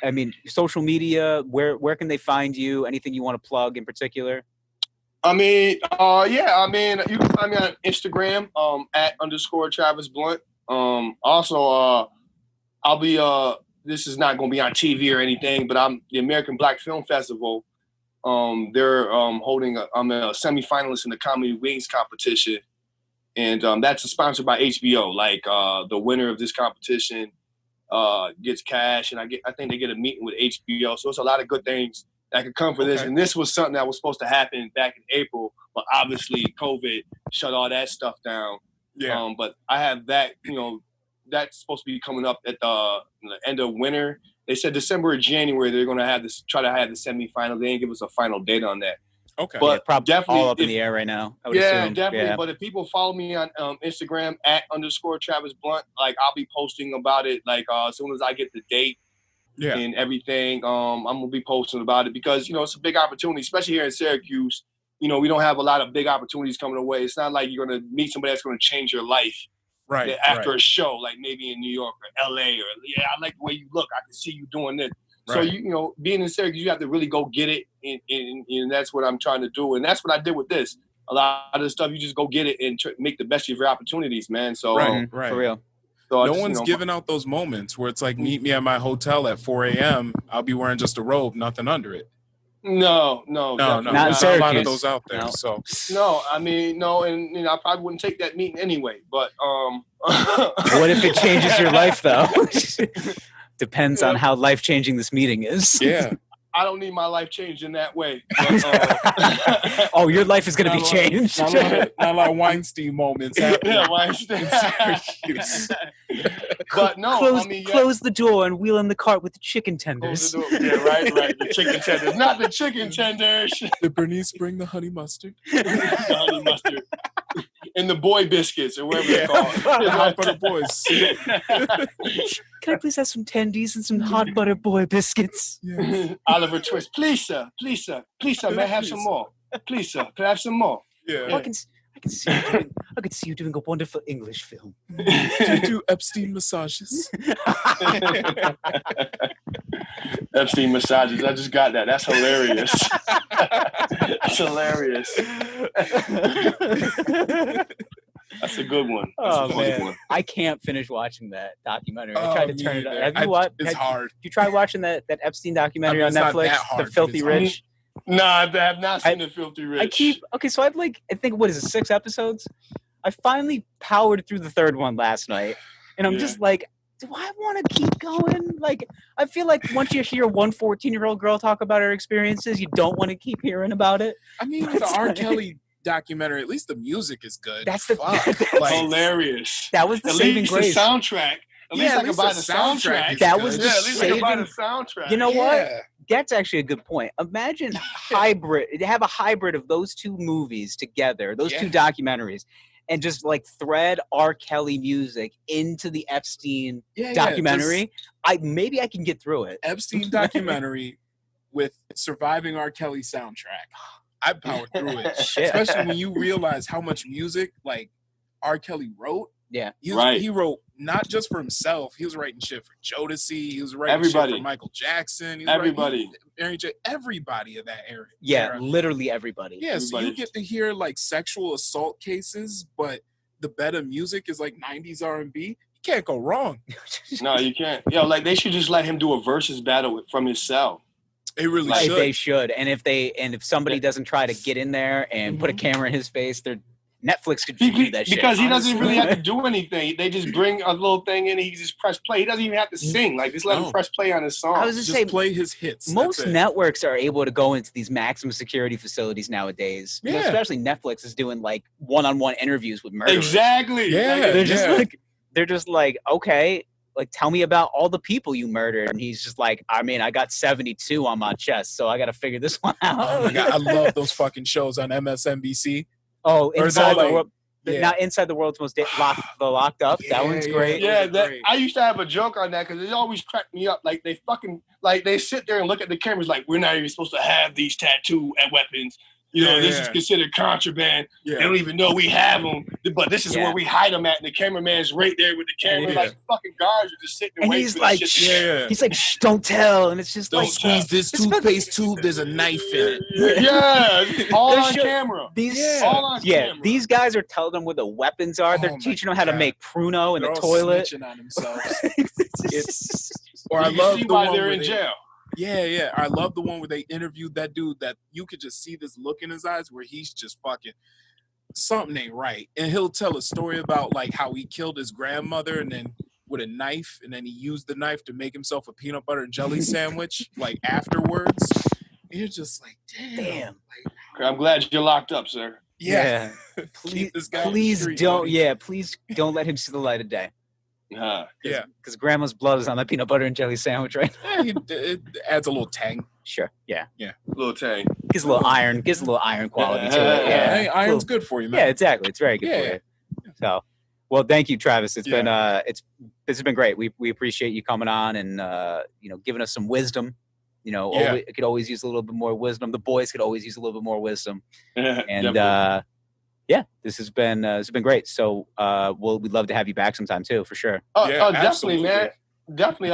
I mean, social media. Where can they find you? Anything you want to plug in particular? I mean, you can find me on Instagram, @_Travis Blunt. Also, I'll be, this is not going to be on TV or anything, but I'm the American Black Film Festival. They're holding, I'm a semifinalist in the Comedy Wings competition. And that's sponsored by HBO. Like, the winner of this competition gets cash, and I think they get a meeting with HBO. So it's a lot of good things that could come for this. And this was something that was supposed to happen back in April, but obviously COVID shut all that stuff down. Yeah. But I have that, that's supposed to be coming up at the end of winter. They said December or January they're going to have this, try to have the semifinal. They didn't give us a final date on that. Okay. But probably definitely all up in the air right now. I would assume. Definitely. Yeah. But if people follow me on Instagram @_Travis Blunt, like I'll be posting about it like as soon as I get the date. Yeah. And everything. I'm gonna be posting about it because it's a big opportunity, especially here in Syracuse. We don't have a lot of big opportunities coming away. It's not like you're gonna meet somebody that's gonna change your life after a show, like maybe in New York or LA or I like the way you look. I can see you doing this. Right. So being in Syracuse, you have to really go get it, and that's what I'm trying to do, and that's what I did with this. A lot of the stuff you just go get it and make the best of your opportunities, man. So for real. So no one's giving out those moments where it's like, meet me at my hotel at 4 a.m. I'll be wearing just a robe, nothing under it. No. Not in There's Syracuse. a lot of those out there. No. So No, I mean, no, and I probably wouldn't take that meeting anyway. But What if it changes your life, though? Depends on how life-changing this meeting is. yeah. I don't need my life changed in that way. But, Oh, your life is going to be changed. Not a lot of Weinstein moments happening. Yeah, Weinstein. But no, close the door and wheel in the cart with the chicken tenders. Yeah, right. The chicken tenders, not the chicken tenders. Did Bernice bring the honey mustard? The honey mustard. And the boy biscuits, or whatever they're called. The hot butter boys. Can I please have some tendies and some hot butter boy biscuits? Yeah. Oliver Twist. Please, sir, may I have some more? Please, sir, can I have some more? Yeah. Oh, I can see you doing a wonderful English film. Do you do Epstein massages? Epstein massages. I just got that. That's hilarious. That's hilarious. That's a good one. That's a man. one. I can't finish watching that documentary. I tried to turn it on. Have you watched? It's hard. Did you try watching that Epstein documentary on Netflix? Hard, The Filthy Rich? No, I have not seen The Filthy Rich. So I think, what is it, 6 episodes? I finally powered through the 3rd one last night. And I'm just like, do I want to keep going? Like, I feel like once you hear one 14-year-old girl talk about her experiences, you don't want to keep hearing about it. I mean, the R. Kelly documentary, at least the music is good. That's the like, hilarious. That was the saving grace. The soundtrack. At least I can buy the soundtrack. That was the at least I can buy the soundtrack. You know what? That's actually a good point. Imagine have a hybrid of those two movies together, those two documentaries, and just like thread R. Kelly music into the Epstein documentary. Maybe I can get through it. Epstein documentary with surviving R. Kelly soundtrack. I powered through it. Especially when you realize how much music like R. Kelly wrote. Yeah. He wrote not just for himself. He was writing shit for Jodeci. He was writing shit for Michael Jackson. He was everybody. Mary J. Everybody of that era. Yeah, literally everybody. Yeah, so you get to hear like sexual assault cases, but the better music is like 90s R&B. You can't go wrong. No, you can't. Like they should just let him do a versus battle from his cell. They really should. They should. And if somebody doesn't try to get in there and put a camera in his face, Netflix could do that shit. Because he doesn't really have to do anything. They just bring a little thing in and he just press play. He doesn't even have to sing. Like, just let him press play on his song. I was just saying, play his hits. Most networks are able to go into these maximum security facilities nowadays. Yeah. You know, especially Netflix is doing like one-on-one interviews with murderers. Exactly. Yeah. They're just like, okay, like tell me about all the people you murdered. And he's just like, I mean, I got 72 on my chest, so I got to figure this one out. Oh my God, I love those fucking shows on MSNBC. Oh, Inside the World. Not Inside the World's Most Locked Up. That one's great. Yeah, I used to have a joke on that because it always cracked me up. Like they sit there and look at the cameras like we're not even supposed to have these tattoo and weapons. This is considered contraband. Yeah. They don't even know we have them, but this is where we hide them at. And the cameraman's right there with the camera. Like fucking guards are just sitting there waiting for like, shit. He's like, shh, don't tell. And it's just don't squeeze this toothpaste tube. There's a knife in it. Yeah, all on camera. All on camera. These guys are telling them where the weapons are. They're teaching them how to make Pruno in the toilet. Snitching on themselves. I love the one they're in jail. Yeah. I love the one where they interviewed that dude that you could just see this look in his eyes where he's just fucking something ain't right. And he'll tell a story about like how he killed his grandmother and then with a knife and then he used the knife to make himself a peanut butter and jelly sandwich like afterwards. And you're just like, damn. Like, I'm glad you're locked up, sir. Yeah. Please don't let him see the light of day. Because grandma's blood is on that peanut butter and jelly sandwich, right? It adds a little tang. Sure. Yeah. A little tang. Gives a little iron quality to it. Yeah. Hey, iron's good for you, man. Yeah, exactly. It's very good for you. So, well, thank you, Travis. It's been this has been great. We appreciate you coming on and giving us some wisdom. It could always use a little bit more wisdom. The boys could always use a little bit more wisdom. And this has been great. So we'd love to have you back sometime too, for sure. Definitely, man. Definitely,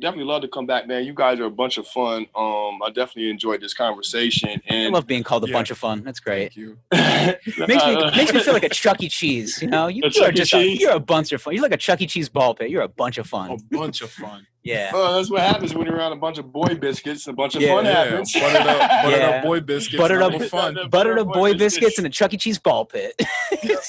definitely love to come back, man. You guys are a bunch of fun. I definitely enjoyed this conversation. And I love being called a bunch of fun. That's great. Thank you. makes me feel like a Chuck E. Cheese. You're a bunch of fun. You're like a Chuck E. Cheese ball pit. You're a bunch of fun. A bunch of fun. Yeah. Oh, that's what happens when you're around a bunch of boy biscuits. A bunch of fun happens. Buttered up boy biscuits. Buttered up boy biscuits and a Chuck E. Cheese ball pit. I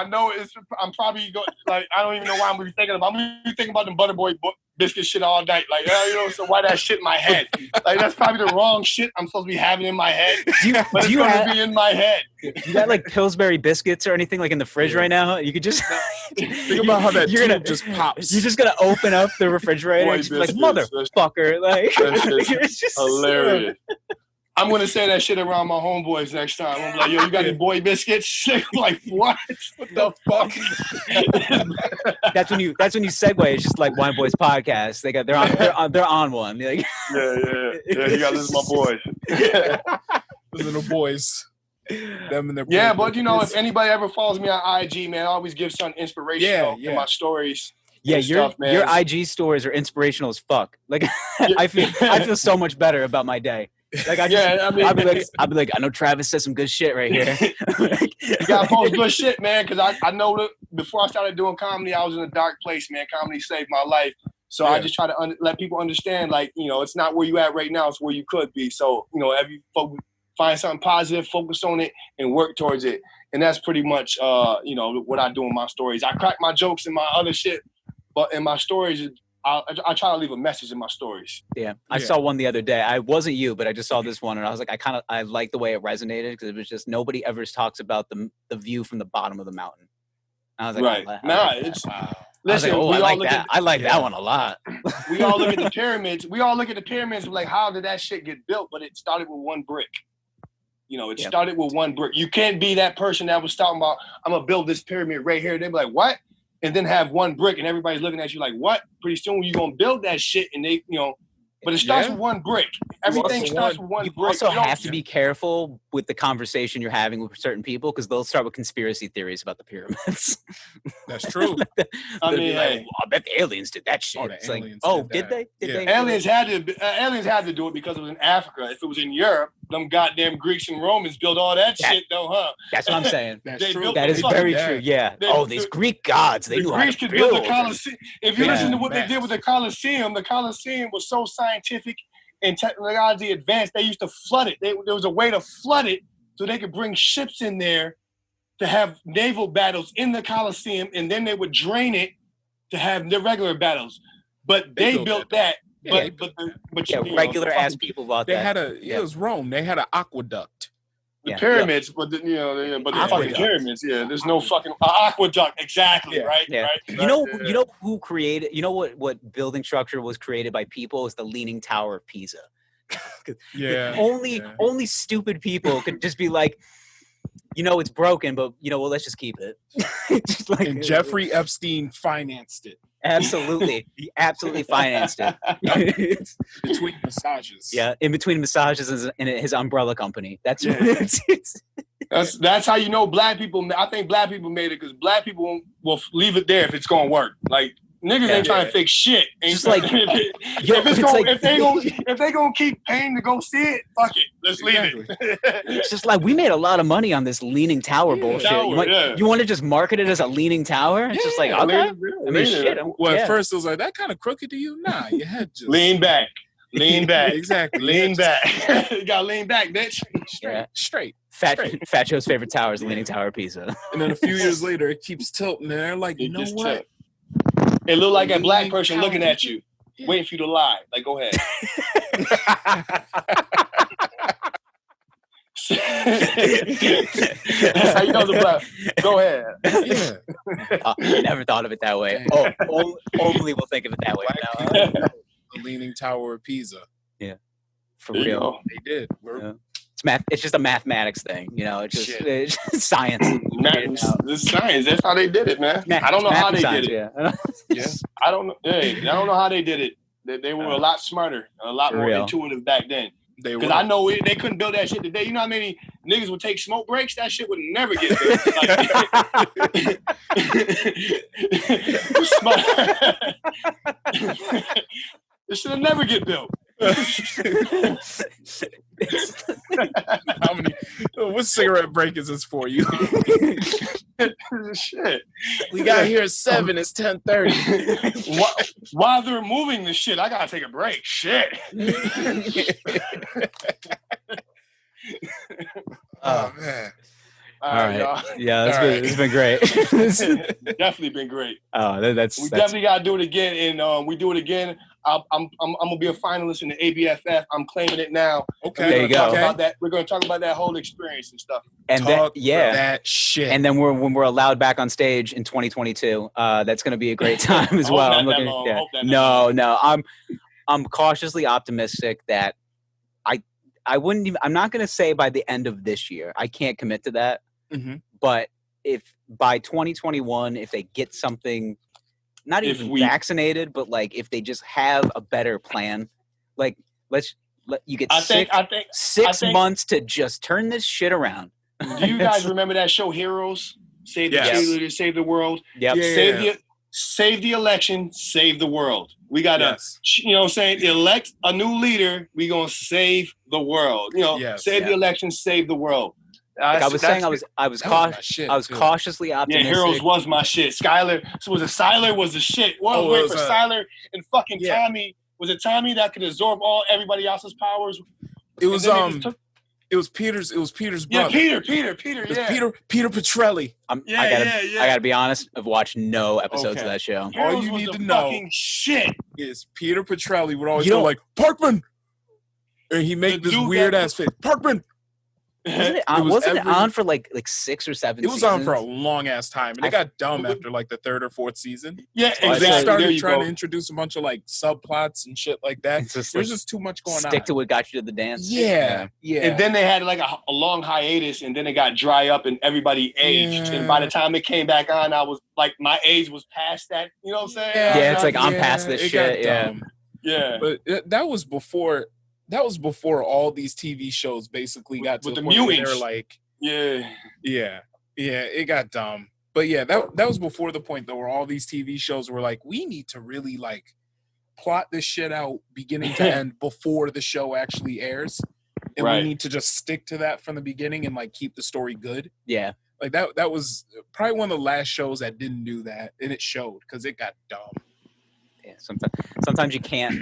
know I'm probably I don't even know why I'm gonna be thinking about. I'm gonna be thinking about them butter boy biscuit shit all night. Like, so why that shit in my head? Like, that's probably the wrong shit I'm supposed to be having in my head. But it's gonna be in my head. You got like Pillsbury biscuits or anything like in the fridge right now? You could just think about how that tube just pops. You're just gonna open up the refrigerator and just be like, motherfucker. Like, it's just hilarious. I'm gonna say that shit around my homeboys next time. I'm like, yo, you got any boy biscuits? Like, what? What the fuck? That's when you segue. It's just like Wine Boys podcast. They're on one. Like, yeah. You gotta listen to my boys. Listen to boys. Them and their yeah, but if anybody ever follows me on IG, man, I always give some inspirational in my stories. Yeah, your IG stories are inspirational as fuck. Like, I feel so much better about my day. Like, I'd be like, I know Travis said some good shit right here. You gotta post good shit, man, because I know that before I started doing comedy, I was in a dark place, man. Comedy saved my life. So I just try to let people understand, like, it's not where you at right now, it's where you could be. So, every find something positive, focus on it, and work towards it. And that's pretty much, what I do in my stories. I crack my jokes in my other shit, but in my stories, I try to leave a message in my stories. Yeah. I saw one the other day. I wasn't you, but I just saw this one and I was like, I like the way it resonated because it was just nobody ever talks about the view from the bottom of the mountain. And I was like, right. Listen, I like that one a lot. We all look at the pyramids. Like, how did that shit get built? But it started with one brick. Started with one brick. You can't be that person that was talking about, I'm going to build this pyramid right here. They'd be like, what? And then have one brick and everybody's looking at you like, what? Pretty soon you're going to build that shit and they, but it starts with one brick. Everything starts with one brick. You also have to be careful with the conversation you're having with certain people because they'll start with conspiracy theories about the pyramids. That's true. I bet the aliens did that shit. It's like, did they? Aliens had to do it because it was in Africa. If it was in Europe, them goddamn Greeks and Romans built all that shit, though, huh? That's what I'm saying. That's true. That is very true. Yeah. These Greek gods, they knew how to build the Colosseum. If you listen to what they did with the Colosseum was so scientific and technologically advanced, they used to flood it. There was a way to flood it so they could bring ships in there to have naval battles in the Colosseum, and then they would drain it to have their regular battles. But they built that. Regular ass people bought that. It was Rome. They had an aqueduct. The pyramids, but the fucking pyramids. Yeah, there's no fucking aqueduct. Exactly. Right. Yeah. Right. You know who created? You know what building structure was created by people is the Leaning Tower of Pisa. Only stupid people could just be like, it's broken, but let's just keep it. And Jeffrey Epstein financed it. Absolutely. He absolutely financed it. Between massages. Yeah, in between massages and his umbrella company. That's that's how you know black people. I think black people made it because black people will leave it there if it's gonna work. Like, niggas ain't trying to fix shit. Just like if they gonna keep paying to go see it, fuck it. Let's leave it. It's just like we made a lot of money on this Leaning Tower bullshit. You want to just market it as a Leaning Tower? It's just like, okay. Shit. At first it was like, that kind of crooked to you? Nah, your head just lean back. Exactly. Lean back. You gotta lean back, bitch. Straight. Fat Joe's favorite tower is the Leaning Tower of Pisa. And then a few years later, it keeps tilting. And they're like, you know what? It looked like a black person looking at you, waiting for you to lie. Like, go ahead. That's how you know the black. Go ahead. I never thought of it that way. Only will think of it that way. The Leaning Tower of Pisa. Yeah, for real. They did. It's math. It's just a mathematics thing. It's just science. It's science. That's how they did it, man. I don't know how they did it. Yeah. I don't know. I don't know how they did it. They were a lot smarter, a lot more intuitive back then. Because I know they couldn't build that shit today. You know how many niggas would take smoke breaks? That shit would never get built. This should never get built. How many? What cigarette break is this for you? Shit. We got here at 7. It's 10:30. While they're moving the shit, I gotta take a break. Shit. Oh man. All right. Yeah, that's good. It's been great. Definitely been great. Oh, that's definitely gotta do it again, and we do it again. I'm gonna be a finalist in the ABFF. I'm claiming it now. Okay, there you go. We're gonna talk about that whole experience and stuff. And that shit. And then when we're allowed back on stage in 2022, that's gonna be a great time as well. I'm cautiously optimistic that I wouldn't even. I'm not gonna say by the end of this year. I can't commit to that. Mm-hmm. But if by 2021, if they get something. Not even vaccinated, but like if they just have a better plan, like you get six months to just turn this shit around. Do you guys remember that show Heroes? Save the cheerleaders, save the world. Yep. Save the election, save the world. We gotta, you know what I'm saying? Elect a new leader. We gonna save the world. You know, save the election, save the world. Like I was saying, I was cautiously optimistic. Yeah, Heroes was my shit. Skylar, Siler was the shit. Wait for Siler and fucking Tommy. Was it Tommy that could absorb everybody else's powers? It was Peter's brother. Yeah, Peter. Peter Petrelli. I gotta be honest. I've watched no episodes of that show. Heroes all you need to know shit is Peter Petrelli would always go like Parkman, and he make this weird ass face. Parkman. Wasn't it on for like 6 or 7 seasons? It was on for a long ass time, and it got dumb after like the 3rd or 4th season. Yeah, exactly. They started trying to introduce a bunch of like subplots and shit like that. There's just too much going on. Stick to what got you to the dance. Yeah. And then they had like a long hiatus, and then it got dry up, and everybody aged. And by the time it came back on, I was like, my age was past that. You know what I'm saying? Yeah, it's like I'm past this shit. Yeah. But that was before. That was before all these TV shows basically got to the point where they're like, it got dumb. But yeah, that was before the point though where all these TV shows were like, we need to really like plot this shit out beginning to end before the show actually airs, and we need to just stick to that from the beginning and like keep the story good. Yeah, like that was probably one of the last shows that didn't do that, and it showed because it got dumb. Yeah, sometimes you can't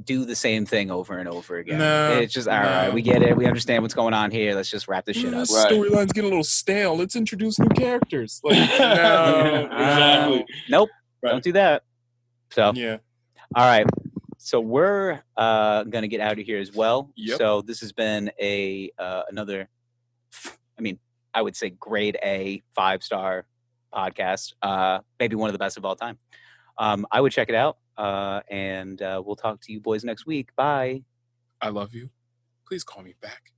do the same thing over and over again. No, it's just all right. We get it. We understand what's going on here. Let's just wrap this shit up. Storylines get a little stale. Let's introduce new characters. Like, exactly. Nope. Don't do that. So yeah. All right. So we're gonna get out of here as well. Yep. So this has been another. I mean, I would say grade A 5-star podcast. Maybe one of the best of all time. I would check it out, and we'll talk to you boys next week. Bye. I love you. Please call me back.